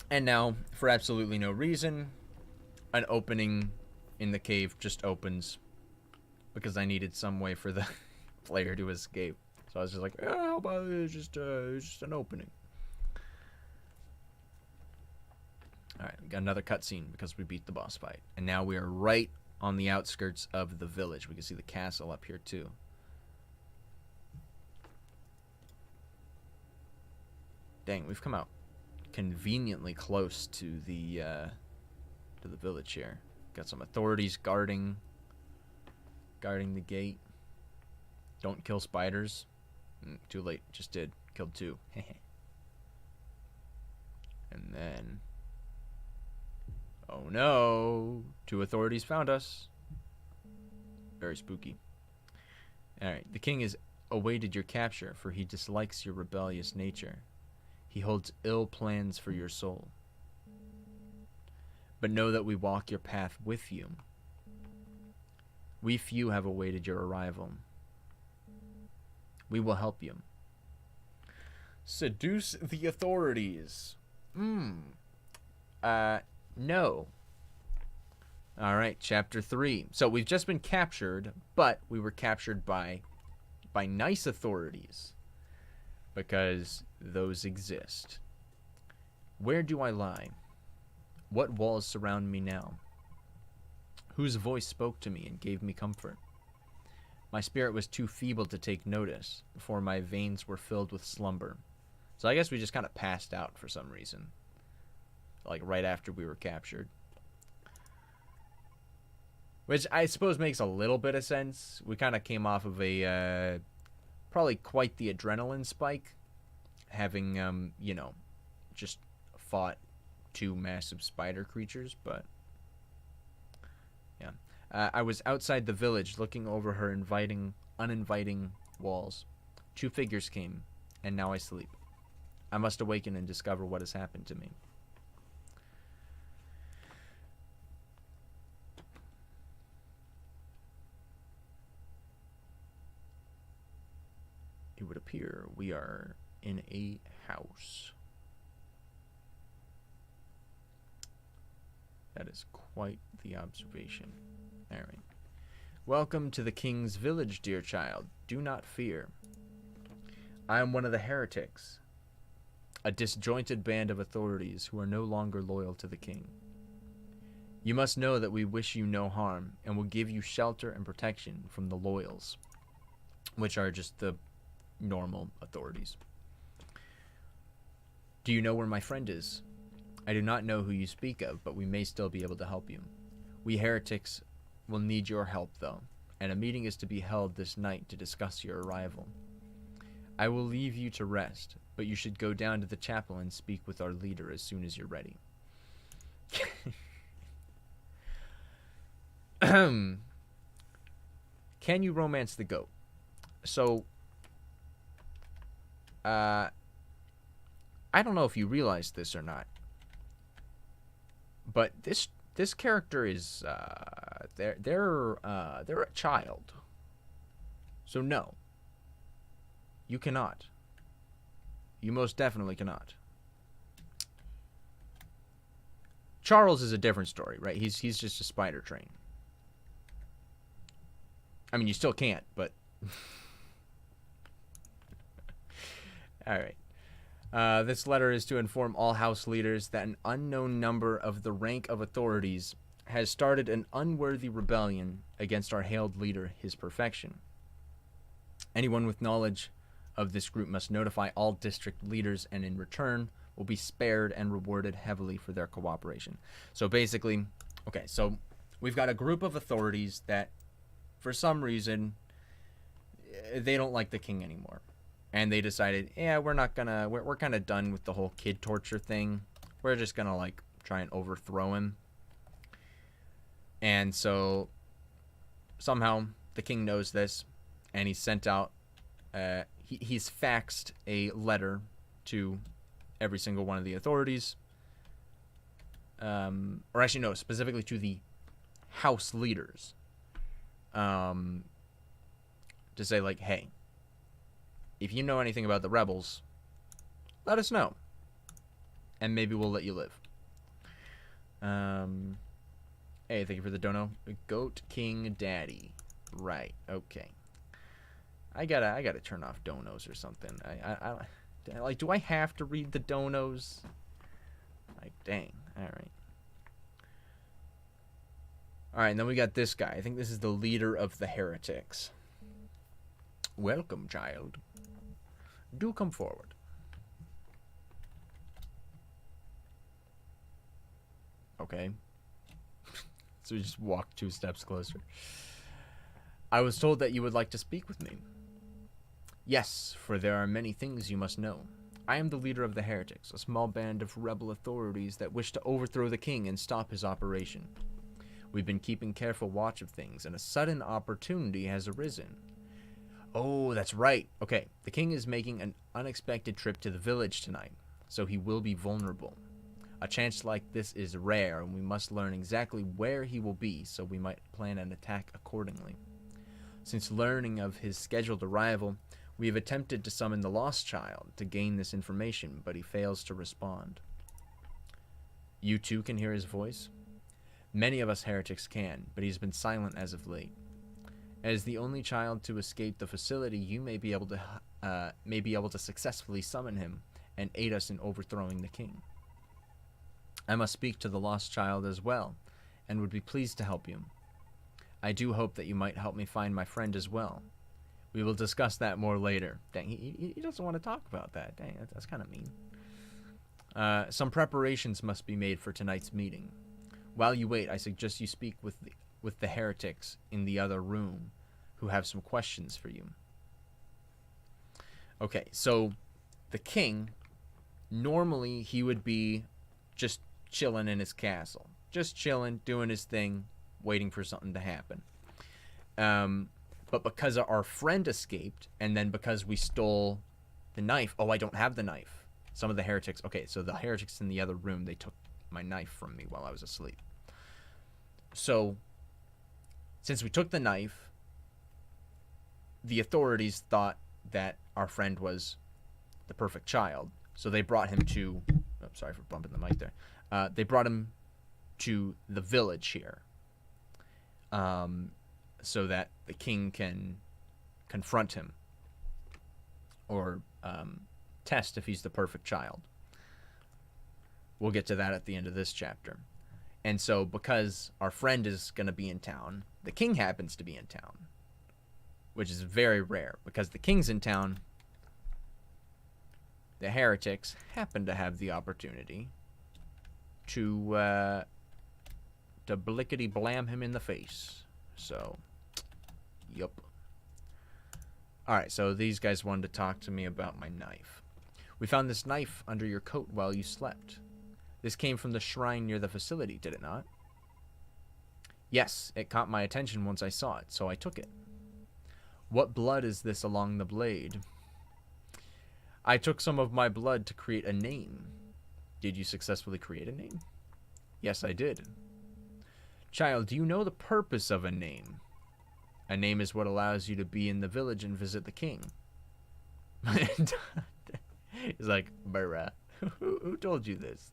And now, for absolutely no reason, an opening in the cave just opens because I needed some way for the player to escape. So I was just like, oh, how about it's just an opening. Alright, we got another cutscene because we beat the boss fight. And now we are right on the outskirts of the village. We can see the castle up here too. Dang, we've come out conveniently close to the village here. Got some authorities guarding the gate. Don't kill spiders. Too late. Just did. Killed 2. And then, oh no, 2 authorities found us. Very spooky. Alright, the king has awaited your capture, for he dislikes your rebellious nature. He holds ill plans for your soul. But know that we walk your path with you. We few have awaited your arrival. We will help you. Seduce the authorities. No. Alright, chapter 3. So we've just been captured, but we were captured by nice authorities. Because those exist. Where do I lie? What walls surround me now? Whose voice spoke to me and gave me comfort? My spirit was too feeble to take notice, before my veins were filled with slumber. So I guess we just kind of passed out for some reason. Like right after we were captured. Which I suppose makes a little bit of sense. We kind of came off of a, probably quite the adrenaline spike. Having, you know, just fought 2 massive spider creatures, but yeah. I was outside the village looking over her uninviting walls. 2 figures came, and now I sleep. I must awaken and discover what has happened to me. It would appear we are in a house. That is quite the observation. Alright. Welcome to the king's village, dear child. Do not fear. I am one of the heretics, a disjointed band of authorities who are no longer loyal to the king. You must know that we wish you no harm, and will give you shelter and protection from the loyals, which are just the normal authorities. Do you know where my friend is? I do not know who you speak of, but we may still be able to help you. We heretics will need your help, though, and a meeting is to be held this night to discuss your arrival. I will leave you to rest, but you should go down to the chapel and speak with our leader as soon as you're ready. Can you romance the goat? So, I don't know if you realize this or not, but this character is they're a child. So no, you cannot. You most definitely cannot. Charles is a different story, right? He's just a spider train. I mean, you still can't, but all right. This letter is to inform all house leaders that an unknown number of the rank of authorities has started an unworthy rebellion against our hailed leader, His Perfection. Anyone with knowledge of this group must notify all district leaders, and in return will be spared and rewarded heavily for their cooperation. So basically, okay, so we've got a group of authorities that, for some reason, they don't like the king anymore. And they decided, yeah, we're not gonna, we're kind of done with the whole kid torture thing. We're just gonna, like, try and overthrow him. And so, somehow, the king knows this, and he sent out, he's faxed a letter to every single one of the authorities. Or actually, no, specifically to the house leaders. To say, like, hey, if you know anything about the rebels, let us know. And maybe we'll let you live. Hey, thank you for the dono. Goat King Daddy. Right, okay. I gotta turn off donos or something. I like, do I have to read the donos? Like, dang. Alright. Alright, and then we got this guy. I think this is the leader of the heretics. Welcome, child. Do come forward. Okay. So we just walk 2 steps closer. I was told that you would like to speak with me. Yes, for there are many things you must know. I am the leader of the heretics, a small band of rebel authorities that wish to overthrow the king and stop his operation. We've been keeping careful watch of things, and a sudden opportunity has arisen. Oh, that's right. Okay, the king is making an unexpected trip to the village tonight, so he will be vulnerable. A chance like this is rare, and we must learn exactly where he will be, so we might plan an attack accordingly. Since learning of his scheduled arrival, we have attempted to summon the lost child to gain this information, but he fails to respond. You too can hear his voice? Many of us heretics can, but he's been silent as of late. As the only child to escape the facility, you may be able to successfully summon him and aid us in overthrowing the king. I must speak to the lost child as well, and would be pleased to help you. I do hope that you might help me find my friend as well. We will discuss that more later. Dang, he doesn't want to talk about that. Dang, that's kind of mean. Some preparations must be made for tonight's meeting. While you wait, I suggest you speak with the heretics in the other room, who have some questions for you. Okay, so the king, normally he would be just chilling in his castle. Just chilling, doing his thing, waiting for something to happen. But because our friend escaped, and then because we stole the knife... Oh, I don't have the knife. Some of the heretics... Okay, so the heretics in the other room, they took my knife from me while I was asleep. So, since we took the knife, the authorities thought that our friend was the perfect child. So they brought him to... Oh, sorry for bumping the mic there. They brought him to the village here. So that the king can confront him. Or test if he's the perfect child. We'll get to that at the end of this chapter. And so, because our friend is going to be in town, the king happens to be in town. Which is very rare. Because the king's in town, the heretics happen to have the opportunity to blickety-blam him in the face. So, yup. Alright, so these guys wanted to talk to me about my knife. We found this knife under your coat while you slept. This came from the shrine near the facility, did it not? Yes, it caught my attention once I saw it, so I took it. What blood is this along the blade? I took some of my blood to create a name. Did you successfully create a name? Yes, I did. Child, do you know the purpose of a name? A name is what allows you to be in the village and visit the king. He's like, bruh, who told you this?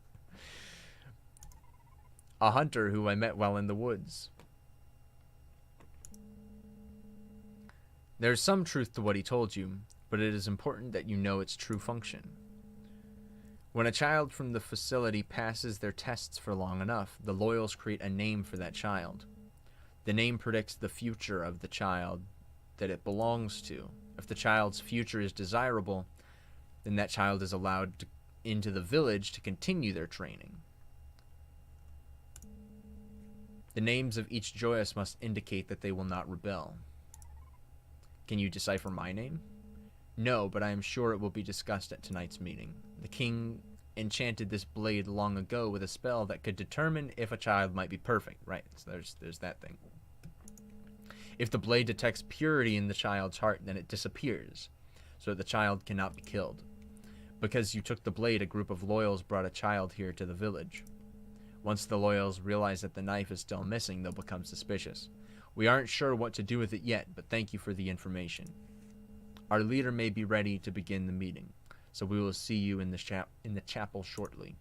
A hunter who I met while in the woods. There's some truth to what he told you, but it is important that you know its true function. When a child from the facility passes their tests for long enough, the loyals create a name for that child. The name predicts the future of the child that it belongs to. If the child's future is desirable, then that child is allowed into the village to continue their training. The names of each Joyous must indicate that they will not rebel. Can you decipher my name? No, but I am sure it will be discussed at tonight's meeting. The king enchanted this blade long ago with a spell that could determine if a child might be perfect. Right, so there's that thing. If the blade detects purity in the child's heart, then it disappears, so that the child cannot be killed. Because you took the blade, a group of loyals brought a child here to the village. Once the loyals realize that the knife is still missing, they'll become suspicious. We aren't sure what to do with it yet, but thank you for the information. Our leader may be ready to begin the meeting, so we will see you in the chapel shortly.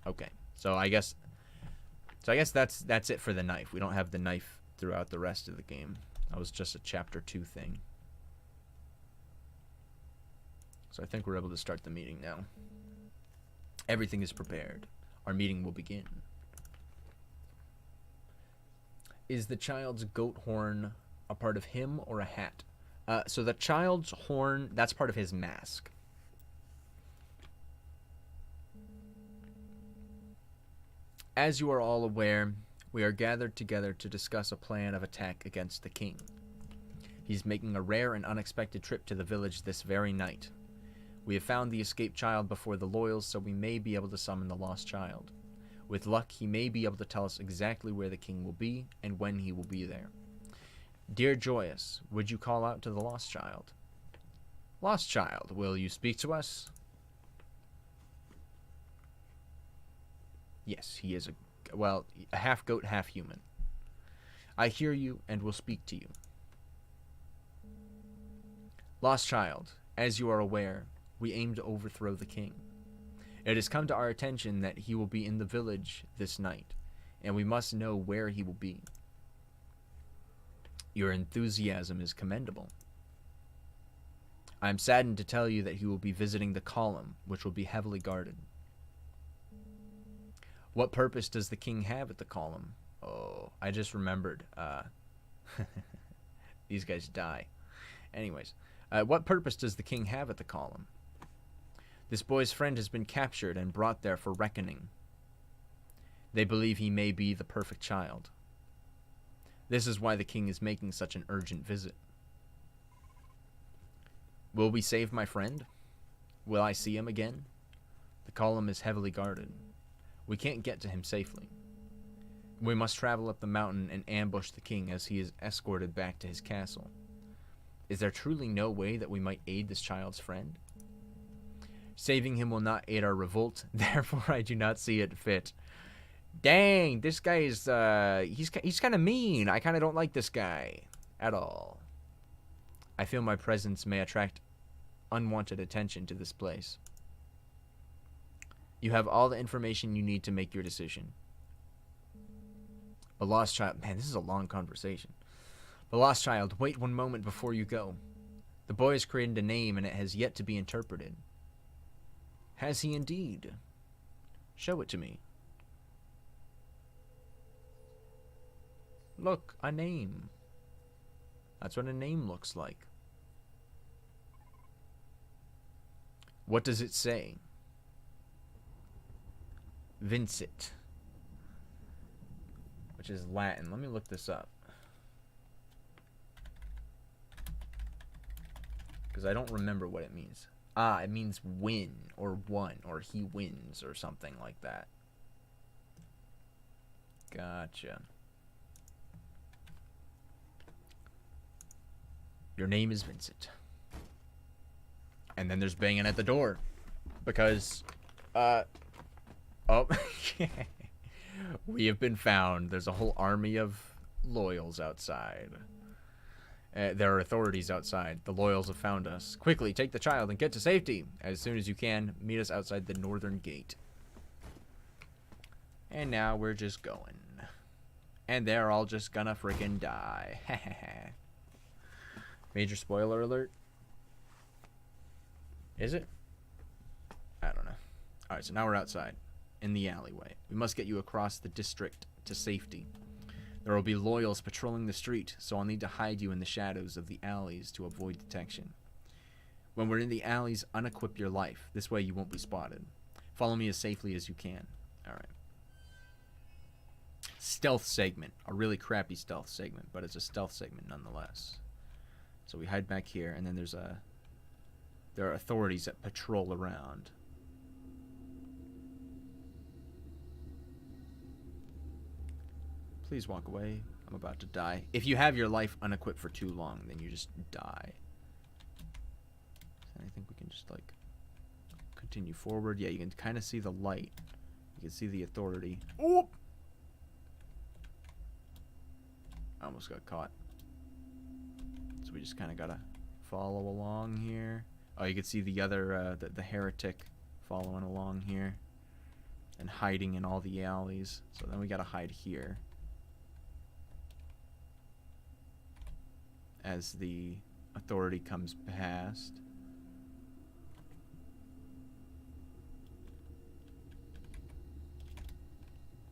Okay, so I guess that's it for the knife. We don't have the knife throughout the rest of the game. That was just a chapter 2 thing. So I think we're able to start the meeting now. Everything is prepared. Our meeting will begin. Is the child's goat horn a part of him or a hat? So the child's horn, that's part of his mask. As you are all aware, we are gathered together to discuss a plan of attack against the king. He's making a rare and unexpected trip to the village this very night. We have found the escaped child before the loyals, so we may be able to summon the lost child. With luck, he may be able to tell us exactly where the king will be and when he will be there. Dear Joyous, would you call out to the lost child? Lost child, will you speak to us? Yes, he is a half goat, half human. I hear you and will speak to you. Lost child, as you are aware, we aim to overthrow the king. It has come to our attention that he will be in the village this night, and we must know where he will be. Your enthusiasm is commendable. I am saddened to tell you that he will be visiting the column, which will be heavily guarded. What purpose does the king have at the column? Oh, I just remembered. These guys die. Anyways, what purpose does the king have at the column? This boy's friend has been captured and brought there for reckoning. They believe he may be the perfect child. This is why the king is making such an urgent visit. Will we save my friend? Will I see him again? The column is heavily guarded. We can't get to him safely. We must travel up the mountain and ambush the king as he is escorted back to his castle. Is there truly no way that we might aid this child's friend? Saving him will not aid our revolt, therefore I do not see it fit. Dang, this guy is, he's kind of mean. I kind of don't like this guy at all. I feel my presence may attract unwanted attention to this place. You have all the information you need to make your decision. A lost child. Man, this is a long conversation. The lost child, wait one moment before you go. The boy has created a name and it has yet to be interpreted. Has he indeed? Show it to me. Look, a name. That's what a name looks like. What does it say? Vincit, which is Latin. Let me look this up, because I don't remember what it means. Ah, it means win, or won, or he wins, or something like that. Gotcha. Your name is Vincit. And then there's banging at the door, because, oh, we have been found. There's a whole army of loyals outside. There are authorities outside. The loyals have found us. Quickly, take the child and get to safety. As soon as you can, meet us outside the northern gate. And now we're just going. And they're all just gonna freaking die. Major spoiler alert. Is it? I don't know. Alright, so now we're outside. In the alleyway. We must get you across the district to safety. There will be loyals patrolling the street, so I'll need to hide you in the shadows of the alleys to avoid detection. When we're in the alleys, unequip your life. This way you won't be spotted. Follow me as safely as you can. Alright. stealth segment. A really crappy stealth segment, but it's a stealth segment nonetheless. So we hide back here, and then there are authorities that patrol around. Please walk away. I'm about to die. If you have your life unequipped for too long, then you just die. And I think we can just, like, continue forward. Yeah, you can kind of see the light. You can see the authority. Oop! I almost got caught. So we just kind of gotta follow along here. Oh, you can see the other, the heretic following along here. And hiding in all the alleys. So then we gotta hide here. As the authority comes past.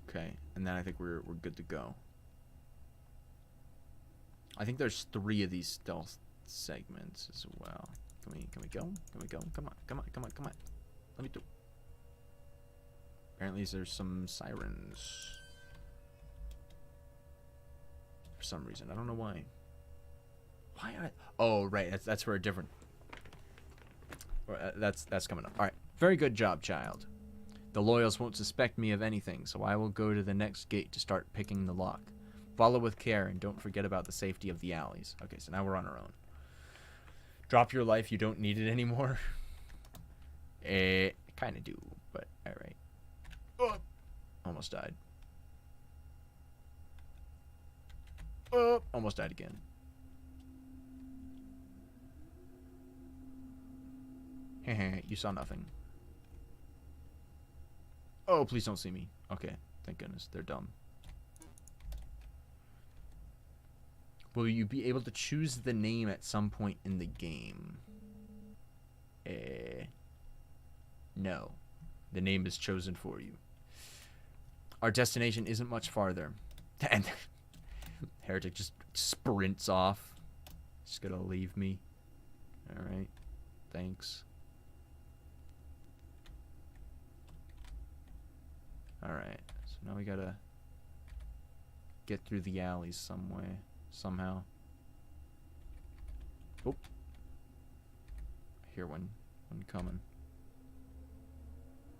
Okay, and then I think we're good to go. I think there's 3 of these stealth segments as well. Can we go? Can we go? Come on, come on, come on, come on. Let me do. Apparently there's some sirens. For some reason, I don't know why. Oh, right. That's for a different. That's coming up. All right. Very good job, child. The loyals won't suspect me of anything, so I will go to the next gate to start picking the lock. Follow with care and don't forget about the safety of the alleys. Okay, so now we're on our own. Drop your life. You don't need it anymore. Kind of do, but all right. Oh, almost died. Oh, almost died again. You saw nothing. Oh, please don't see me. Okay, thank goodness. They're dumb. Will you be able to choose the name at some point in the game? No. The name is chosen for you. Our destination isn't much farther. And Heretic just sprints off. Just gonna leave me. Alright. Thanks. Alright, so now we gotta get through the alleys some way, somehow. Oh. I hear one coming.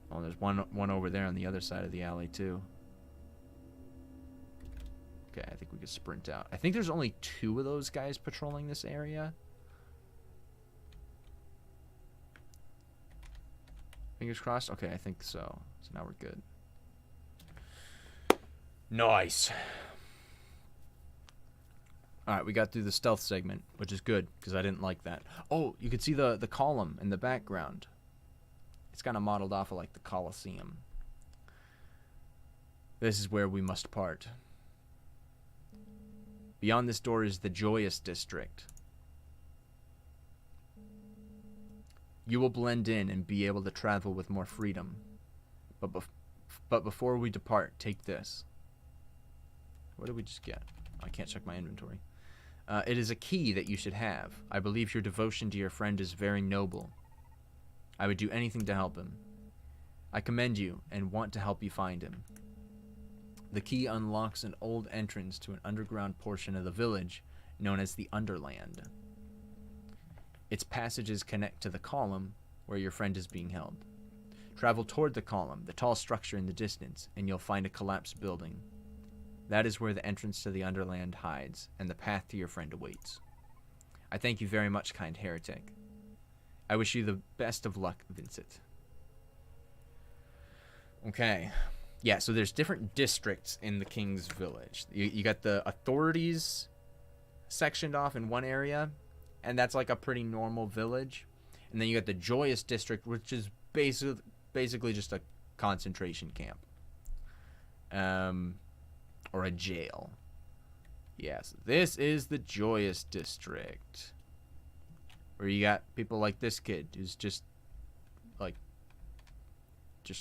Oh, there's one over there on the other side of the alley too. Okay, I think we could sprint out. I think there's only 2 of those guys patrolling this area. Fingers crossed? Okay, I think so. So now we're good. Nice. Alright, we got through the stealth segment, which is good, because I didn't like that. Oh, you can see the column in the background. It's kind of modeled off of, like, the Colosseum. This is where we must part. Beyond this door is the Joyous District. You will blend in and be able to travel with more freedom. But before we depart, take this. What did we just get? I can't check my inventory. It is a key that you should have. I believe your devotion to your friend is very noble. I would do anything to help him. I commend you and want to help you find him. The key unlocks an old entrance to an underground portion of the village known as the Underland. Its passages connect to the column where your friend is being held. Travel toward the column, the tall structure in the distance, and you'll find a collapsed building. That is where the entrance to the Underland hides, and the path to your friend awaits. I thank you very much, kind heretic. I wish you the best of luck, Vincent. Okay. Yeah, so there's different districts in the King's Village. You got the authorities sectioned off in one area, and that's like a pretty normal village. And then you got the Joyous District, which is basically just a concentration camp. Or a jail. Yes, this is the Joyous District. Where you got people like this kid who's just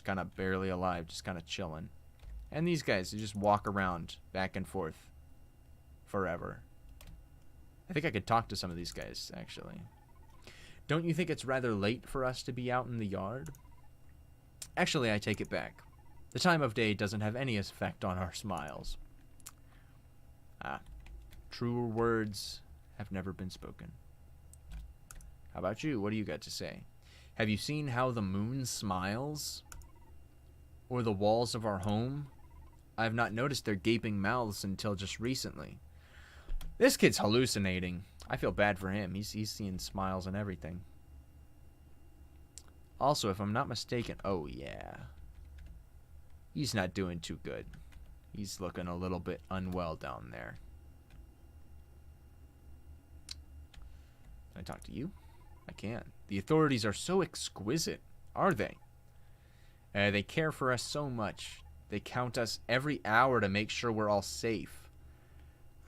kind of barely alive, just kind of chilling. And these guys who just walk around back and forth forever. I think I could talk to some of these guys, actually. Don't you think it's rather late for us to be out in the yard? Actually, I take it back. The time of day doesn't have any effect on our smiles. Ah, truer words have never been spoken. How about you? What do you got to say? Have you seen how the moon smiles? Or the walls of our home? I have not noticed their gaping mouths until just recently. This kid's hallucinating. I feel bad for him. He's seeing smiles and everything. Also, if I'm not mistaken... Oh, yeah. He's not doing too good. He's looking a little bit unwell down there. Can I talk to you? I can. The authorities are so exquisite, are they? They care for us so much. They count us every hour to make sure we're all safe.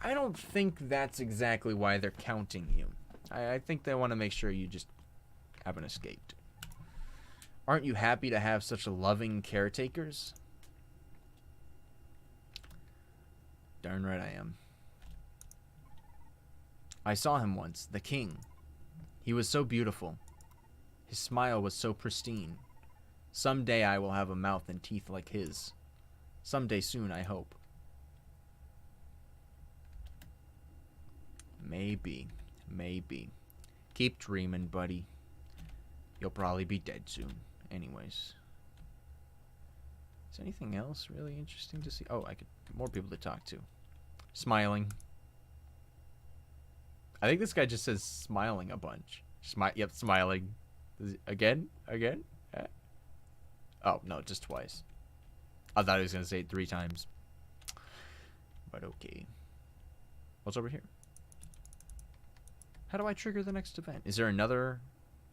I don't think that's exactly why they're counting you. I think they want to make sure you just haven't escaped. Aren't you happy to have such loving caretakers? Darn right I am. I saw him once, the king. He was so beautiful. His smile was so pristine. Someday I will have a mouth and teeth like his. Someday soon, I hope. Maybe. Maybe. Keep dreaming, buddy. You'll probably be dead soon. Anyways. Is anything else really interesting to see? Oh, I could more people to talk to. Smiling. I think this guy just says smiling a bunch. Yep, smiling. Again? Again? Oh, no, just twice. I thought he was going to say it 3 times. But okay. What's over here? How do I trigger the next event? Is there another...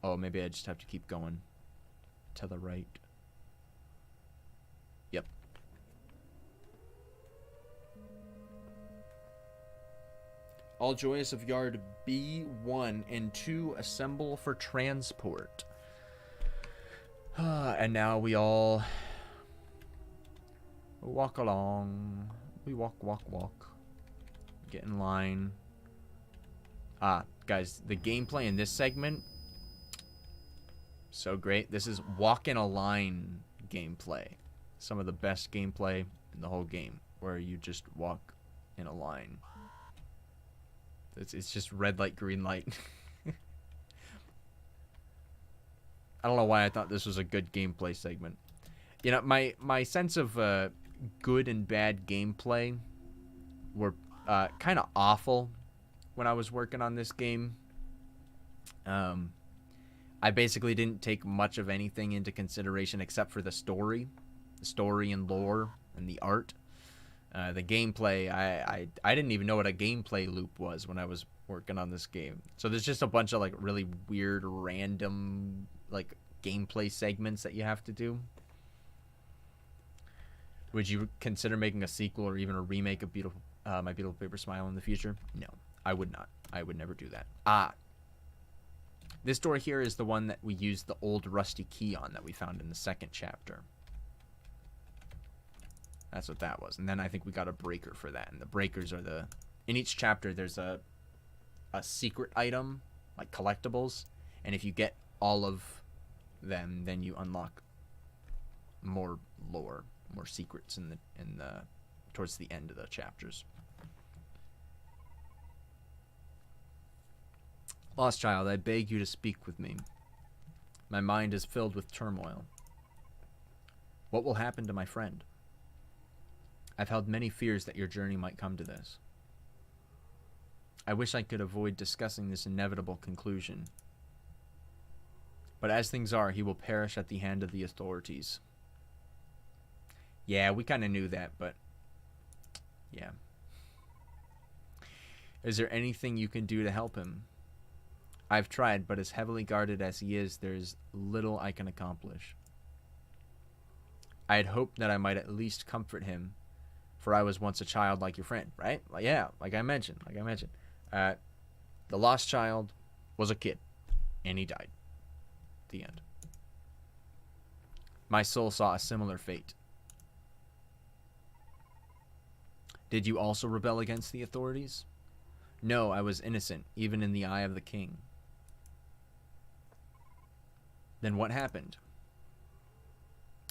Oh, maybe I just have to keep going. To the right. Yep. All joyous of yard B1 and 2 assemble for transport. And now we all walk along. We walk. Get in line. Guys, the gameplay in this segment, so great. This is walk in a line gameplay. Some of the best gameplay in the whole game, where you just walk in a line. It's just red light, green light. I don't know why I thought this was a good gameplay segment. You know, my sense of good and bad gameplay were kind of awful when I was working on this game. I basically didn't take much of anything into consideration except for the story and lore and the art. The gameplay, I didn't even know what a gameplay loop was when I was working on this game. So there's just a bunch of like really weird, random like gameplay segments that you have to do. Would you consider making a sequel or even a remake of My Beautiful Paper Smile in the future? No, I would not. I would never do that. This door here is the one that we used the old rusty key on that we found in the 2nd chapter. That's what that was. And then I think we got a breaker for that. And the breakers are the... In each chapter, there's a secret item, like collectibles. And if you get all of them, then you unlock more lore, more secrets in the towards the end of the chapters. Lost child, I beg you to speak with me. My mind is filled with turmoil. What will happen to my friend? I've held many fears that your journey might come to this. I wish I could avoid discussing this inevitable conclusion. But as things are, he will perish at the hand of the authorities. Yeah, we kind of knew that, but... yeah. Is there anything you can do to help him? I've tried, but as heavily guarded as he is, there's little I can accomplish. I had hoped that I might at least comfort him, for I was once a child like your friend, right? Yeah, like I mentioned. The lost child was a kid, and he died. The end. My soul saw a similar fate. Did you also rebel against the authorities? No, I was innocent, even in the eye of the king. Then what happened?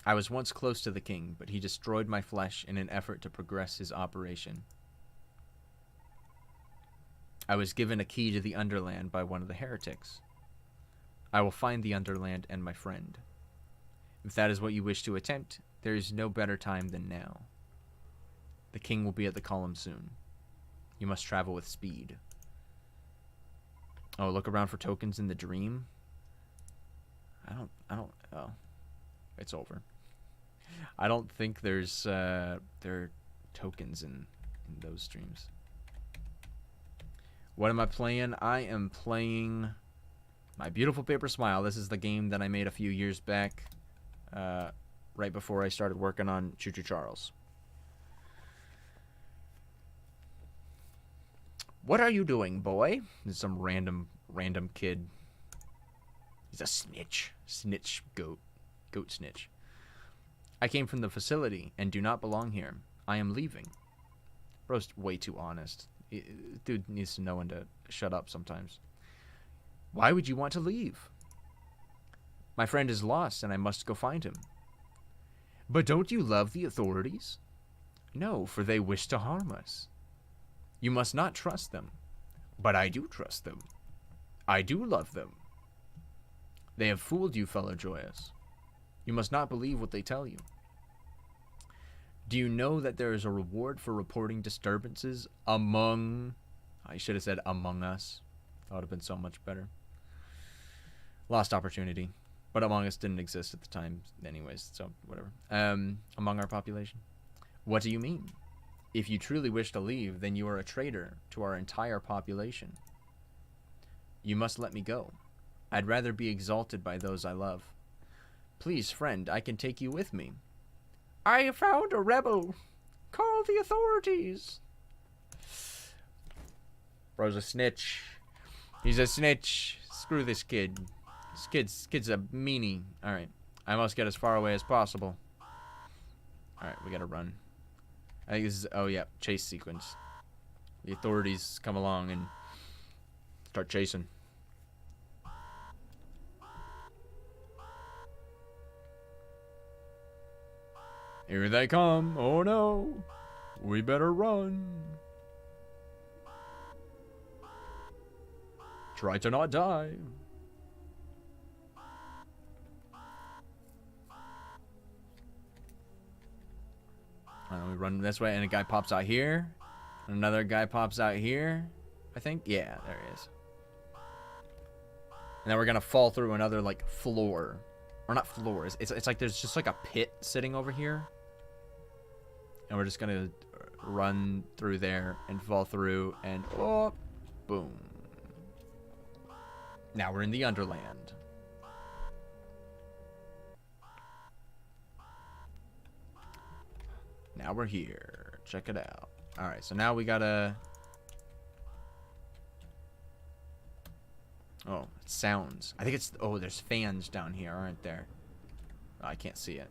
I was once close to the king, but he destroyed my flesh in an effort to progress his operation. I was given a key to the Underland by one of the heretics. I will find the Underland and my friend. If that is what you wish to attempt, there is no better time than now. The king will be at the column soon. You must travel with speed. Oh, look around for tokens in the dream. Oh, it's over. I don't think there are tokens in those streams. What am I playing? I am playing My Beautiful Paper Smile. This is the game that I made a few years back, right before I started working on Choo Choo Charles. What are you doing, boy? There's some random kid. He's a snitch. Snitch goat. Goat snitch. I came from the facility and do not belong here. I am leaving. Bro's way too honest. Dude needs to know when to shut up sometimes. Why would you want to leave? My friend is lost and I must go find him. But don't you love the authorities? No, for they wish to harm us. You must not trust them. But I do trust them. I do love them. They have fooled you, fellow Joyous. You must not believe what they tell you. Do you know that there is a reward for reporting disturbances among... I should have said among us. That would have been so much better. Lost opportunity. But Among Us didn't exist at the time anyways, so whatever. Among our population. What do you mean? If you truly wish to leave, then you are a traitor to our entire population. You must let me go. I'd rather be exalted by those I love. Please, friend, I can take you with me. I have found a rebel. Call the authorities. Bro's a snitch. He's a snitch. Screw this kid. This kid's a meanie. Alright. I must get as far away as possible. Alright, we gotta run. I think this is... Oh, yeah. Chase sequence. The authorities come along and start chasing. Here they come. Oh, no. We better run. Try to not die. We run this way, and a guy pops out here. Another guy pops out here, I think. Yeah, there he is. And then we're gonna fall through another like floor, or not floors. It's like there's just like a pit sitting over here, and we're just gonna run through there and fall through, and oh, boom. Now we're in the Underland. Now we're here. Check it out. Alright, so now we gotta... Oh, it sounds. I think it's... Oh, there's fans down here, aren't there? Oh, I can't see it.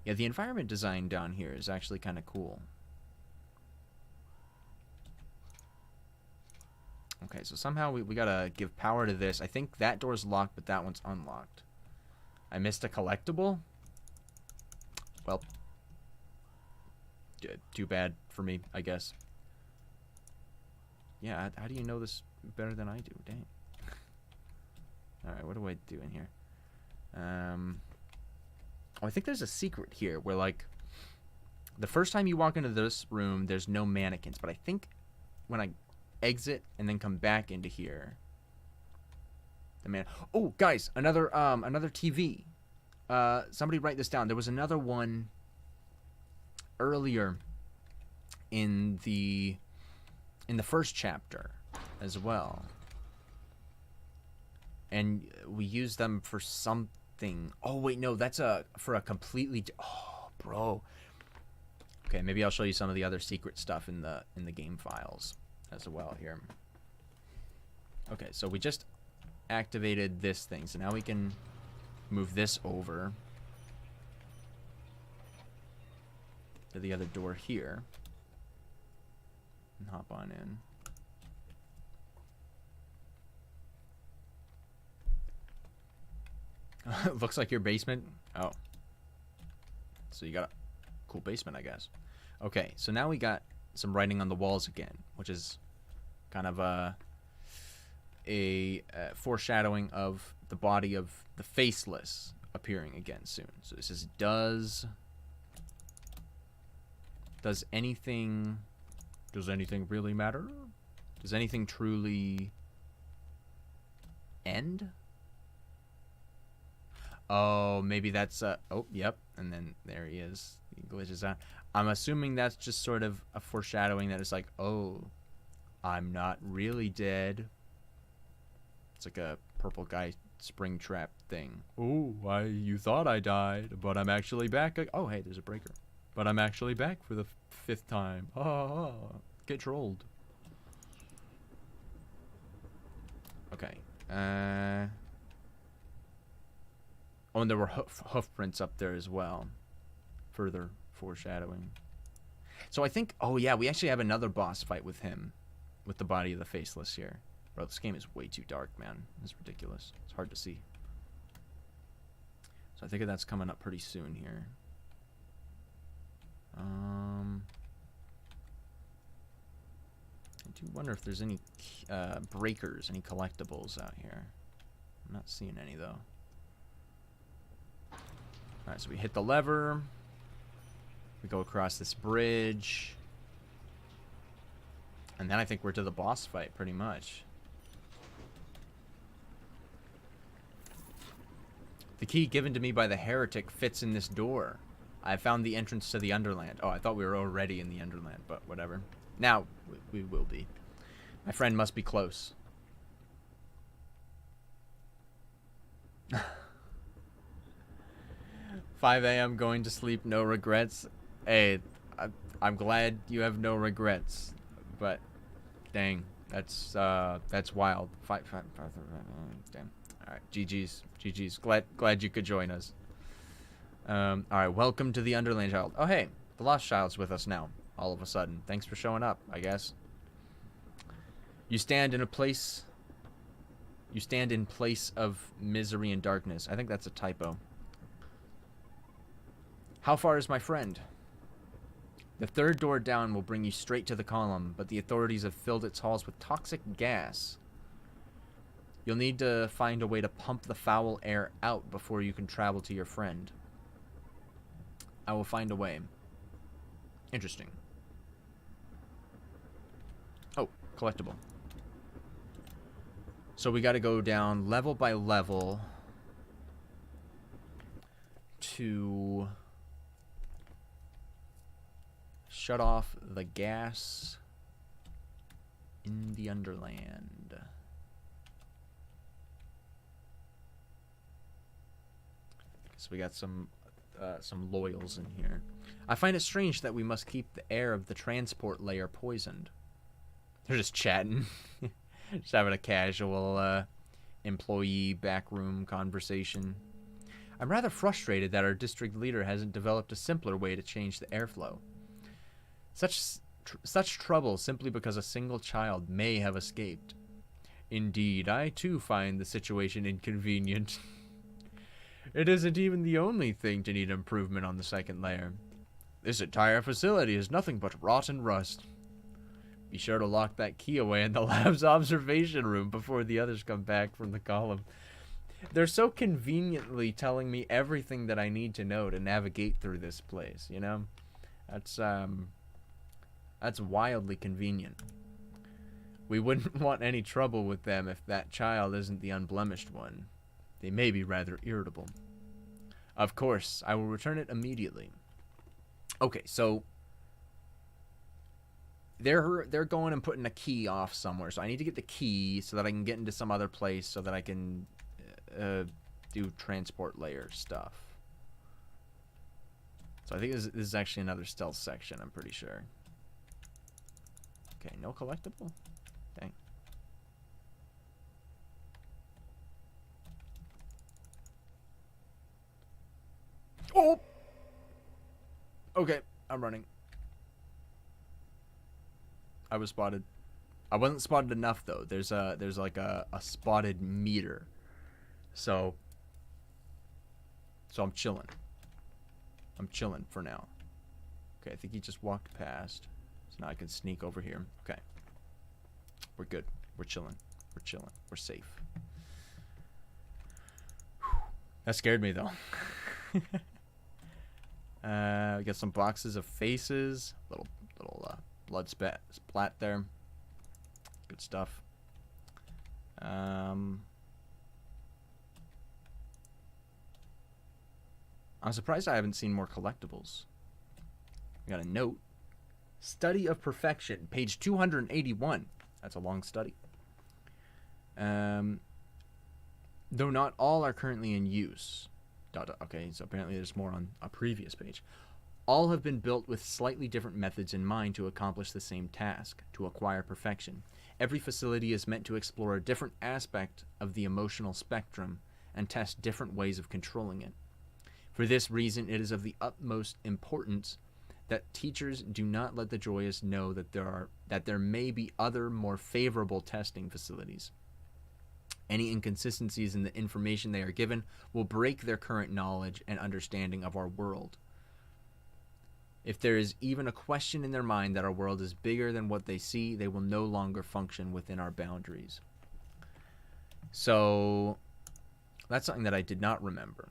Yeah, the environment design down here is actually kind of cool. Okay, so somehow we gotta give power to this. I think that door's locked, but that one's unlocked. I missed a collectible? Well... Too bad for me, I guess. Yeah, how do you know this better than I do? Dang. Alright, what do I do in here? Oh, I think there's a secret here where, like, the first time you walk into this room, there's no mannequins. But I think when I exit and then come back into here, the man... Oh, guys, another TV. Somebody write this down. There was another one... earlier in the first chapter as well, and we used them for something. Oh wait, no, that's for a completely oh bro. Okay, maybe I'll show you some of the other secret stuff in the game files as well here. Okay, so we just activated this thing, so now we can move this over to the other door here and hop on in. Looks like your basement. Oh, so you got a cool basement, I guess. Okay, so now we got some writing on the walls again, which is kind of a foreshadowing of the body of the Faceless appearing again soon. So this is does anything really matter? Does anything truly end? Oh, maybe that's oh, yep, and then there he is. He glitches out. I'm assuming that's just sort of a foreshadowing that it's like, oh, I'm not really dead. It's like a purple guy spring trap thing. Oh, you thought I died, but I'm actually back. Oh, hey, there's a breaker. But I'm actually back for the 5th time. Oh, get trolled. Okay. Oh, and there were hoof prints up there as well. Further foreshadowing. So I think, oh yeah, we actually have another boss fight with him. With the body of the Faceless here. Bro, this game is way too dark, man. It's ridiculous. It's hard to see. So I think that's coming up pretty soon here. I do wonder if there's any breakers, any collectibles out here. I'm not seeing any, though. Alright, so we hit the lever. We go across this bridge. And then I think we're to the boss fight, pretty much. The key given to me by the heretic fits in this door. I found the entrance to the Underland. Oh, I thought we were already in the Underland, but whatever. Now, we will be. My friend must be close. 5 a.m. going to sleep, no regrets. Hey, I'm glad you have no regrets, but dang, that's wild. Damn. All right, GG's. Glad you could join us. All right, welcome to the Underland Child. Oh hey, the Lost Child's with us now. All of a sudden, thanks for showing up. I guess. You stand in place of misery and darkness. I think that's a typo. How far is my friend? The 3rd door down will bring you straight to the column, but the authorities have filled its halls with toxic gas. You'll need to find a way to pump the foul air out before you can travel to your friend. I will find a way. Interesting. Oh, collectible. So we got to go down level by level to shut off the gas in the Underland. So we got some loyals in here. I find it strange that we must keep the air of the transport layer poisoned. They're just chatting. Just having a casual employee backroom conversation. I'm rather frustrated that our district leader hasn't developed a simpler way to change the airflow. Such trouble simply because a single child may have escaped. Indeed, I too find the situation inconvenient. It isn't even the only thing to need improvement on the 2nd layer. This entire facility is nothing but rot and rust. Be sure to lock that key away in the lab's observation room before the others come back from the column. They're so conveniently telling me everything that I need to know to navigate through this place, you know? That's wildly convenient. We wouldn't want any trouble with them if that child isn't the unblemished one. They may be rather irritable. Of course, I will return it immediately. Okay, so they're going and putting a key off somewhere. So I need to get the key so that I can get into some other place so that I can do transport layer stuff. So I think this is actually another stealth section, I'm pretty sure. Okay, no collectible? Dang. Oh! Okay, I'm running. I was spotted. I wasn't spotted enough though. There's like a spotted meter. So I'm chilling. I'm chilling for now. Okay, I think he just walked past. So now I can sneak over here. Okay. We're good. We're chilling. We're chilling. We're safe. That scared me, though. We got some boxes of faces. Little blood splat there. Good stuff. I'm surprised I haven't seen more collectibles. We got a note. Study of Perfection, page 281. That's a long study. Though not all are currently in use. Okay, so apparently there's more on a previous page. All have been built with slightly different methods in mind to accomplish the same task, to acquire perfection. Every facility is meant to explore a different aspect of the emotional spectrum and test different ways of controlling it. For this reason, it is of the utmost importance that teachers do not let the Joyous know that there may be other more favorable testing facilities. Any inconsistencies in the information they are given will break their current knowledge and understanding of our world. If there is even a question in their mind that our world is bigger than what they see, they will no longer function within our boundaries. So that's something that I did not remember.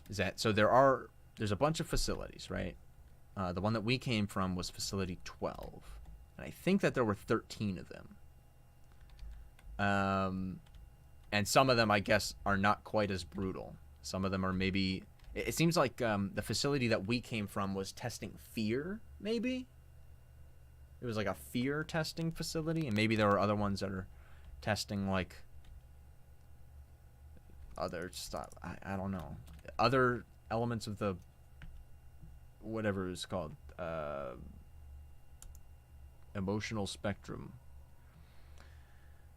Is that so? There's a bunch of facilities, right? The one that we came from was facility 12, and I think that there were 13 of them. And some of them, I guess, are not quite as brutal. Some of them are maybe... It seems like the facility that we came from was testing fear, maybe? It was like a fear testing facility, and maybe there are other ones that are testing, like, other stuff. I don't know. Other elements of the... whatever it's called. Emotional spectrum.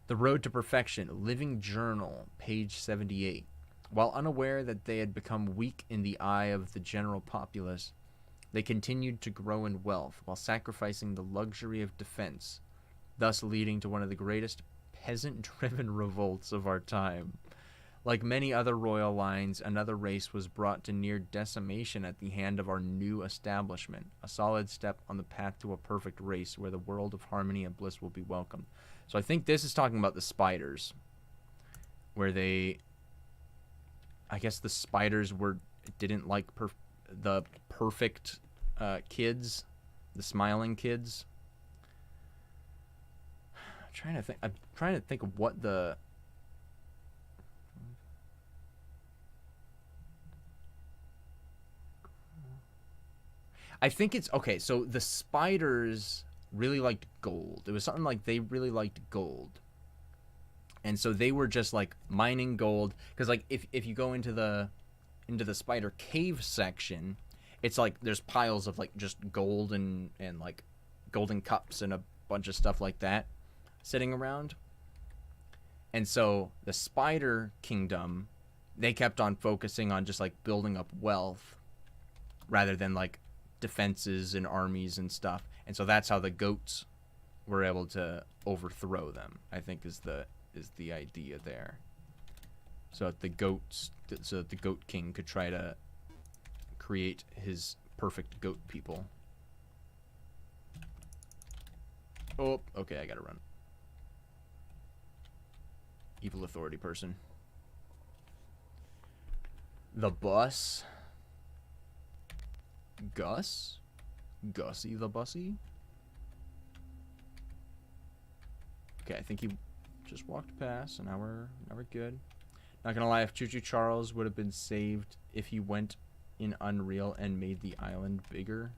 The Road to Perfection, Living Journal, page 78. While unaware that they had become weak in the eye of the general populace, they continued to grow in wealth while sacrificing the luxury of defense, thus leading to one of the greatest peasant-driven revolts of our time. Like many other royal lines, another race was brought to near decimation at the hand of our new establishment, a solid step on the path to a perfect race where the world of harmony and bliss will be welcomed. So I think this is talking about the spiders, where I guess the spiders didn't like the perfect kids, the smiling kids. I'm trying to think of what the... I think it's... Okay, so the spiders really liked gold. It was something like they really liked gold. And so they were just like mining gold, because like if you go into the spider cave section, it's like there's piles of like just gold and like golden cups and a bunch of stuff like that sitting around. And so the spider kingdom, they kept on focusing on just like building up wealth rather than like defenses and armies and stuff. And so that's how the goats were able to overthrow them, I think is the idea there. So that the goat king could try to create his perfect goat people. Oh, okay, I gotta run. Evil authority person. The bus. Gus? Gussie the bussy? Okay, I think he just walked past, and now we're good. Not gonna lie, if Choo Choo Charles would have been saved if he went in Unreal and made the island bigger.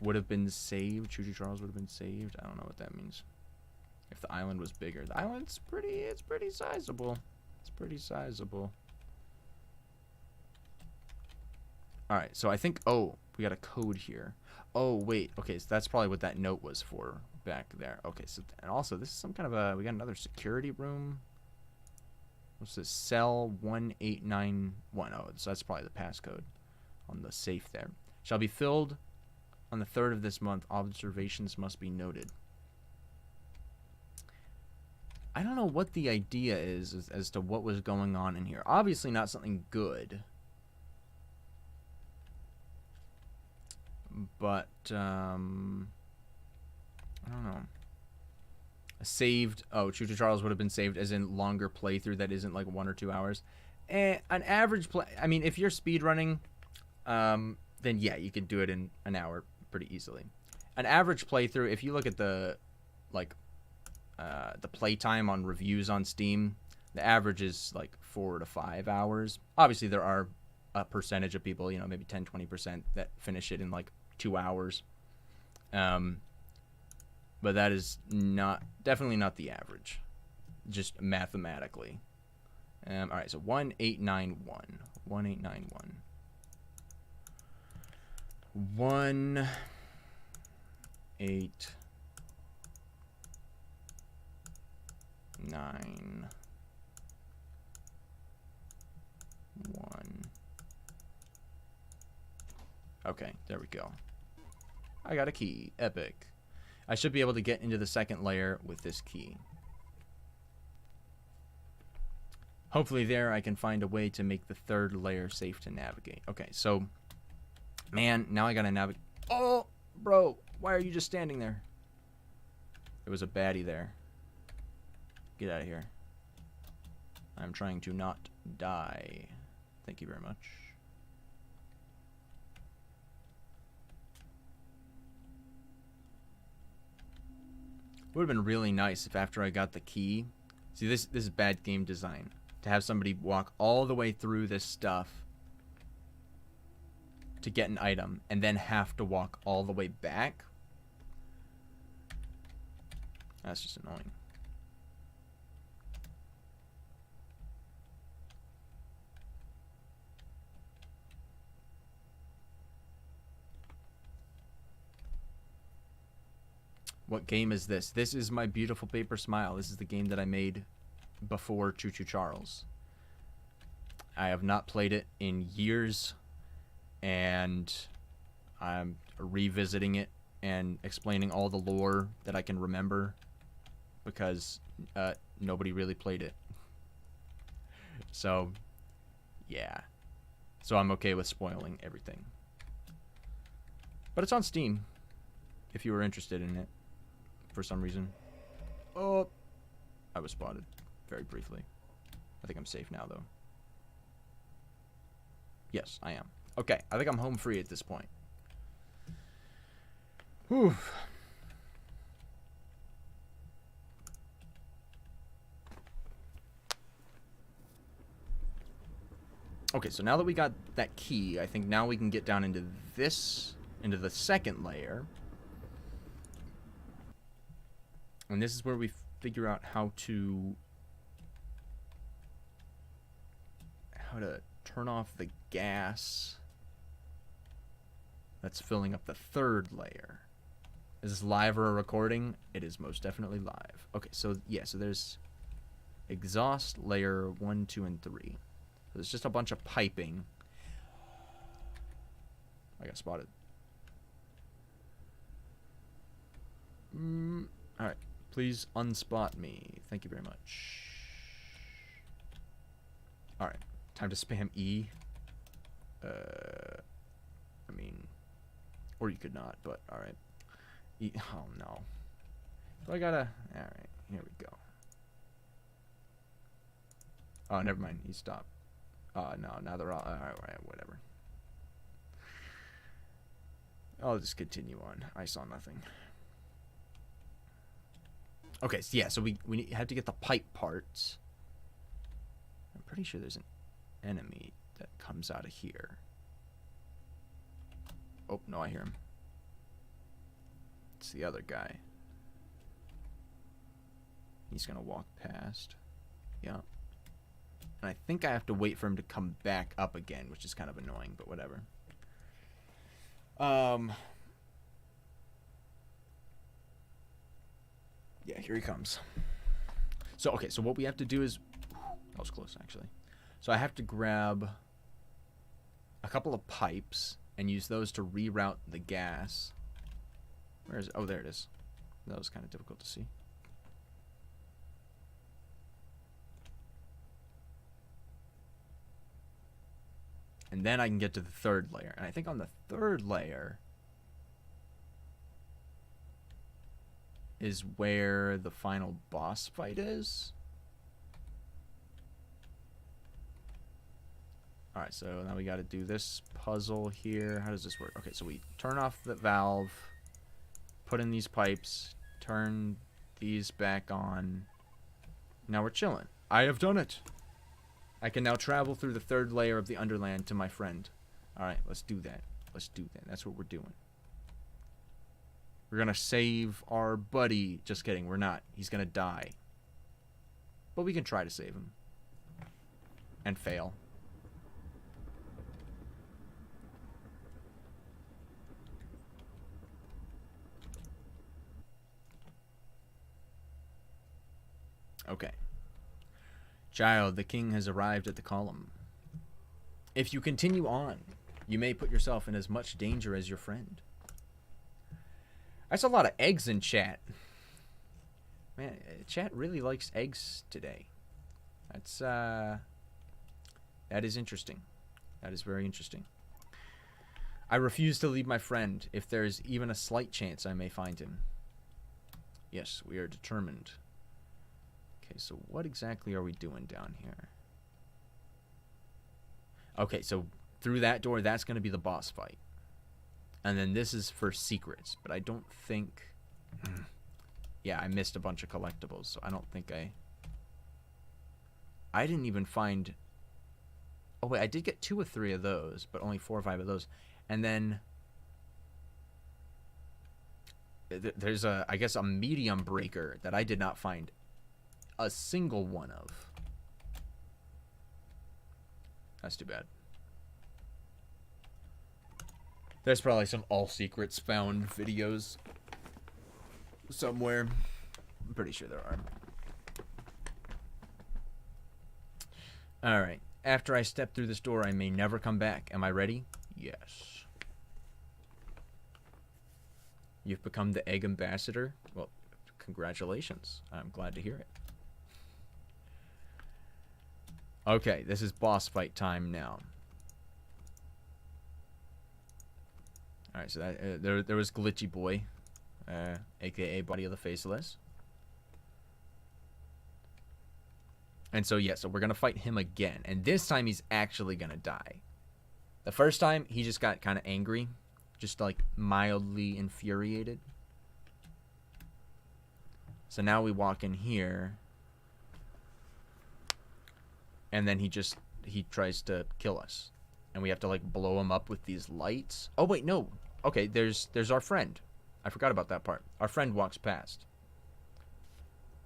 Would have been saved. Choo Choo Charles would have been saved. I don't know what that means. If the island was bigger. The island's it's pretty sizable. It's pretty sizable. Alright, so I think, oh, we got a code here. Oh, wait, okay, so that's probably what that note was for back there. Okay, so, and also, this is some kind of we got another security room. What's this? Cell 1891. Oh, so that's probably the passcode on the safe there. Shall be filled on the 3rd of this month. Observations must be noted. I don't know what the idea is as to what was going on in here. Obviously not something good. But, I don't know. Saved. Oh, Choo Choo Charles would have been saved as in longer playthrough that isn't like 1 or 2 hours. An average play. I mean, if you're speedrunning, then yeah, you can do it in an hour pretty easily. An average playthrough, if you look at the playtime on reviews on Steam, the average is like 4 to 5 hours. Obviously, there are a percentage of people, maybe 10-20% that finish it in like 2 hours. But that is definitely not the average, just mathematically. All right, so 1891. 1891. 1 8 9 1. Okay, there we go. I got a key. Epic. I should be able to get into the second layer with this key. Hopefully there I can find a way to make the third layer safe to navigate. Okay, so, man, now I gotta navigate. Oh, bro, why are you just standing there? There was a baddie there. Get out of here. I'm trying to not die. Thank you very much. Would have been really nice if after I got the key. See, this is bad game design. To have somebody walk all the way through this stuff to get an item and then have to walk all the way back. That's just annoying. What game is this? This is My Beautiful Paper Smile. This is the game that I made before Choo Choo Charles. I have not played it in years, and I'm revisiting it and explaining all the lore that I can remember because nobody really played it. So, yeah. So I'm okay with spoiling everything. But it's on Steam, if you were interested in it. For some reason. Oh, I was spotted very briefly. I think I'm safe now, though. Yes, I am. Okay, I think I'm home free at this point. Whew. Okay, so now that we got that key, I think now we can get down into the second layer. And this is where we figure out how to turn off the gas that's filling up the third layer. Is this live or a recording? It is most definitely live. Okay, so yeah, so there's exhaust layer 1, 2, and 3. So there's just a bunch of piping. I got spotted. Alright. Please unspot me. Thank you very much. Alright. Time to spam E. I mean, or you could not, but alright. E. Oh no. So I gotta. Alright. Here we go. Oh, never mind. He stopped. No. Now they're all. Alright, whatever. I'll just continue on. I saw nothing. Okay, so yeah, so we have to get the pipe parts. I'm pretty sure there's an enemy that comes out of here. Oh, no, I hear him. It's the other guy. He's gonna walk past. Yeah. And I think I have to wait for him to come back up again, which is kind of annoying, but whatever. Yeah, here he comes. So, okay, so what we have to do is... That was close, actually. So I have to grab a couple of pipes and use those to reroute the gas. Where is it? Oh, there it is. That was kind of difficult to see. And then I can get to the third layer. And I think on the third layer... is where the final boss fight is. Alright, so now we got to do this puzzle here. How does this work? Okay, so we turn off the valve, put in these pipes, turn these back on. Now we're chilling. I have done it. I can now travel through the third layer of the Underland to my friend. Alright, let's do that. Let's do that. That's what we're doing. We're gonna save our buddy. Just kidding, we're not. He's gonna die. But we can try to save him. And fail. Okay. Child, the king has arrived at the column. If you continue on, you may put yourself in as much danger as your friend. That's a lot of eggs in chat. Man, chat really likes eggs today. That's, that is interesting. That is very interesting. I refuse to leave my friend if there is even a slight chance I may find him. Yes, we are determined. Okay, so what exactly are we doing down here? Okay, so through that door, that's going to be the boss fight. And then this is for secrets, but I don't think... Yeah, I missed a bunch of collectibles, so I don't think I didn't even find... Oh, wait, I did get 2 or 3 of those, but only 4 or 5 of those. And then... There's, I guess, a medium breaker that I did not find a single one of. That's too bad. There's probably some all secrets found videos somewhere. I'm pretty sure there are. Alright. After I step through this door, I may never come back. Am I ready? Yes. You've become the egg ambassador? Well, congratulations. I'm glad to hear it. Okay, this is boss fight time now. Alright, so that, there was Glitchy Boy, aka Body of the Faceless. And so, yeah, so we're going to fight him again. And this time he's actually going to die. The first time, he just got kind of angry. Just, like, mildly infuriated. So now we walk in here. And then he tries to kill us. And we have to, like, blow him up with these lights. Oh, wait, no. Okay, there's our friend. I forgot about that part. Our friend walks past.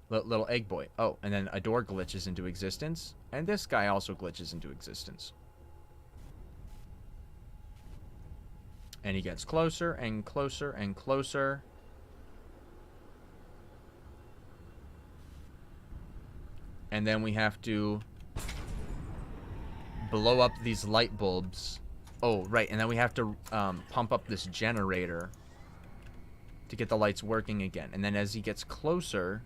Little egg boy. Oh, and then a door glitches into existence. And this guy also glitches into existence. And he gets closer and closer and closer. And then we have to blow up these light bulbs. Oh, right. And then we have to pump up this generator to get the lights working again. And then as he gets closer,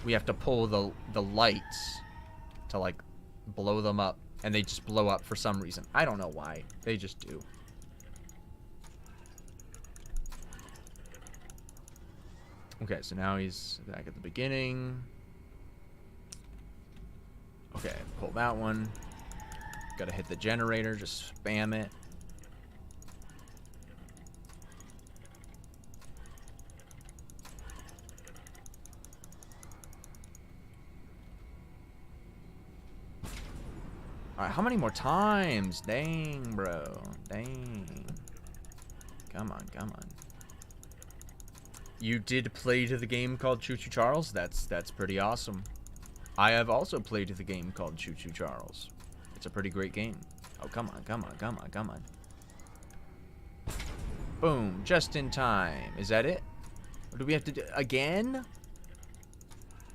we have to pull the lights to, like, blow them up. And they just blow up for some reason. I don't know why. They just do. Okay, so now he's back at the beginning. Okay, pull that one. Gotta hit the generator, just spam it. Alright, how many more times? Dang, bro. Dang. Come on, come on. You did play to the game called Choo Choo Charles? That's pretty awesome. I have also played to the game called Choo Choo Charles. It's a pretty great game. Oh, come on, come on, come on, come on. Boom, just in time. Is that it? Or do we have to do again?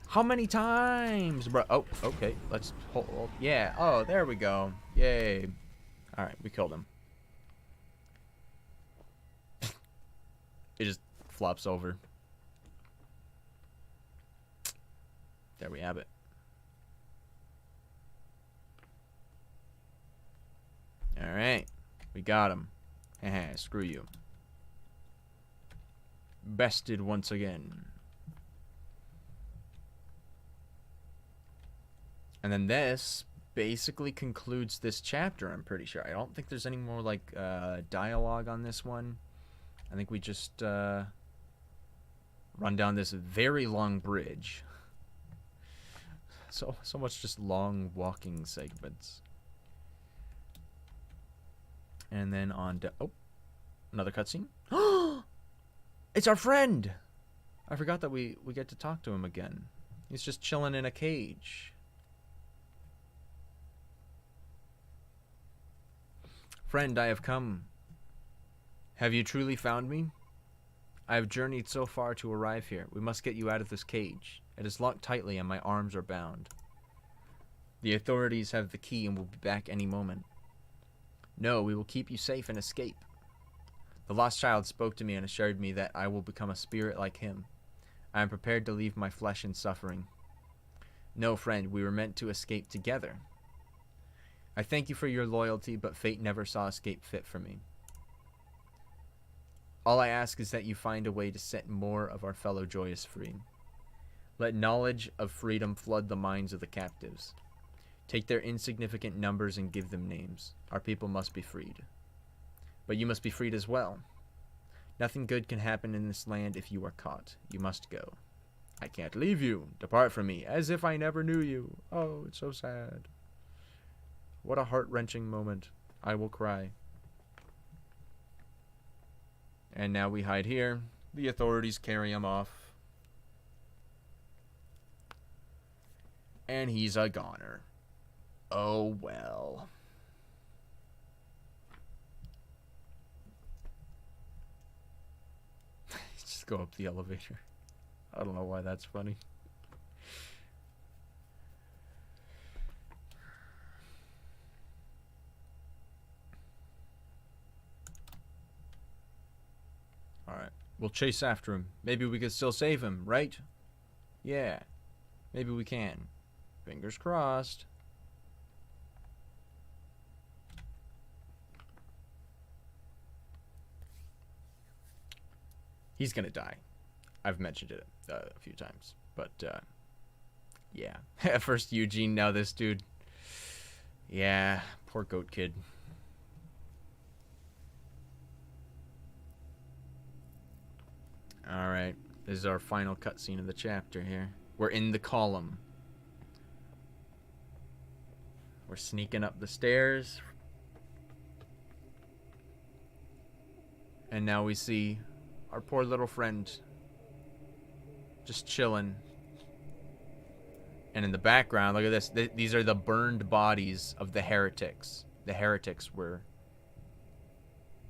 How many times, bro? Oh, okay. Let's hold. Yeah. Oh, there we go. Yay. All right, we killed him. It just flops over. There we have it. All right. We got him. Haha, screw you. bested once again. And then this basically concludes this chapter, I'm pretty sure. I don't think there's any more, like, dialogue on this one. I think we just run down this very long bridge. So much just long walking segments. And then on to... Oh, another cutscene. It's our friend! I forgot that we get to talk to him again. He's just chilling in a cage. Friend, I have come. Have you truly found me? I have journeyed so far to arrive here. We must get you out of this cage. It is locked tightly and my arms are bound. The authorities have the key and will be back any moment. No, we will keep you safe and escape. The lost child spoke to me and assured me that I will become a spirit like him. I am prepared to leave my flesh in suffering. No, friend, we were meant to escape together. I thank you for your loyalty, but fate never saw escape fit for me. All I ask is that you find a way to set more of our fellow joyous free. Let knowledge of freedom flood the minds of the captives. Take their insignificant numbers and give them names. Our people must be freed. But you must be freed as well. Nothing good can happen in this land if you are caught. You must go. I can't leave you. Depart from me, as if I never knew you. Oh, it's so sad. What a heart-wrenching moment. I will cry. And now we hide here. The authorities carry him off. And he's a goner. Oh well. Just go up the elevator. I don't know why that's funny. Alright. We'll chase after him. Maybe we could still save him, right? Yeah. Maybe we can. Fingers crossed. He's gonna die. I've mentioned it a few times. But, yeah. At first Eugene, now this dude. Yeah. Poor goat kid. Alright. This is our final cutscene of the chapter here. We're in the column. We're sneaking up the stairs. And now we see our poor little friend just chilling. And in the background, look at this. These are the burned bodies of the heretics. The heretics were...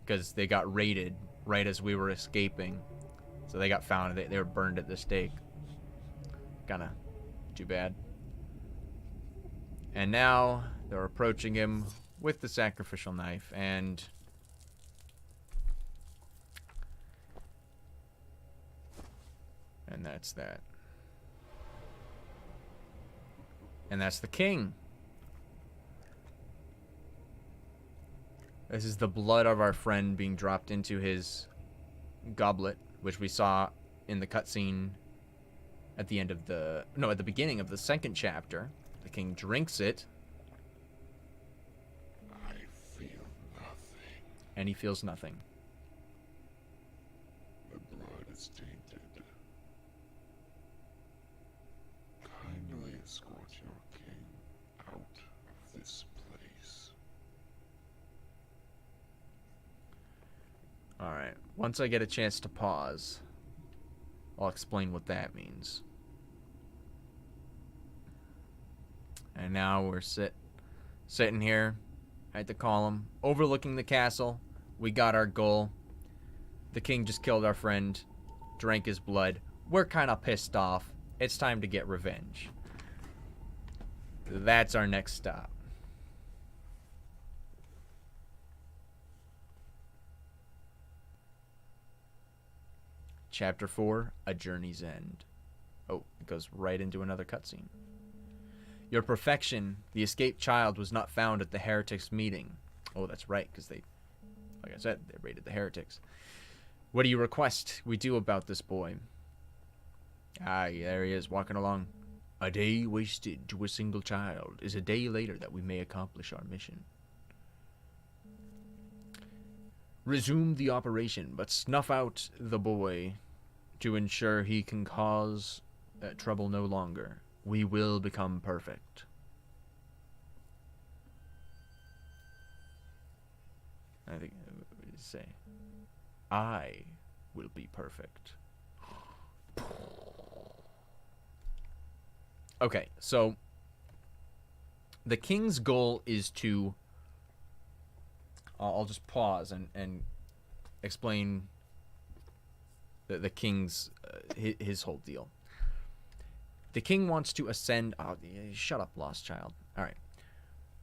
because they got raided right as we were escaping. So they got found. They were burned at the stake. Kinda too bad. And now they're approaching him with the sacrificial knife. And that's that. And that's the king. This is the blood of our friend being dropped into his goblet, which we saw in the cutscene at the end of the... no, at the beginning of the second chapter. The king drinks it. I feel nothing. And he feels nothing. The blood is tainted. Kindly escort your king out of this place. Alright. Once I get a chance to pause, I'll explain what that means. And now we're sitting here at the column, overlooking the castle. We got our goal. The king just killed our friend, drank his blood. We're kind of pissed off. It's time to get revenge. That's our next stop. Chapter 4, A Journey's End. Oh, it goes right into another cutscene. Your perfection, the escaped child, was not found at the heretics' meeting. Oh, that's right, because they, like I said, they raided the heretics. What do you request we do about this boy? Aye, there he is, walking along. A day wasted to a single child is a day later that we may accomplish our mission. Resume the operation, but snuff out the boy to ensure he can cause trouble no longer. We will become perfect. I think say, I will be perfect. Okay, so the king's goal is to. I'll just pause and explain the king's his whole deal. The king wants to ascend. Oh, shut up, lost child. All right.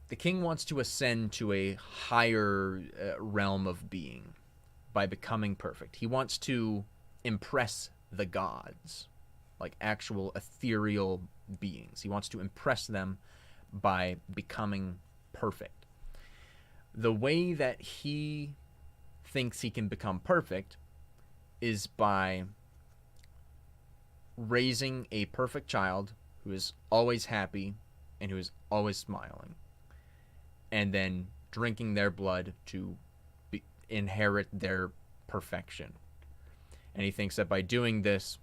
The king wants to ascend to a higher realm of being by becoming perfect. He wants to impress the gods, like actual ethereal beings. He wants to impress them by becoming perfect. The way that he thinks he can become perfect is by raising a perfect child who is always happy and who is always smiling, and then drinking their blood to inherit their perfection. And he thinks that by doing this,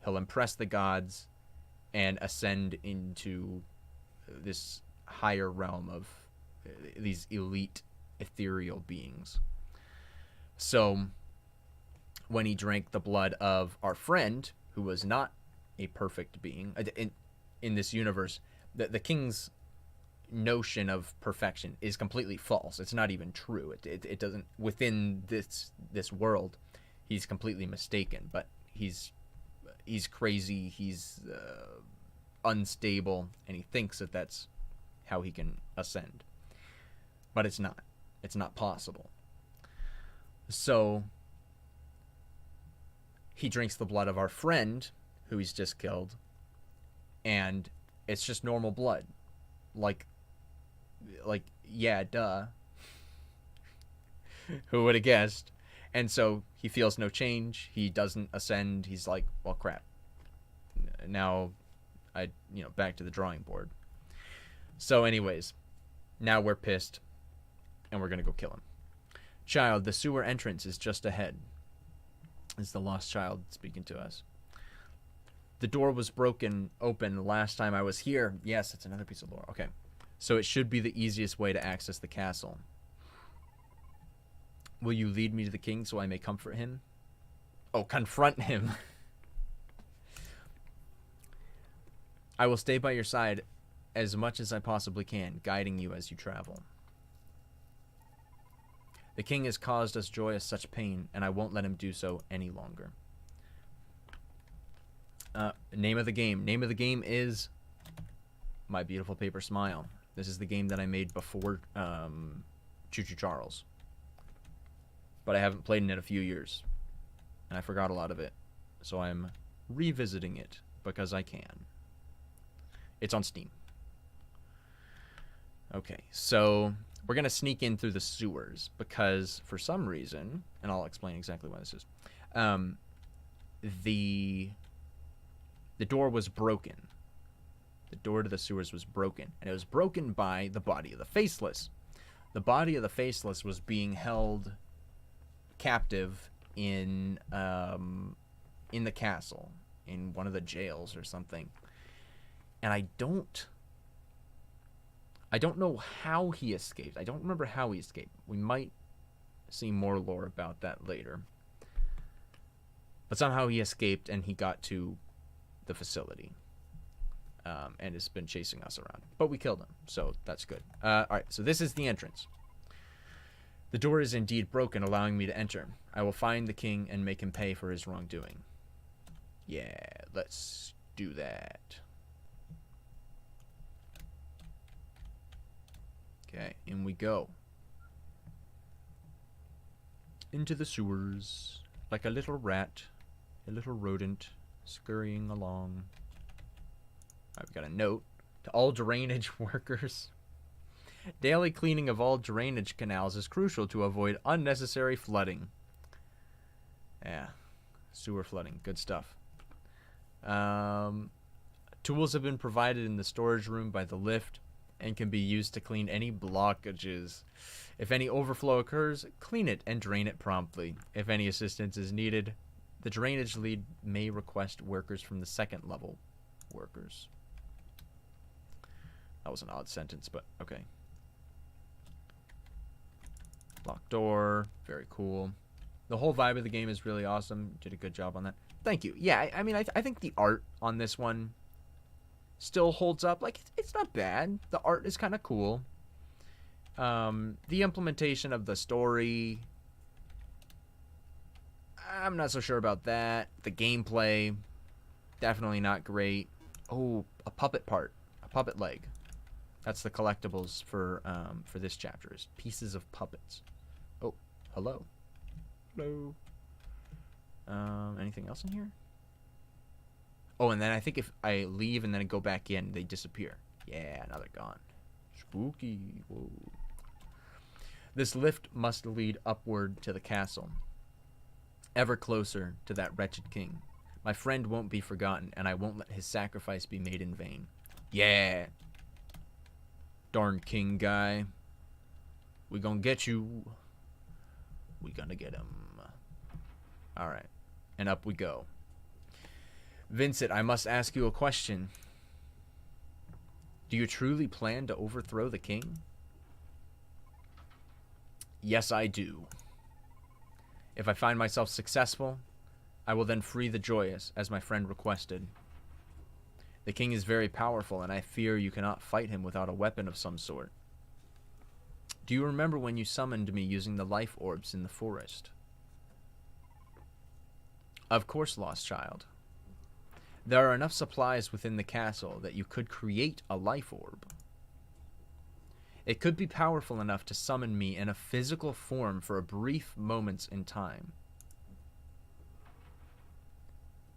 he'll impress the gods and ascend into this higher realm of these elite ethereal beings. So when he drank the blood of our friend, who was not a perfect being in this universe, the king's notion of perfection is completely false. It's not even true. It doesn't, within this world, he's completely mistaken. But he's crazy. He's unstable, and he thinks that that's how he can ascend. But it's not. It's not possible. So he drinks the blood of our friend, who he's just killed, and it's just normal blood. Like, yeah, duh. Who would have guessed? And so he feels no change. He doesn't ascend. He's like, well, crap. Now, back to the drawing board. So anyways, now we're pissed, and we're going to go kill him. Child, the sewer entrance is just ahead. Is the lost child speaking to us. The door was broken open last time I was here. Yes, it's another piece of lore. Okay. So it should be the easiest way to access the castle. Will you lead me to the king so I may comfort him? Oh, confront him. I will stay by your side as much as I possibly can, guiding you as you travel. The king has caused us joyous such pain, and I won't let him do so any longer. Name of the game. Name of the game is My Beautiful Paper Smile. This is the game that I made before Choo Choo Charles. But I haven't played in it in a few years. And I forgot a lot of it. So I'm revisiting it because I can. It's on Steam. Okay, so we're going to sneak in through the sewers because for some reason, and I'll explain exactly why this is, the door was broken. The door to the sewers was broken, and it was broken by the body of the Faceless. The body of the Faceless was being held captive in the castle, in one of the jails or something. And I don't know how he escaped. I don't remember how he escaped. We might see more lore about that later. But somehow he escaped and he got to the facility. And has been chasing us around. But we killed him, so that's good. Alright, so this is the entrance. The door is indeed broken, allowing me to enter. I will find the king and make him pay for his wrongdoing. Yeah, let's do that. Okay, in we go. Into the sewers, like a little rat, a little rodent, scurrying along. I've got a note to all drainage workers. Daily cleaning of all drainage canals is crucial to avoid unnecessary flooding. Yeah. Sewer flooding. Good stuff. Tools have been provided in the storage room by the lift and can be used to clean any blockages. If any overflow occurs, clean it and drain it promptly. If any assistance is needed, the drainage lead may request workers from the second level. Workers. That was an odd sentence, but okay. Locked door. Very cool. The whole vibe of the game is really awesome. Did a good job on that. Thank you. Yeah, I mean, I think the art on this one still holds up. Like, it's not bad. The art is kind of cool. The implementation of the story, I'm not so sure about that. The gameplay, definitely not great. Oh, a puppet part. A puppet leg. That's the collectibles for this chapter, is pieces of puppets. Oh, hello. Hello. Anything else in here? Oh, and then I think if I leave and then I go back in, they disappear. Yeah, now they're gone. Spooky. Whoa. This lift must lead upward to the castle, ever closer to that wretched king. My friend won't be forgotten, and I won't let his sacrifice be made in vain. Yeah. Darn king guy. We gonna get you. We gonna get him. Alright. And up we go. Vincent, I must ask you a question. Do you truly plan to overthrow the king? Yes, I do. If I find myself successful, I will then free the Joyous, as my friend requested. The king is very powerful, and I fear you cannot fight him without a weapon of some sort. Do you remember when you summoned me using the life orbs in the forest? Of course, lost child. There are enough supplies within the castle that you could create a life orb. It could be powerful enough to summon me in a physical form for a brief moments in time.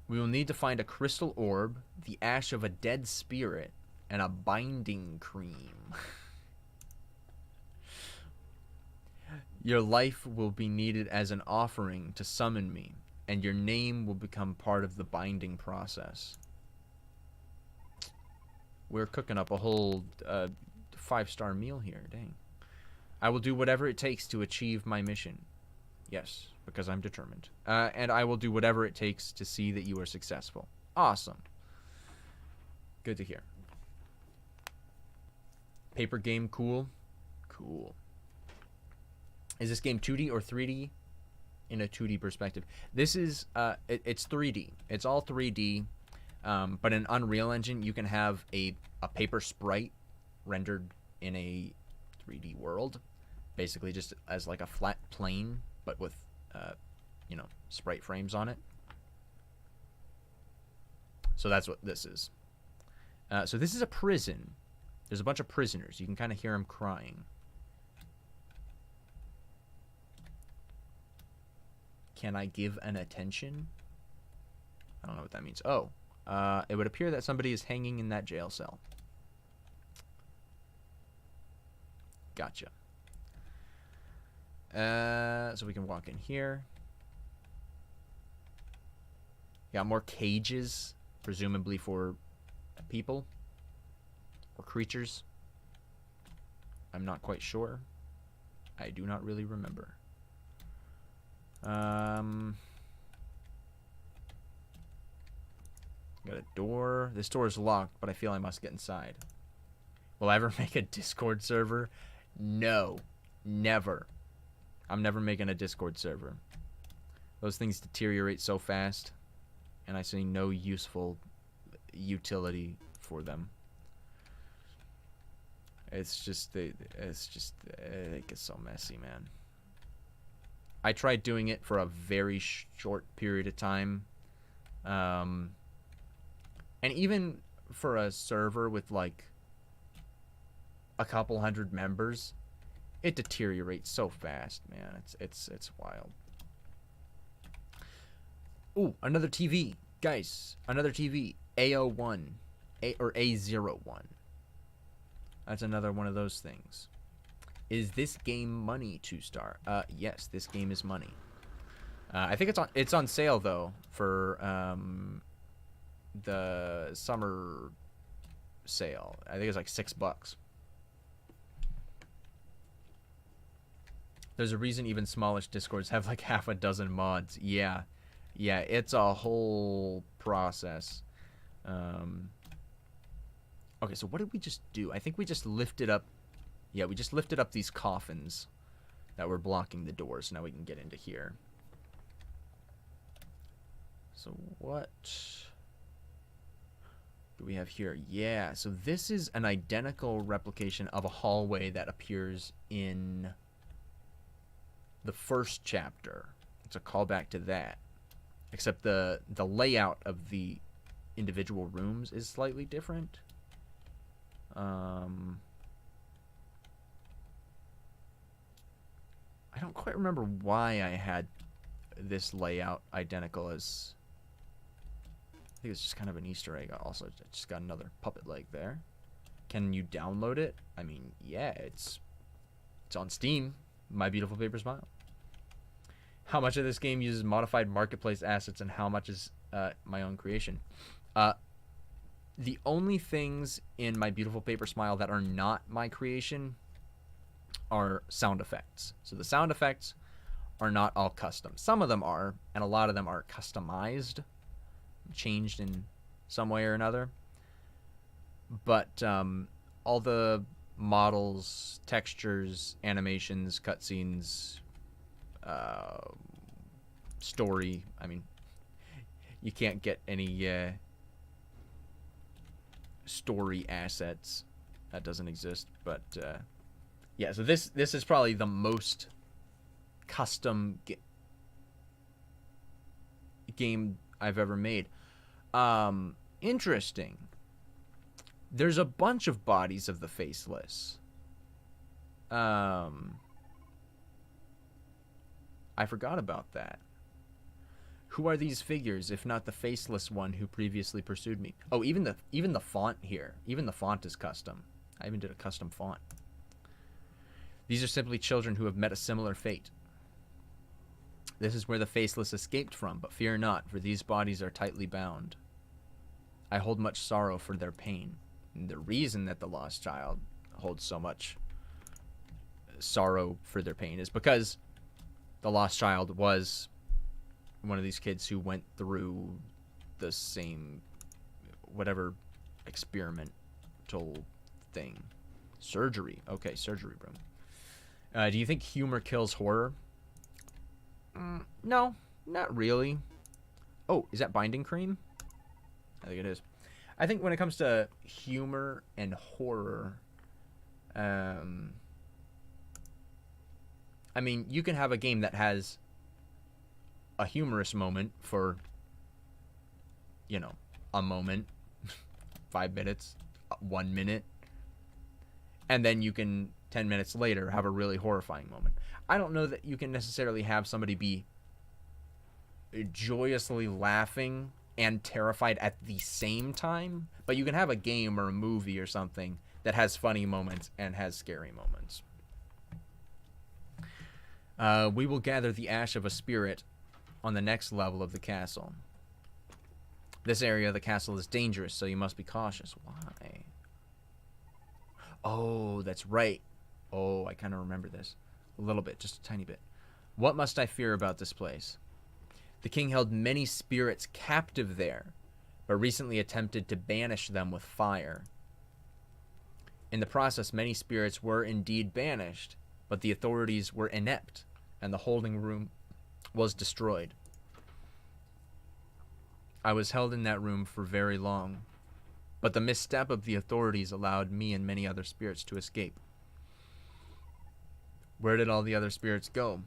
We will need to find a crystal orb, the ash of a dead spirit, and a binding cream. Your life will be needed as an offering to summon me, and your name will become part of the binding process. We're cooking up a whole 5-star meal here. Dang. I will do whatever it takes to achieve my mission. Yes, because I'm determined. And I will do whatever it takes to see that you are successful. Awesome. Good to hear. Paper game cool? Cool. Is this game 2D or 3D? In a 2D perspective. This is, it's 3D. It's all 3D. But in Unreal Engine, you can have a paper sprite rendered in a 3D world. Basically just as like a flat plane, but with, you know, sprite frames on it. So that's what this is. So this is a prison. There's a bunch of prisoners. You can kind of hear them crying. Can I give an attention? I don't know what that means. Oh, it would appear that somebody is hanging in that jail cell. Gotcha. So we can walk in here. Got more cages, presumably for people or creatures. I'm not quite sure. I do not really remember. Got a door. This door is locked, but I feel I must get inside. Will I ever make a Discord server? No. Never. I'm never making a Discord server. Those things deteriorate so fast, and I see no useful utility for them. It gets so messy, man. I tried doing it for a very short period of time. And even for a server with like a couple hundred members, it deteriorates so fast, man. It's wild. Ooh, another TV. Guys, another TV. A01. Or A01. That's another one of those things. Is this game money, 2-star? Yes, this game is money. I think it's on sale though for the summer sale. I think it's like $6. There's a reason even smallish discords have like half a dozen mods. Yeah, it's a whole process. Okay, so what did we just do? I think we just lifted up. Yeah, we just lifted up these coffins that were blocking the doors. Now we can get into here. So what do we have here? Yeah, so this is an identical replication of a hallway that appears in the first chapter. It's a callback to that. Except the layout of the individual rooms is slightly different. I don't quite remember why I had this layout identical as... I think it's just kind of an Easter egg. Also, I just got another puppet leg there. Can you download it? I mean, yeah, it's on Steam. My Beautiful Paper Smile. How much of this game uses modified marketplace assets and how much is my own creation? The only things in My Beautiful Paper Smile that are not my creation are sound effects. So the sound effects are not all custom. Some of them are, and a lot of them are customized, changed in some way or another. But all the models, textures, animations, cutscenes, story, I mean, you can't get any story assets. That doesn't exist. But yeah, so this is probably the most custom game I've ever made. Interesting. There's a bunch of bodies of the Faceless. I forgot about that. Who are these figures, if not the faceless one who previously pursued me? Oh, even the font here. Even the font is custom. I even did a custom font. These are simply children who have met a similar fate. This is where the Faceless escaped from, but fear not, for these bodies are tightly bound. I hold much sorrow for their pain. And the reason that the lost child holds so much sorrow for their pain is because the lost child was one of these kids who went through the same whatever experimental thing. Surgery. Okay, surgery room. Do you think humor kills horror? No, not really. Oh, is that binding cream? I think it is. I think when it comes to humor and horror, I mean, you can have a game that has a humorous moment for, you know, a moment, 5 minutes, 1 minute, and then you can 10 minutes later have a really horrifying moment. I don't know that you can necessarily have somebody be joyously laughing and terrified at the same time, but you can have a game or a movie or something that has funny moments and has scary moments. We will gather the ash of a spirit on the next level of the castle. This area of the castle is dangerous, so you must be cautious. Why? Oh, that's right. Oh, I kind of remember this. A little bit, just a tiny bit. What must I fear about this place? The king held many spirits captive there, but recently attempted to banish them with fire. In the process, many spirits were indeed banished, but the authorities were inept, and the holding room was destroyed. I was held in that room for very long, but the misstep of the authorities allowed me and many other spirits to escape. Where did all the other spirits go?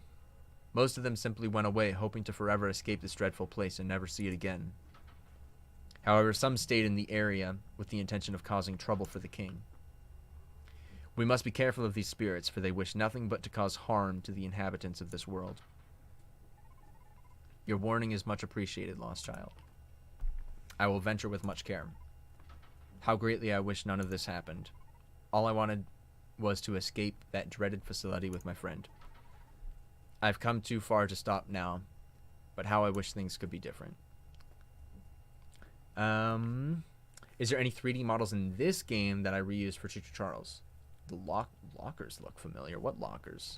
Most of them simply went away, hoping to forever escape this dreadful place and never see it again. However, some stayed in the area with the intention of causing trouble for the king. We must be careful of these spirits, for they wish nothing but to cause harm to the inhabitants of this world. Your warning is much appreciated, lost child. I will venture with much care. How greatly I wish none of this happened. All I wanted was to escape that dreaded facility with my friend. I've come too far to stop now, but how I wish things could be different. Is there any 3D models in this game that I reused for Choo Choo Charles? The lockers look familiar. What lockers?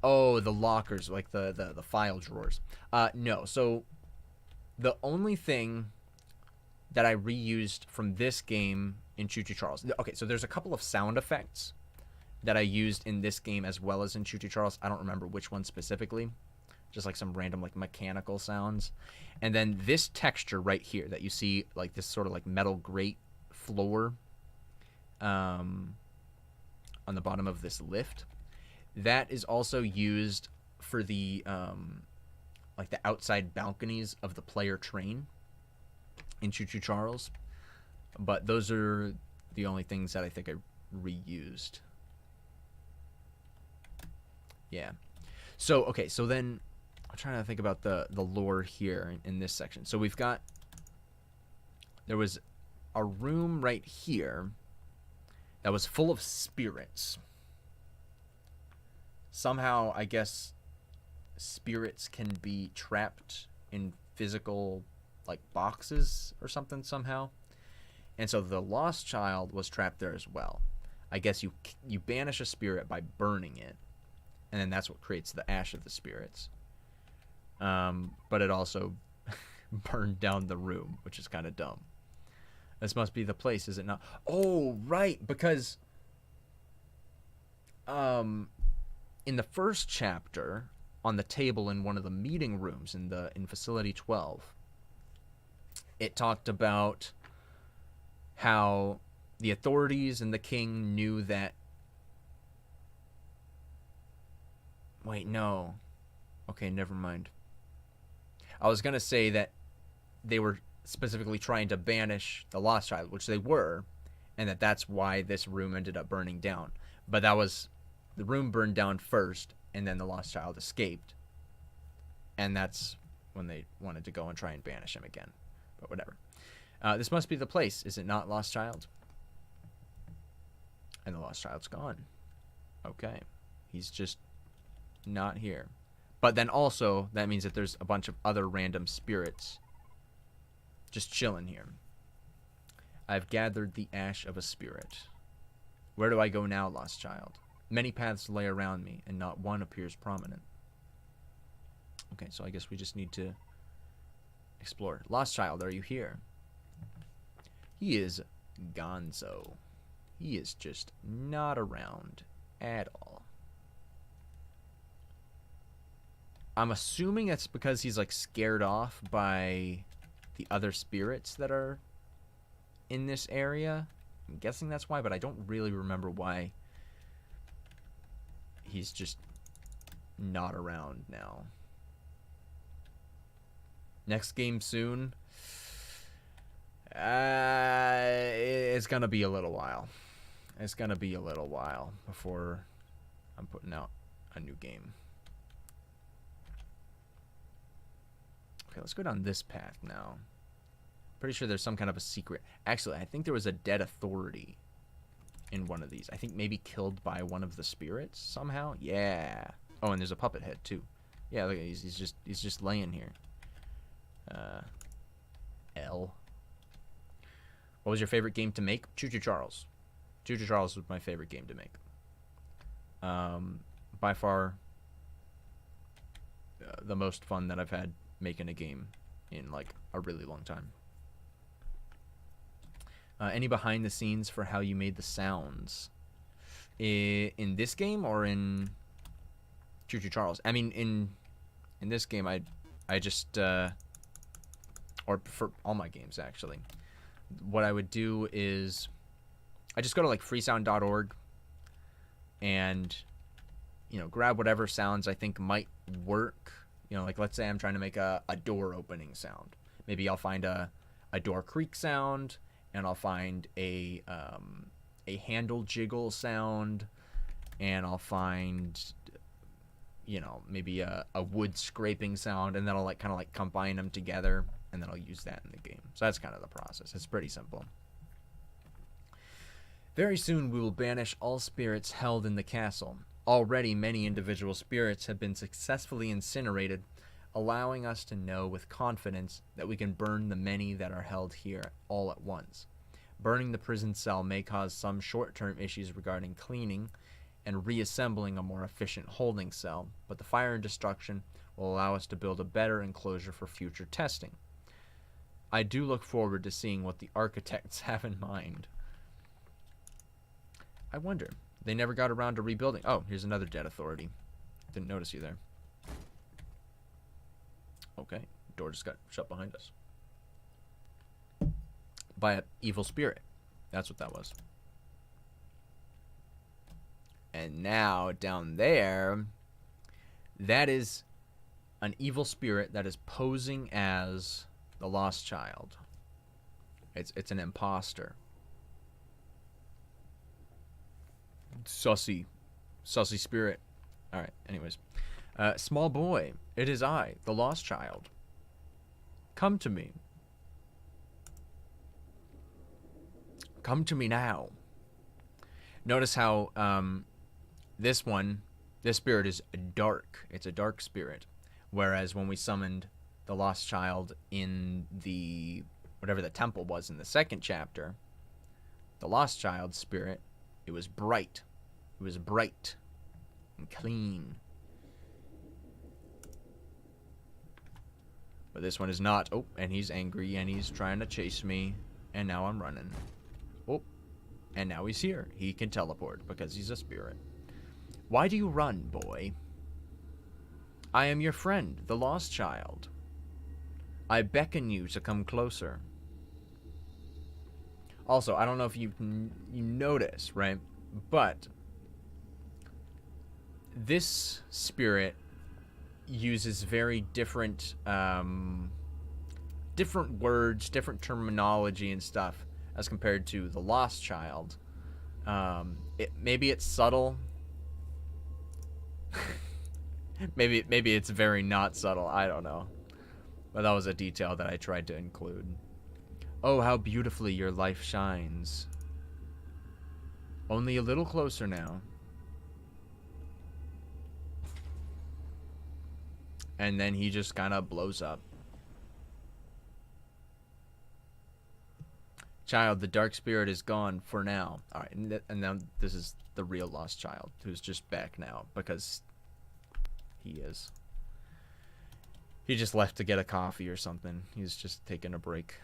Oh, the lockers, like the file drawers. No. So the only thing that I reused from this game in Choo Choo Charles. Okay, so there's a couple of sound effects that I used in this game as well as in Choo Choo Charles. I don't remember which one specifically. Just like some random like mechanical sounds. And then this texture right here that you see, like this sort of like metal grate floor on the bottom of this lift, that is also used for the like the outside balconies of the player train in Choo Choo Charles. But those are the only things that I think I reused. Yeah. So okay, so then I'm trying to think about the lore here in this section. So we've got, there was a room right here that was full of spirits. Somehow, I guess, spirits can be trapped in physical, like, boxes or something somehow. And so the lost child was trapped there as well. I guess you banish a spirit by burning it, and then that's what creates the ash of the spirits. But it also burned down the room, which is kind of dumb. This must be the place, is it not? Oh, right, because in the first chapter, on the table in one of the meeting rooms in Facility 12, it talked about how the authorities and the king knew that... Wait, no. Okay, never mind. I was going to say that they were specifically trying to banish the lost child, which they were, and that's why this room ended up burning down. But that was... the room burned down first, and then the lost child escaped. And that's when they wanted to go and try and banish him again. But whatever. This must be the place, is it not, Lost Child? And the lost child's gone. Okay. He's just not here. But then also, that means that there's a bunch of other random spirits just chilling here. I've gathered the ash of a spirit. Where do I go now, lost child? Many paths lay around me, and not one appears prominent. Okay, so I guess we just need to explore. Lost child, are you here? He is gonzo. He is just not around at all. I'm assuming it's because he's like scared off by the other spirits that are in this area. I'm guessing that's why, but I don't really remember why he's just not around now. Next game soon. It's gonna be a little while. It's gonna be a little while before I'm putting out a new game. Okay, let's go down this path now. Pretty sure there's some kind of a secret. Actually, I think there was a dead authority in one of these. I think maybe killed by one of the spirits somehow. Yeah. Oh, and there's a puppet head too. Yeah, look, he's just laying here. L. What was your favorite game to make? Choo Choo Charles. Choo Choo Charles was my favorite game to make. By far, the most fun that I've had making a game in like a really long time. Any behind the scenes for how you made the sounds in this game or in Choo Choo Charles? I mean, in this game, I just or for all my games actually, what I would do is I just go to like freesound.org and grab whatever sounds I think might work. Like let's say I'm trying to make a door opening sound. Maybe I'll find a door creak sound, and I'll find a handle jiggle sound, and I'll find maybe a wood scraping sound, and then I'll like kind of like combine them together, and then I'll use that in the game. So that's kind of the process. It's pretty simple. Very soon we will banish all spirits held in the castle. Already many individual spirits have been successfully incinerated, allowing us to know with confidence that we can burn the many that are held here all at once. Burning the prison cell may cause some short-term issues regarding cleaning and reassembling a more efficient holding cell, but the fire and destruction will allow us to build a better enclosure for future testing. I do look forward to seeing what the architects have in mind. I wonder. They never got around to rebuilding. Oh, here's another dead authority. Didn't notice you there. Okay, door just got shut behind us. By an evil spirit. That's what that was. And now, down there, that is an evil spirit that is posing as the lost child. It's an imposter. Sussy spirit. Alright, anyways. Small boy, it is I, the lost child. Come to me. Come to me now. Notice how this spirit is dark. It's a dark spirit. Whereas when we summoned the lost child in the whatever the temple was in the second chapter, the lost child spirit, it was bright. It was bright and clean. But this one is not. Oh, and he's angry and he's trying to chase me. And now I'm running. Oh, and now he's here. He can teleport because he's a spirit. Why do you run, boy? I am your friend, the lost child. I beckon you to come closer. Also, I don't know if you notice, right? But this spirit uses very different different words, different terminology and stuff as compared to the lost child. Maybe it's subtle. maybe it's very not subtle. I don't know. But that was a detail that I tried to include. Oh, how beautifully your life shines. Only a little closer now. And then he just kind of blows up. Child, the dark spirit is gone for now. Alright, and now this is the real lost child, who's just back now, because he is. He just left to get a coffee or something. He's just taking a break.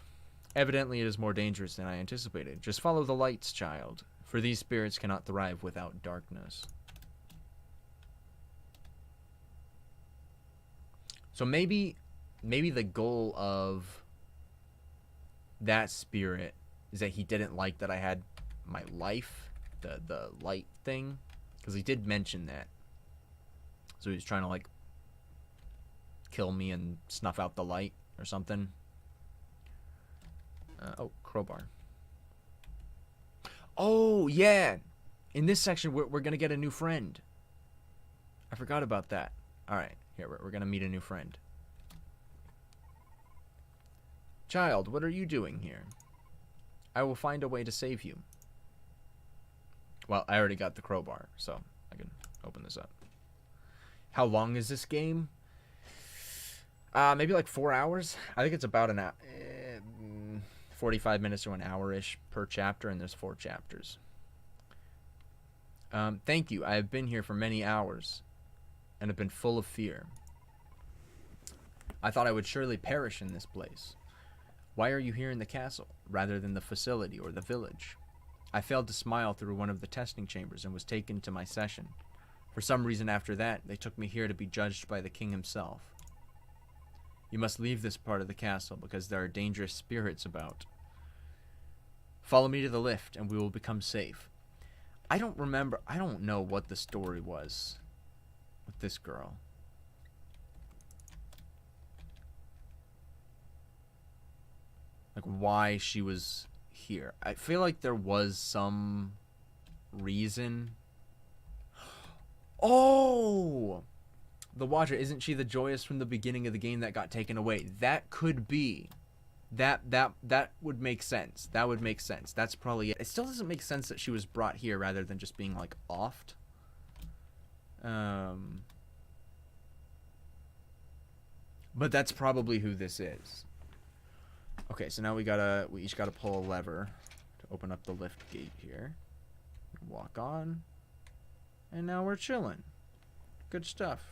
Evidently, it is more dangerous than I anticipated. Just follow the lights, child, for these spirits cannot thrive without darkness. So maybe the goal of that spirit is that he didn't like that I had my life, the light thing, because he did mention that. So he was trying to like kill me and snuff out the light or something. Oh, crowbar. Oh, yeah. In this section, we're going to get a new friend. I forgot about that. All right. Here, we're going to meet a new friend. Child, what are you doing here? I will find a way to save you. Well, I already got the crowbar, so I can open this up. How long is this game? Maybe like 4 hours. I think it's about an hour. 45 minutes to an hour-ish per chapter, and there's 4 chapters. Thank you. I have been here for many hours and have been full of fear. I thought I would surely perish in this place. Why are you here in the castle, rather than the facility or the village? I failed to smile through one of the testing chambers and was taken to my session. For some reason after that, they took me here to be judged by the king himself. You must leave this part of the castle because there are dangerous spirits about. Follow me to the lift and we will become safe. I don't know what the story was with this girl. Like why she was here. I feel like there was some reason. Oh! The Watcher, isn't she the Joyous from the beginning of the game that got taken away? That could be. That would make sense. That would make sense. That's probably it. It still doesn't make sense that she was brought here rather than just being like offed. But that's probably who this is. Okay, so now we each gotta pull a lever to open up the lift gate here. Walk on. And now we're chilling. Good stuff.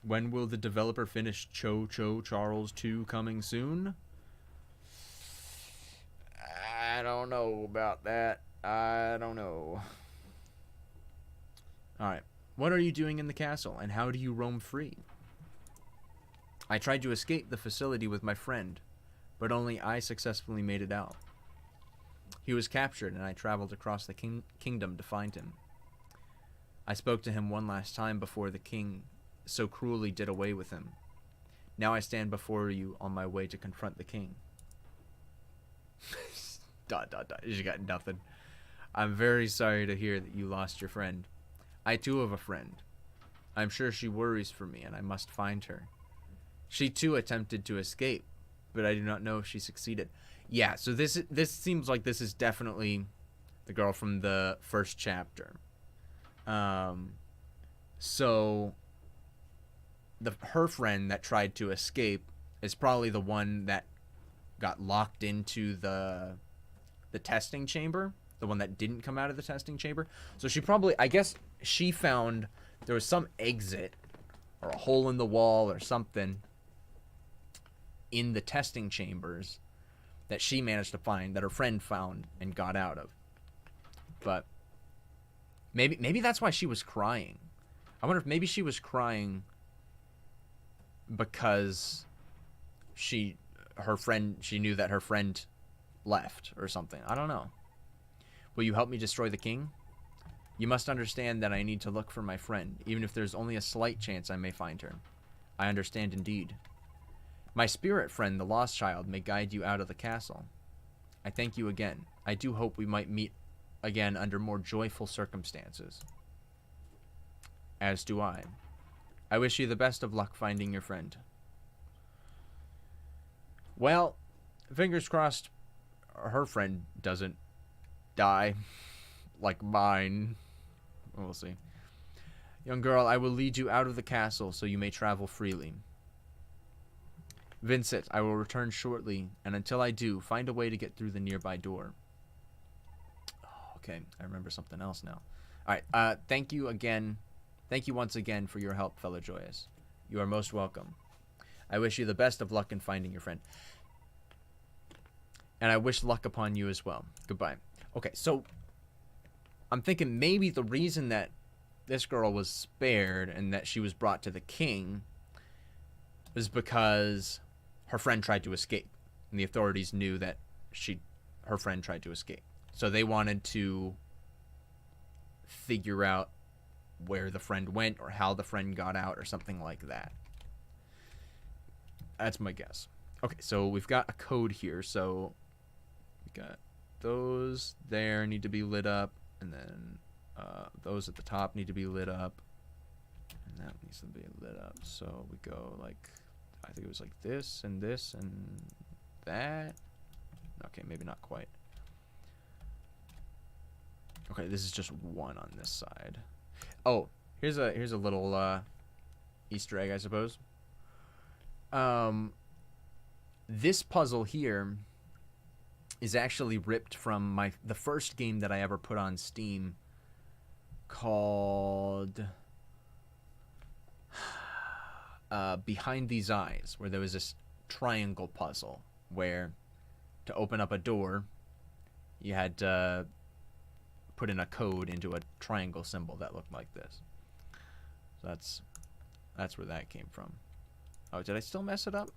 When will the developer finish Cho Charles 2 coming soon? I don't know about that. I don't know. Alright. What are you doing in the castle, and how do you roam free? I tried to escape the facility with my friend, but only I successfully made it out. He was captured, and I traveled across the kingdom to find him. I spoke to him one last time before the king so cruelly did away with him. Now I stand before you on my way to confront the king. ... You got nothing. I'm very sorry to hear that you lost your friend. I too have a friend. I'm sure she worries for me, and I must find her. She too attempted to escape, but I do not know if she succeeded. Yeah, so this seems like this is definitely the girl from the first chapter. So her friend that tried to escape is probably the one that got locked into the testing chamber, the one that didn't come out of the testing chamber. So she probably, I guess she found there was some exit or a hole in the wall or something in the testing chambers that she managed to find, that her friend found and got out of. But maybe that's why she was crying. I wonder if maybe she was crying because she knew that her friend left or something. I don't know. Will you help me destroy the king? You must understand that I need to look for my friend, even if there's only a slight chance I may find her. I understand indeed. My spirit friend, the lost child, may guide you out of the castle. I thank you again. I do hope we might meet again under more joyful circumstances. As do I. I wish you the best of luck finding your friend. Well, fingers crossed her friend doesn't die like mine. We'll see. Young girl, I will lead you out of the castle so you may travel freely. Vincent, I will return shortly, and until I do, find a way to get through the nearby door. Oh, okay, I remember something else now. Alright, thank you again. Thank you once again for your help, fellow Joyous. You are most welcome. I wish you the best of luck in finding your friend. And I wish luck upon you as well. Goodbye. Okay, so I'm thinking maybe the reason that this girl was spared and that she was brought to the king was because her friend tried to escape, and the authorities knew that her friend tried to escape. So they wanted to figure out where the friend went or how the friend got out or something like that. That's my guess. Okay, so we've got a code here. So we got those there need to be lit up, and then those at the top need to be lit up, and that needs to be lit up. So we go like, I think it was like this and that. Okay, maybe not quite. Okay, this is just one on this side. Oh, here's a little Easter egg, I suppose. This puzzle here is actually ripped from the first game that I ever put on Steam, called Behind These Eyes, where there was this triangle puzzle where to open up a door you had to put in a code into a triangle symbol that looked like this. So that's where that came from. Oh, did I still mess it up?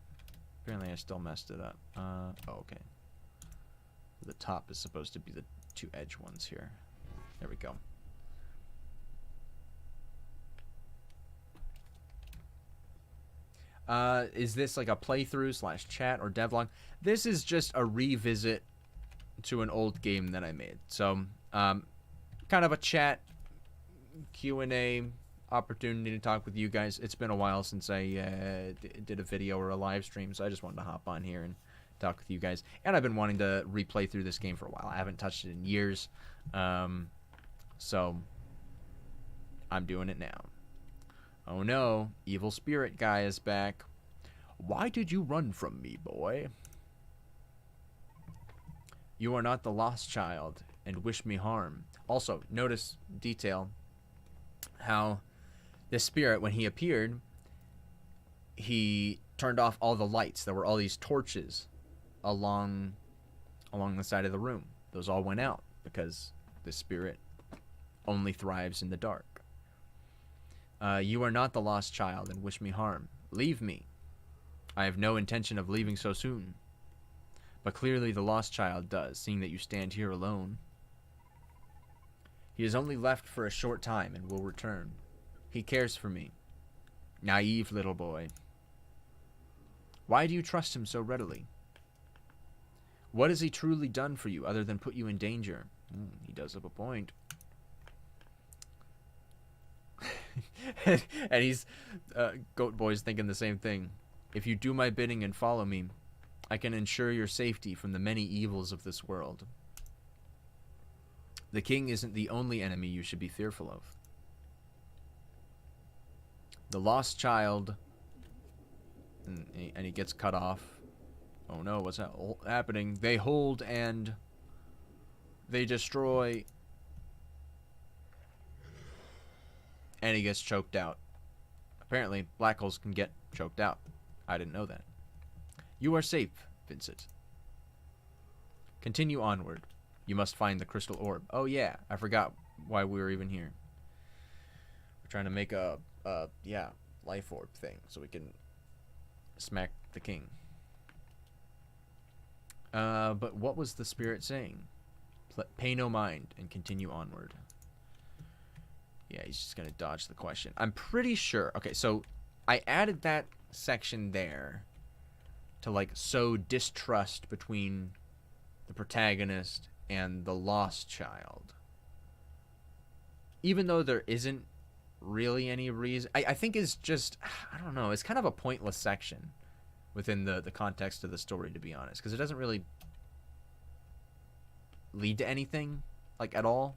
Apparently I still messed it up. Oh, okay. The top is supposed to be the two edge ones here. There we go. Is this like a playthrough / chat or devlog? This is just a revisit to an old game that I made. So, kind of a chat Q&A opportunity to talk with you guys. It's been a while since I did a video or a live stream, so I just wanted to hop on here and talk with you guys. And I've been wanting to replay through this game for a while. I haven't touched it in years. So I'm doing it now. Oh no, evil spirit guy is back. Why did you run from me, boy? You are not the lost child and wish me harm. Also, notice detail how this spirit, when he appeared, he turned off all the lights. There were all these torches along the side of the room. Those all went out because the spirit only thrives in the dark. You are not the lost child and wish me harm. Leave me. I have no intention of leaving so soon. But clearly the lost child does, seeing that you stand here alone. He has only left for a short time and will return. He cares for me. Naive little boy. Why do you trust him so readily? What has he truly done for you other than put you in danger? He does have a point. And he's Goat Boy's thinking the same thing. If you do my bidding and follow me, I can ensure your safety from the many evils of this world. The king isn't the only enemy you should be fearful of. The lost child, and he gets cut off. Oh no, what's happening? They hold and they destroy. And he gets choked out. Apparently, black holes can get choked out. I didn't know that. You are safe, Vincent. Continue onward. You must find the crystal orb. Oh yeah, I forgot why we were even here. We're trying to make a life orb thing so we can smack the king. But what was the spirit saying? Pay no mind and continue onward. Yeah, he's just going to dodge the question. I'm pretty sure. Okay, so I added that section there to like sow distrust between the protagonist and the lost child. Even though there isn't really any reason. I think it's just, I don't know, it's kind of a pointless section within the context of the story, to be honest, because it doesn't really lead to anything, like, at all.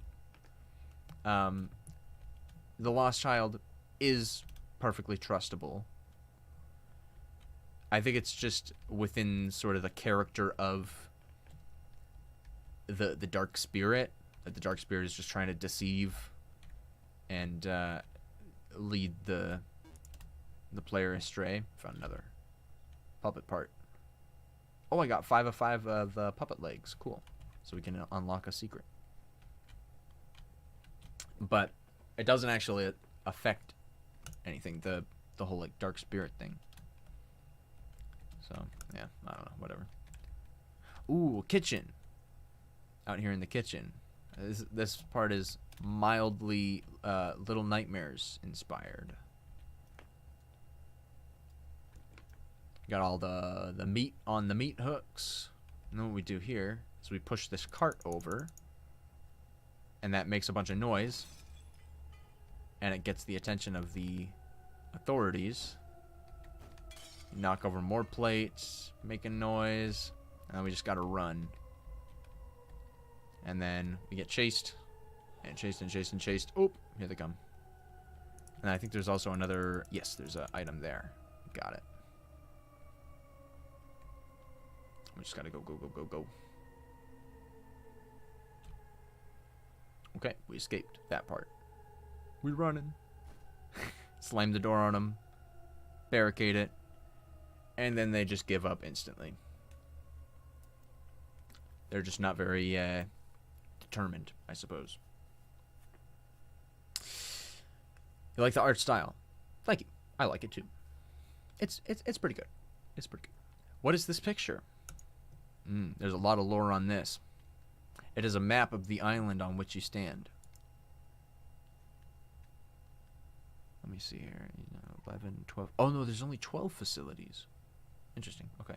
The lost child is perfectly trustable. I think it's just within sort of the character of the dark spirit, that the dark spirit is just trying to deceive and lead the player astray. Found another puppet part. Oh, I got 5 of 5 of puppet legs. Cool. So we can unlock a secret. But it doesn't actually affect anything, the whole like dark spirit thing. So yeah, I don't know, whatever. Ooh, kitchen. Out here in the kitchen. This part is mildly Little Nightmares inspired. Got all the meat on the meat hooks. And then what we do here is we push this cart over, and that makes a bunch of noise. And it gets the attention of the authorities. Knock over more plates, making noise, and then we just gotta run. And then we get chased, and chased and chased and chased. Oh, here they come. And I think there's also another, yes, there's an item there. Got it. We just gotta go, go, go, go, go. Okay, we escaped that part. We're running. Slam the door on them. Barricade it. And then they just give up instantly. They're just not very determined, I suppose. You like the art style? Thank you. I like it too. It's pretty good. It's pretty good. What is this picture? There's a lot of lore on this. It is a map of the island on which you stand. Let me see here. 11, 12. Oh, no, there's only 12 facilities. Interesting. Okay.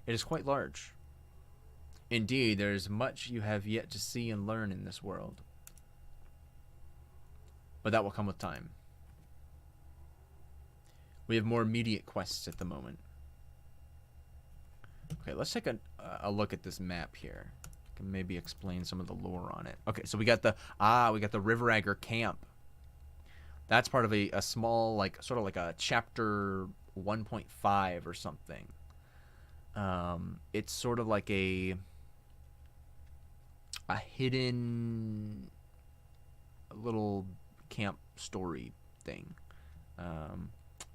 It is quite large. Indeed, there is much you have yet to see and learn in this world. But that will come with time. We have more immediate quests at the moment. Okay, let's take a look at this map here. Can maybe explain some of the lore on it. Okay, so we got the Riveragger camp. That's part of a small, like, sort of like a chapter 1.5 or something. It's sort of like a hidden little camp story thing.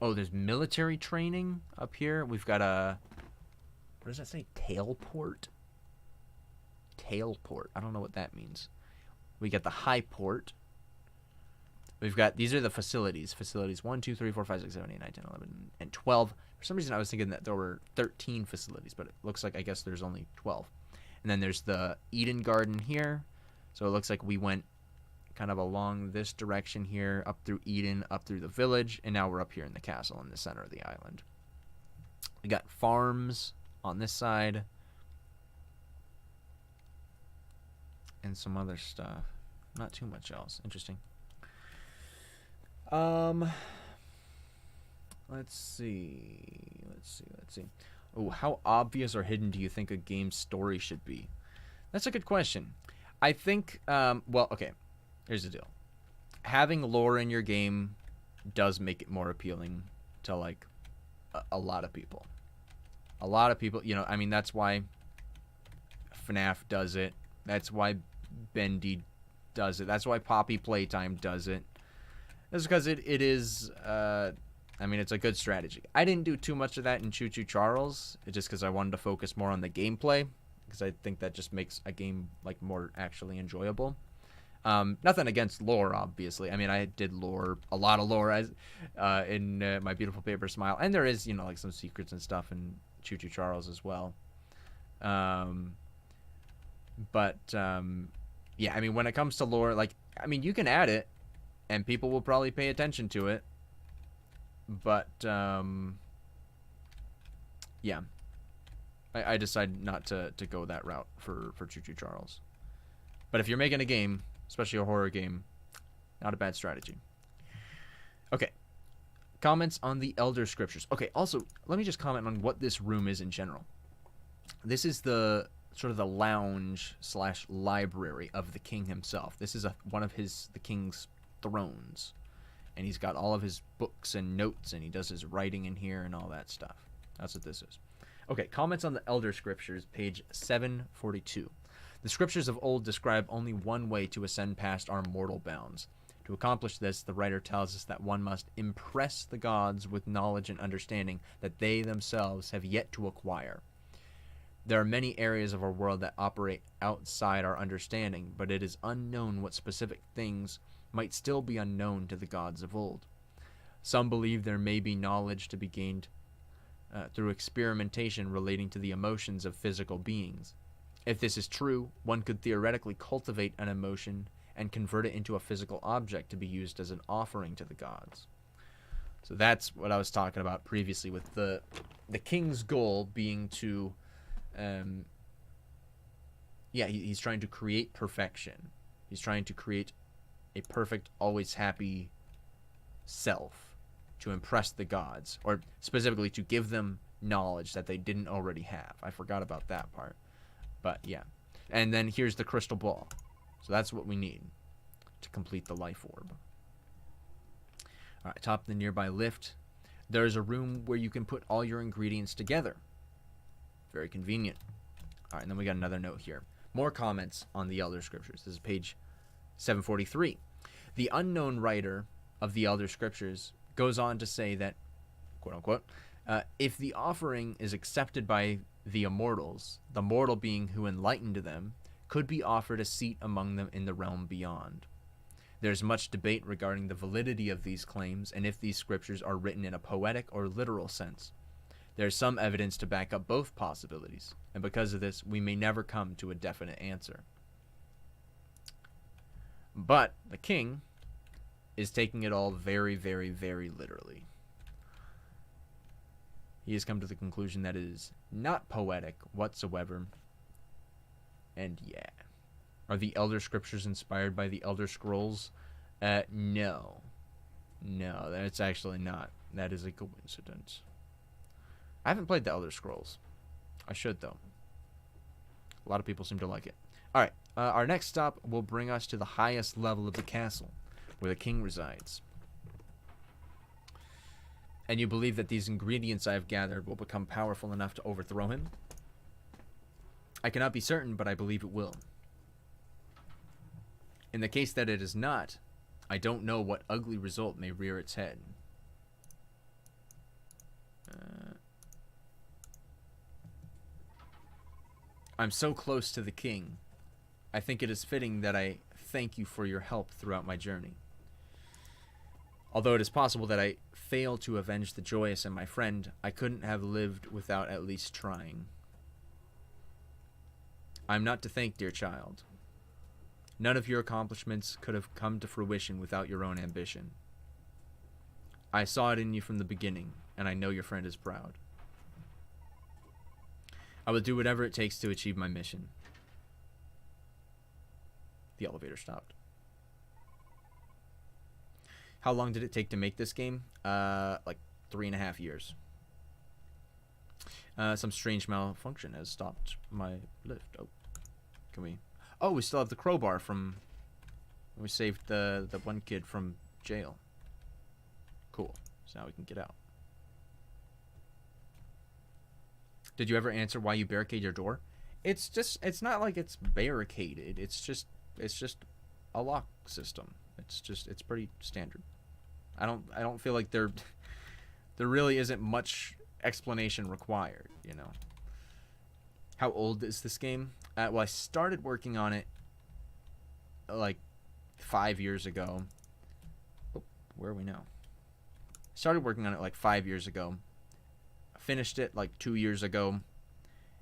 Oh, there's military training up here. We've got a, what does that say? Tailport? Tailport. I don't know what that means. We got the high port. We've got, these are the facilities. Facilities 1, 2, 3, 4, 5, 6, 7, 8, 9, 10, 11, and 12. For some reason, I was thinking that there were 13 facilities, but it looks like, I guess, there's only 12. And then there's the Eden Garden here. So it looks like we went kind of along this direction here, up through Eden, up through the village, and now we're up here in the castle in the center of the island. We got farms on this side. And some other stuff. Not too much else. Interesting. Let's see. Oh, how obvious or hidden do you think a game's story should be? That's a good question. I think, well, okay. Here's the deal. Having lore in your game does make it more appealing to, like, a lot of people. A lot of people, you know, I mean, that's why FNAF does it. That's why Bendy does it. That's why Poppy Playtime does it. That's because it is, I mean, it's a good strategy. I didn't do too much of that in Choo Choo Charles, just because I wanted to focus more on the gameplay, because I think that just makes a game, like, more actually enjoyable. Nothing against lore, obviously. I mean, I did lore, a lot of lore as in My Beautiful Paper Smile, and there is, you know, like, some secrets and stuff in Choo Choo Charles as well. Yeah, I mean, when it comes to lore, like, I mean, you can add it, and people will probably pay attention to it. But, yeah. I decided not to go that route for Choo Choo Charles. But if you're making a game, especially a horror game, not a bad strategy. Okay. Comments on the Elder Scriptures. Okay, also, let me just comment on what this room is in general. This is the sort of the lounge / library of the king himself. This is one of the king's thrones. And he's got all of his books and notes, and he does his writing in here and all that stuff. That's what this is. Okay, comments on the Elder Scriptures, page 742. The scriptures of old describe only one way to ascend past our mortal bounds. To accomplish this, the writer tells us that one must impress the gods with knowledge and understanding that they themselves have yet to acquire. There are many areas of our world that operate outside our understanding, but it is unknown what specific things might still be unknown to the gods of old. Some believe there may be knowledge to be gained through experimentation relating to the emotions of physical beings. If this is true, one could theoretically cultivate an emotion and convert it into a physical object to be used as an offering to the gods. So that's what I was talking about previously, with the king's goal being to, he's trying to create perfection. He's trying to create a perfect, always happy self to impress the gods, or specifically to give them knowledge that they didn't already have. I forgot about that part. But yeah. And then here's the crystal ball. So that's what we need to complete the life orb. Alright, atop the nearby lift, there's a room where you can put all your ingredients together. Very convenient. Alright, and then we got another note here. More comments on the Elder Scriptures. This is page 743. The unknown writer of the Elder Scriptures goes on to say that, quote unquote, if the offering is accepted by the immortals, the mortal being who enlightened them could be offered a seat among them in the realm beyond. There's much debate regarding the validity of these claims and if these scriptures are written in a poetic or literal sense. There's some evidence to back up both possibilities, and because of this, we may never come to a definite answer. But the king is taking it all very, very, very literally. He has come to the conclusion that it is not poetic whatsoever. And yeah. Are the Elder Scriptures inspired by the Elder Scrolls? No. No, that's actually not. That is a coincidence. I haven't played the Elder Scrolls. I should, though. A lot of people seem to like it. Alright, our next stop will bring us to the highest level of the castle, where the king resides. And you believe that these ingredients I have gathered will become powerful enough to overthrow him? I cannot be certain, but I believe it will. In the case that it is not, I don't know what ugly result may rear its head. I'm so close to the king. I think it is fitting that I thank you for your help throughout my journey. Although it is possible that I failed to avenge the Joyous and my friend, I couldn't have lived without at least trying. I'm not to thank, dear child. None of your accomplishments could have come to fruition without your own ambition. I saw it in you from the beginning, and I know your friend is proud. I will do whatever it takes to achieve my mission. The elevator stopped. How long did it take to make this game? Like 3.5 years. Some strange malfunction has stopped my lift. Oh, can we? Oh, we still have the crowbar from when we saved the one kid from jail. Cool. So now we can get out. Did you ever answer why you barricade your door? It's not like it's barricaded. It's just a lock system. It's pretty standard. I don't feel like there really isn't much explanation required, you know. How old is this game? Well, I started working on it like 5 years ago. Oh, where are we now? Started working on it like 5 years ago. Finished it like 2 years ago. And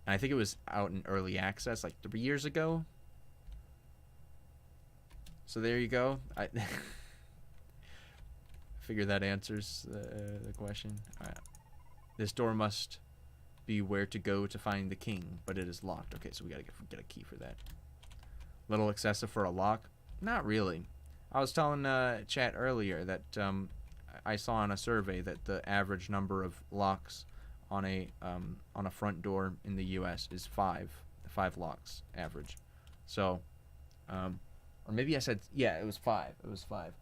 I think it was out in early access like 3 years ago. So there you go. I figure that answers the question. All right. This door must be where to go to find the king, but it is locked. Okay, so we gotta get a key for that. Little excessive for a lock? Not really. I was telling chat earlier that I saw on a survey that the average number of locks on a front door in the U.S. is 5 locks average. So, or maybe I said, yeah, it was 5. It was 5.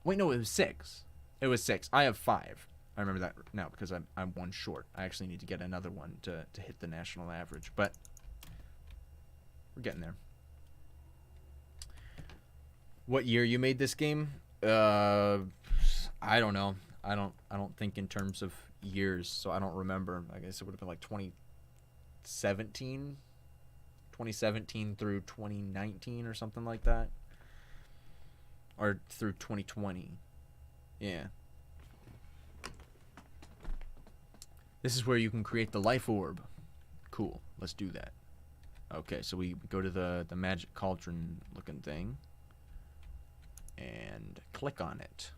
Wait, no, it was 6. It was 6. I have 5. I remember that now because I'm one short. I actually need to get another one to hit the national average, but we're getting there. What year you made this game? I don't know. I don't think in terms of years, so I don't remember. I guess it would have been like 2017 through 2019 or something like that, or through 2020. Yeah. This is where you can create the life orb. Cool. Let's do that. Okay, so we go to the magic cauldron looking thing and click on it.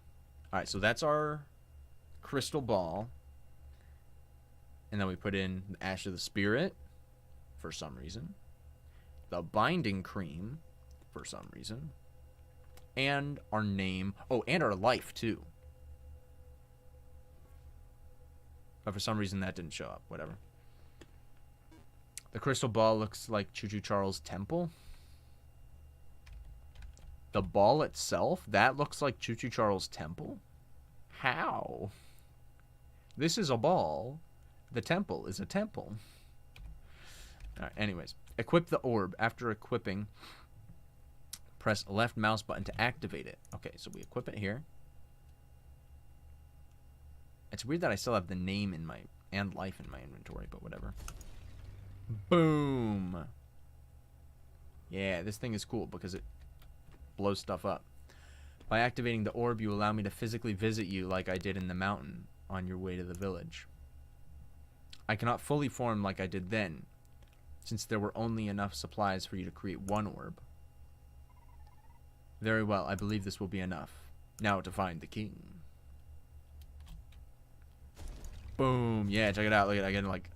Alright, so that's our crystal ball. And then we put in the ash of the spirit for some reason. The binding cream for some reason. And our name. Oh, and our life too. But for some reason that didn't show up. Whatever. The crystal ball looks like Choo Choo Charles' temple. The ball itself, that looks like Choo Choo Charles' temple? How? This is a ball. The temple is a temple. Alright, anyways. Equip the orb. After equipping, press left mouse button to activate it. Okay, so we equip it here. It's weird that I still have the name in my and life in my inventory, but whatever. Boom. Yeah, this thing is cool because it blows stuff up. By activating the orb, you allow me to physically visit you like I did in the mountain on your way to the village. I cannot fully form like I did then, since there were only enough supplies for you to create one orb. Very well, I believe this will be enough. Now to find the king. Boom. Yeah, check it out. Look at it. I can, like,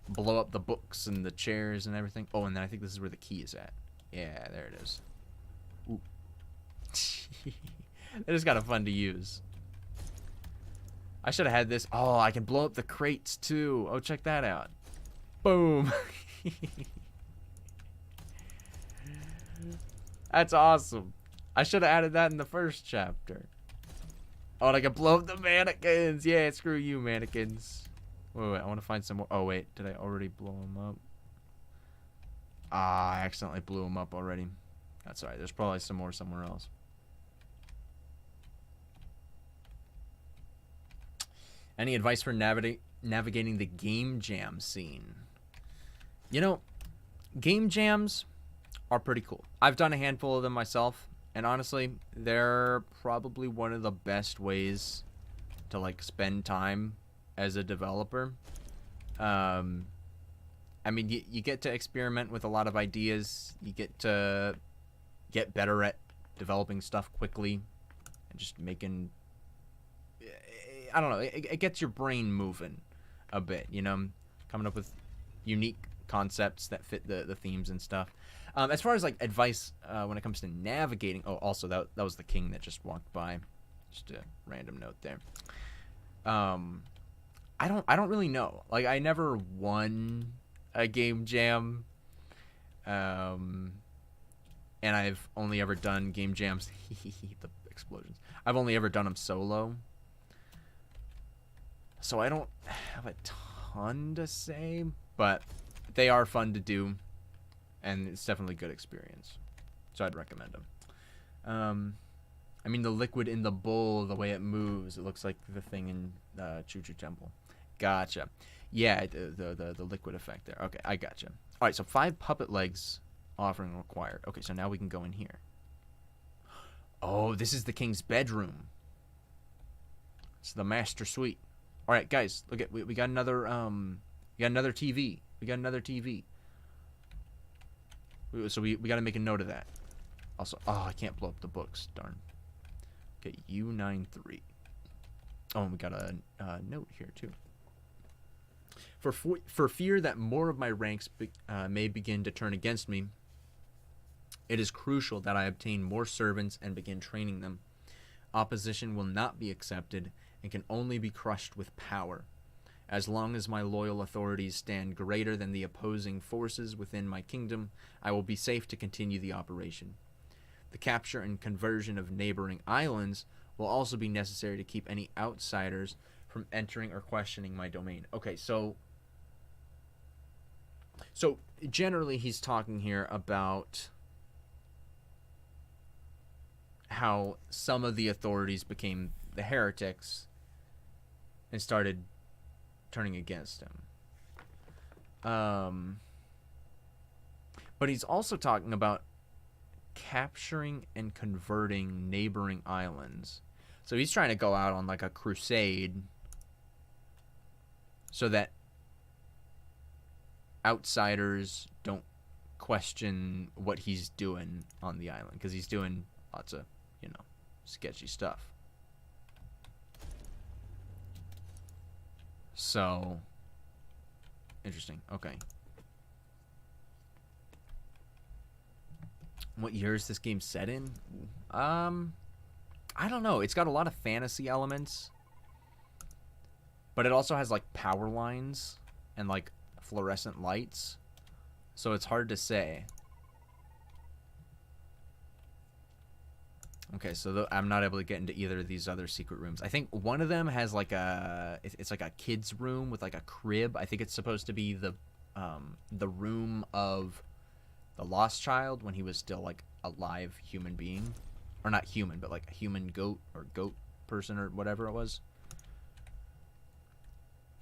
blow up the books and the chairs and everything. Oh, and then I think this is where the key is at. Yeah, there it is. Ooh. That is kind of fun to use. I should have had this. Oh, I can blow up the crates, too. Oh, check that out. Boom. That's awesome. I should have added that in the first chapter. Oh, and I can blow up the mannequins. Yeah, screw you, mannequins. Wait, I want to find some more. Oh, wait. Did I already blow them up? Ah, I accidentally blew them up already. That's alright. There's probably some more somewhere else. Any advice for navigating the game jam scene? You know, game jams are pretty cool. I've done a handful of them myself, and honestly, they're probably one of the best ways to like spend time as a developer. I mean, you get to experiment with a lot of ideas. You get to get better at developing stuff quickly and just making, I don't know, it gets your brain moving a bit, you know, coming up with unique concepts that fit the themes and stuff. As far as like advice when it comes to navigating, oh, also that was the king that just walked by. Just a random note there. I don't really know. Like, I never won a game jam. And I've only ever done game jams. The explosions. I've only ever done them solo. So I don't have a ton to say, but they are fun to do, and it's definitely a good experience. So I'd recommend them. I mean, the liquid in the bowl, the way it moves, it looks like the thing in Choo Choo Temple. Gotcha. Yeah, the liquid effect there. Okay, I gotcha. All right, so 5 puppet legs offering required. Okay, so now we can go in here. Oh, this is the king's bedroom. It's the master suite. All right, guys, look at we got another TV. We got another TV. So we got to make a note of that. Also, oh, I can't blow up the books. Darn. Okay, U93. Oh, and we got a note here too. For fear that more of my ranks may begin to turn against me, it is crucial that I obtain more servants and begin training them. Opposition will not be accepted and can only be crushed with power. As long as my loyal authorities stand greater than the opposing forces within my kingdom, I will be safe to continue the operation. The capture and conversion of neighboring islands will also be necessary to keep any outsiders from entering or questioning my domain. Okay, so generally he's talking here about how some of the authorities became the heretics and started turning against him. But he's also talking about capturing and converting neighboring islands. So he's trying to go out on like a crusade so that outsiders don't question what he's doing on the island, because he's doing lots of, you know, sketchy stuff. So, interesting. Okay. What year is this game set in? I don't know. It's got a lot of fantasy elements, but it also has like power lines and like fluorescent lights, so it's hard to say. Okay, so I'm not able to get into either of these other secret rooms. I think one of them has like it's like a kid's room with like a crib. I think it's supposed to be the room of the lost child when he was still like a live human being, or not human, but like a human goat or goat person or whatever it was.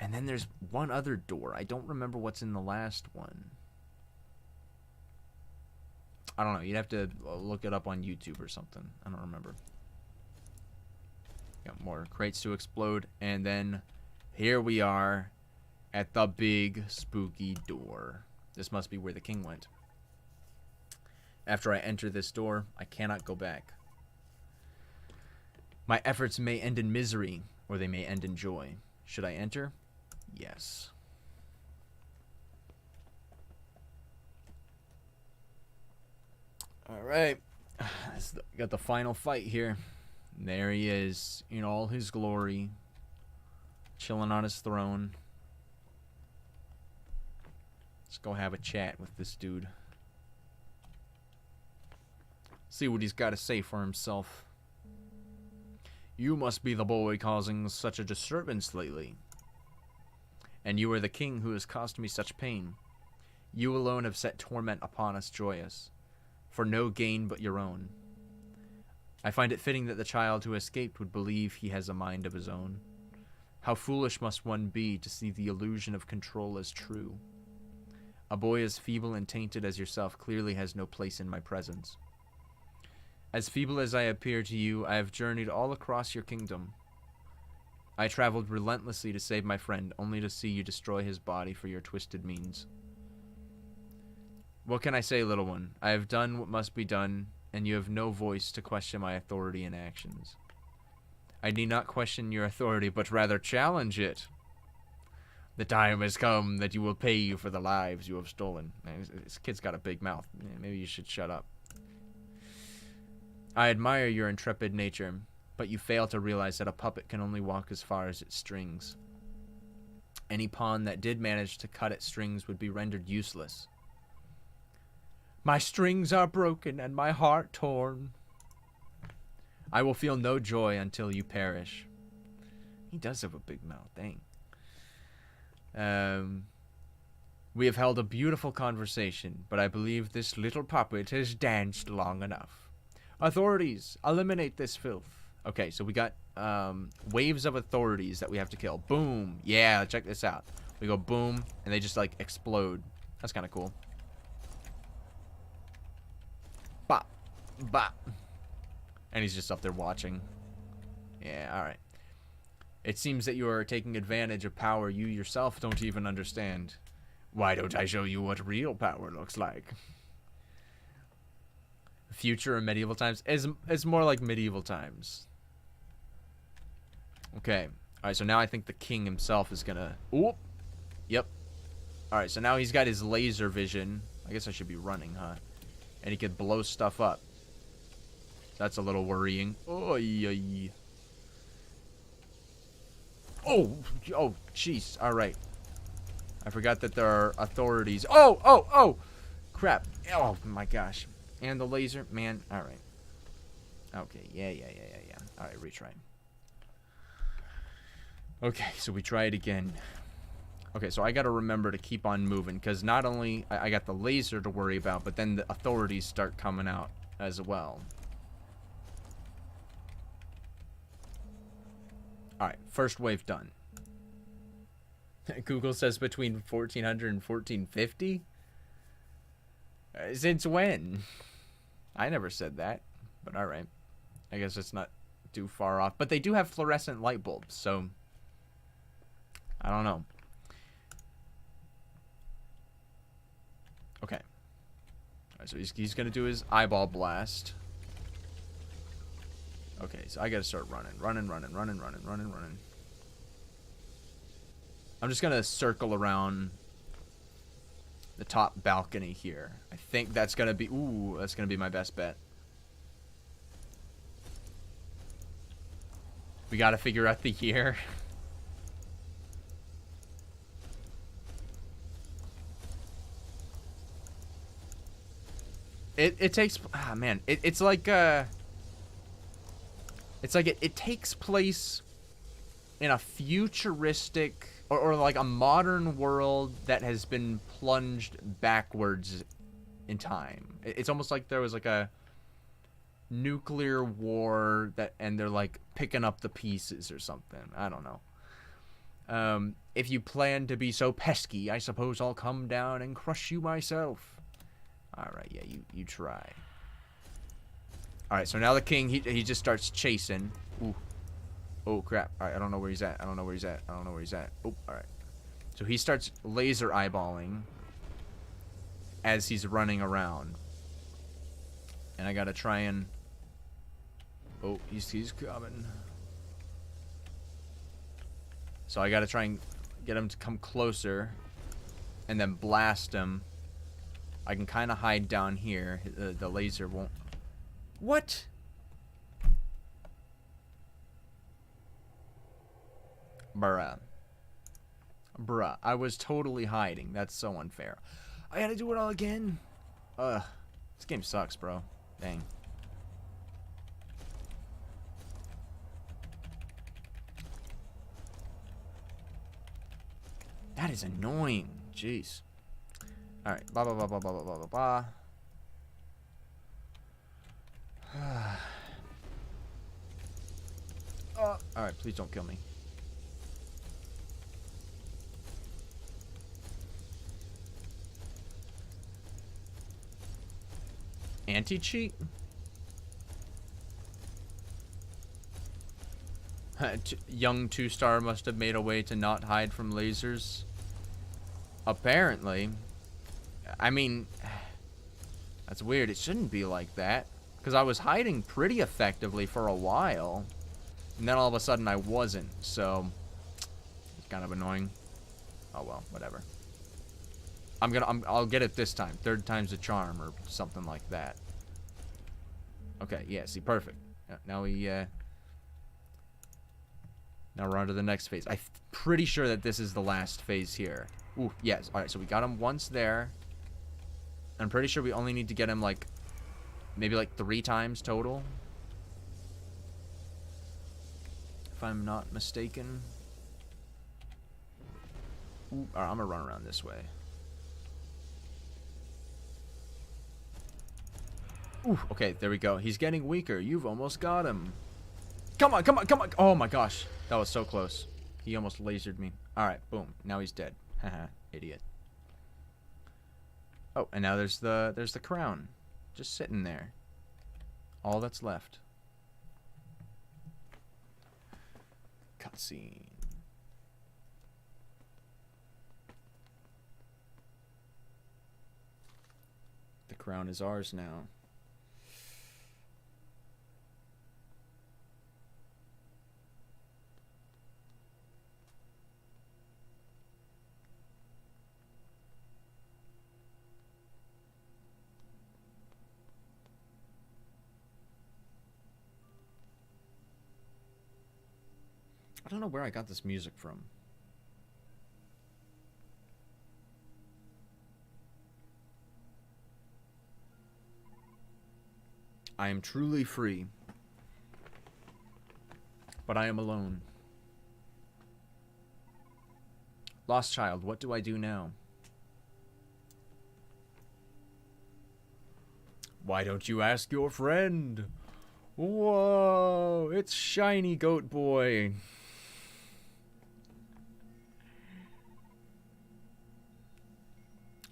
And then there's one other door. I don't remember what's in the last one. I don't know. You'd have to look it up on YouTube or something. I don't remember. Got more crates to explode. And then here we are at the big spooky door. This must be where the king went. After I enter this door, I cannot go back. My efforts may end in misery, or they may end in joy. Should I enter? Yes. Alright. Got the final fight here. There he is, in all his glory. Chilling on his throne. Let's go have a chat with this dude. See what he's got to say for himself. You must be the boy causing such a disturbance lately. And you are the king who has caused me such pain. You alone have set torment upon us joyous, for no gain but your own. I find it fitting that the child who escaped would believe he has a mind of his own. How foolish must one be to see the illusion of control as true. A boy as feeble and tainted as yourself clearly has no place in my presence. As feeble as I appear to you, I have journeyed all across your kingdom. I traveled relentlessly to save my friend, only to see you destroy his body for your twisted means. What can I say, little one? I have done what must be done, and you have no voice to question my authority and actions. I need not question your authority, but rather challenge it. The time has come that you will pay for the lives you have stolen. Man, this kid's got a big mouth. Maybe you should shut up. I admire your intrepid nature, but you fail to realize that a puppet can only walk as far as its strings. Any pawn that did manage to cut its strings would be rendered useless. My strings are broken and my heart torn. I will feel no joy until you perish. He does have a big mouth, dang. We have held a beautiful conversation, but I believe this little puppet has danced long enough. Authorities, eliminate this filth. Okay, so we got waves of authorities that we have to kill. Boom. Yeah, check this out. We go boom, and they just like explode. That's kind of cool. Bop. Bop. And he's just up there watching. Yeah, alright. It seems that you are taking advantage of power you yourself don't even understand. Why don't I show you what real power looks like? Future or medieval times? It's more like medieval times. Okay. Alright, so now I think the king himself is gonna... Oop! Yep. Alright, so now he's got his laser vision. I guess I should be running, huh? And he could blow stuff up. That's a little worrying. Oh, yeah. Oh, jeez. All right. I forgot that there are authorities. Oh, crap. Oh, my gosh. And the laser, man. All right. Okay, yeah. All right, retry. Okay, so we try it again. Okay, so I got to remember to keep on moving, because not only I got the laser to worry about, but then the authorities start coming out as well. Alright, first wave done. Google says between 1400 and 1450? Since when? I never said that, but alright. I guess it's not too far off. But they do have fluorescent light bulbs, so... I don't know. Okay. Alright, so he's gonna do his eyeball blast. Okay, so I gotta start running. I'm just gonna circle around the top balcony here. I think that's gonna be... Ooh, that's gonna be my best bet. We gotta figure out the year. It takes... Ah, man. It's like... It's like it takes place in a futuristic or like a modern world that has been plunged backwards in time. It's almost like there was like a nuclear war and they're like picking up the pieces or something. I don't know. If you plan to be so pesky, I suppose I'll come down and crush you myself. All right, yeah, you try. All right, so now the king, he just starts chasing. Ooh. Oh, crap. All right, I don't know where he's at. Oh, all right. So he starts laser eyeballing as he's running around. And I got to try and... Oh, he's coming. So I got to try and get him to come closer and then blast him. I can kind of hide down here. The laser won't... What? Bruh. I was totally hiding. That's so unfair. I gotta do it all again. This game sucks, bro. Dang. That is annoying. Jeez. Alright. Blah, blah, blah, blah, blah, blah, blah, blah, blah. Alright, please don't kill me. Anti-cheat? Young 2-star must have made a way to not hide from lasers. Apparently. I mean, that's weird. It shouldn't be like that. Because I was hiding pretty effectively for a while. And then all of a sudden I wasn't. So, it's kind of annoying. Oh well, whatever. I'll get it this time. 3rd time's a charm or something like that. Okay, yeah, see, perfect. Now we, now we're on to the next phase. I'm pretty sure that this is the last phase here. Ooh, yes. Alright, so we got him once there. I'm pretty sure we only need to get him, like, maybe, like, 3 times total. If I'm not mistaken. Ooh, alright, I'm gonna run around this way. Ooh, okay, there we go. He's getting weaker. You've almost got him. Come on, come on, come on. Oh my gosh. That was so close. He almost lasered me. Alright, boom. Now he's dead. Haha, idiot. Oh, and now there's the crown. Just sitting there. All that's left. Cutscene. The crown is ours now. I don't know where I got this music from. I am truly free. But I am alone. Lost child, what do I do now? Why don't you ask your friend? Whoa, it's Shiny Goat Boy.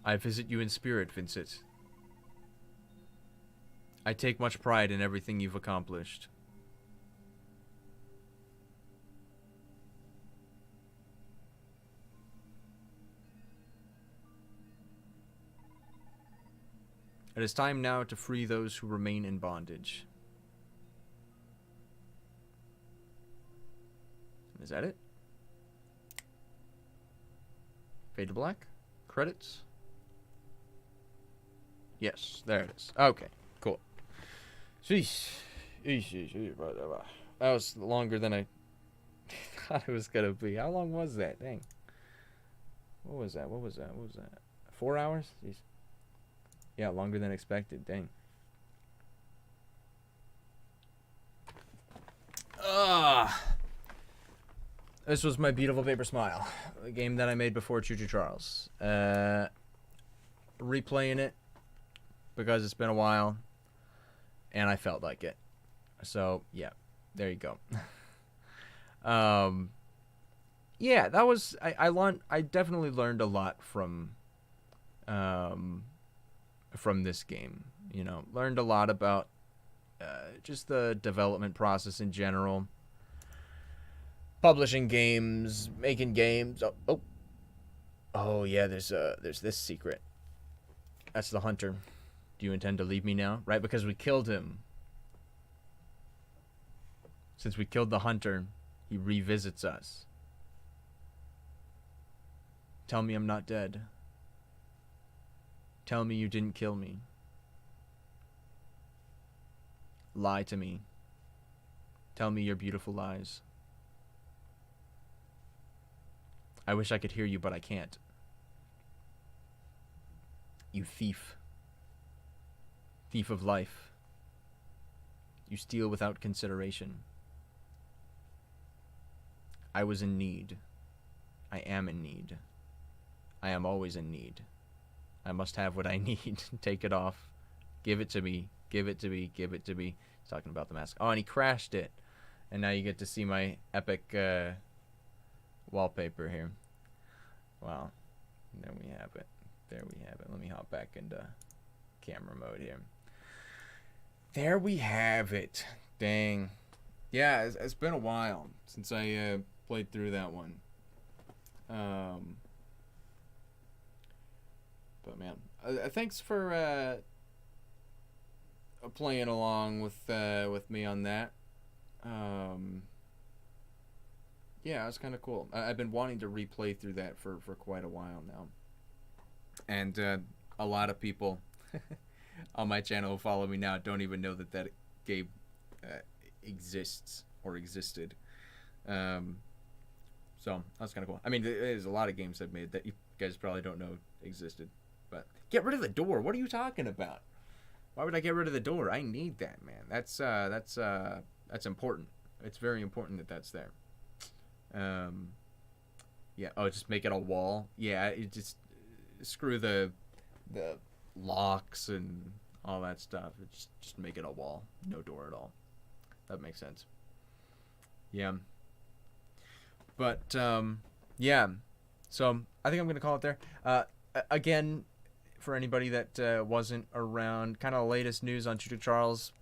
I visit you in spirit, Vincent. I take much pride in everything you've accomplished. It is time now to free those who remain in bondage. Is that it? Fade to black? Credits? Yes, there it is. Okay, cool. Sheesh. That was longer than I thought it was gonna be. How long was that? Dang. What was that? 4 hours? Jeez. Yeah, longer than expected. Dang. This was My Beautiful Paper Smile, a game that I made before Choo Choo Charles. Replaying it because it's been a while and I felt like it. So, yeah, there you go. Yeah, that was I definitely learned a lot from this game. You know, learned a lot about just the development process in general. Publishing games, making games. Oh yeah, there's this secret. That's the hunter. Do you intend to leave me now? Right, because we killed him. Since we killed the hunter, he revisits us. Tell me I'm not dead. Tell me you didn't kill me. Lie to me. Tell me your beautiful lies. I wish I could hear you, but I can't. You thief. Thief of life. You steal without consideration. I was in need. I am in need. I am always in need. I must have what I need. Take it off. Give it to me. Give it to me. Give it to me. He's talking about the mask. Oh, and he crashed it. And now you get to see my epic wallpaper here. Wow. And there we have it. There we have it. Let me hop back into camera mode here. There we have it. Dang. Yeah, it's been a while since I played through that one. But man, thanks for playing along with me on that. Yeah, it was kind of cool. I've been wanting to replay through that for quite a while now. And a lot of people on my channel who follow me now don't even know that game exists or existed. So that's kind of cool. I mean, there's a lot of games I've made that you guys probably don't know existed. But get rid of the door. What are you talking about? Why would I get rid of the door? I need that, man. That's important. It's very important that that's there. Yeah. Oh, just make it a wall. Yeah. It just screw the locks and all that stuff. Just make it a wall. No door at all. That makes sense. Yeah. But yeah. So I think I'm gonna call it there. Again, for anybody that wasn't around, kind of the latest news on Choo Choo Charles.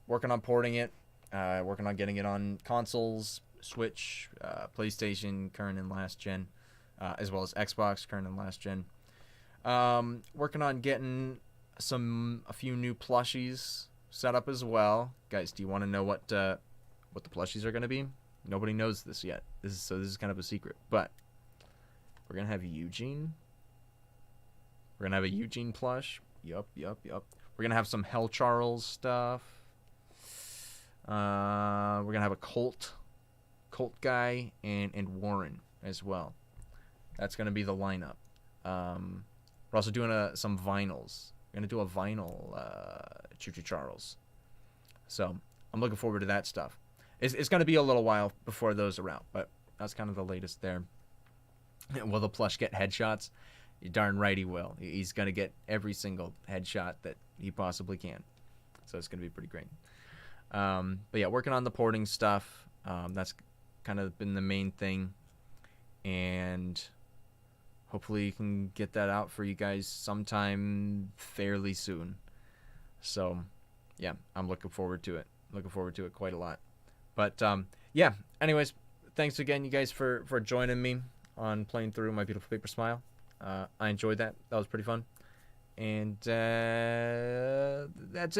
Working on porting it. Working on getting it on consoles, Switch, PlayStation, current and last gen, as well as Xbox, current and last gen. Working on getting a few new plushies set up as well. Guys, do you want to know what the plushies are going to be? Nobody knows this yet. This is kind of a secret. But we're going to have Eugene. We're going to have a Eugene plush. Yup. We're going to have some Hell Charles stuff. We're going to have a Colt guy and Warren as well. That's going to be the lineup. We're also doing some vinyls. We're going to do a vinyl Choo Choo Charles. So I'm looking forward to that stuff. It's going to be a little while before those are out, but that's kind of the latest there. Will the plush get headshots? You're darn right he will. He's going to get every single headshot that he possibly can. So it's going to be pretty great. But yeah, working on the porting stuff. That's kind of been the main thing. And hopefully you can get that out for you guys sometime fairly soon. So yeah, I'm looking forward to it. Looking forward to it quite a lot. But yeah, anyways, thanks again, you guys, for joining me on playing through My Beautiful Paper Smile. I enjoyed that. That was pretty fun. And that's it.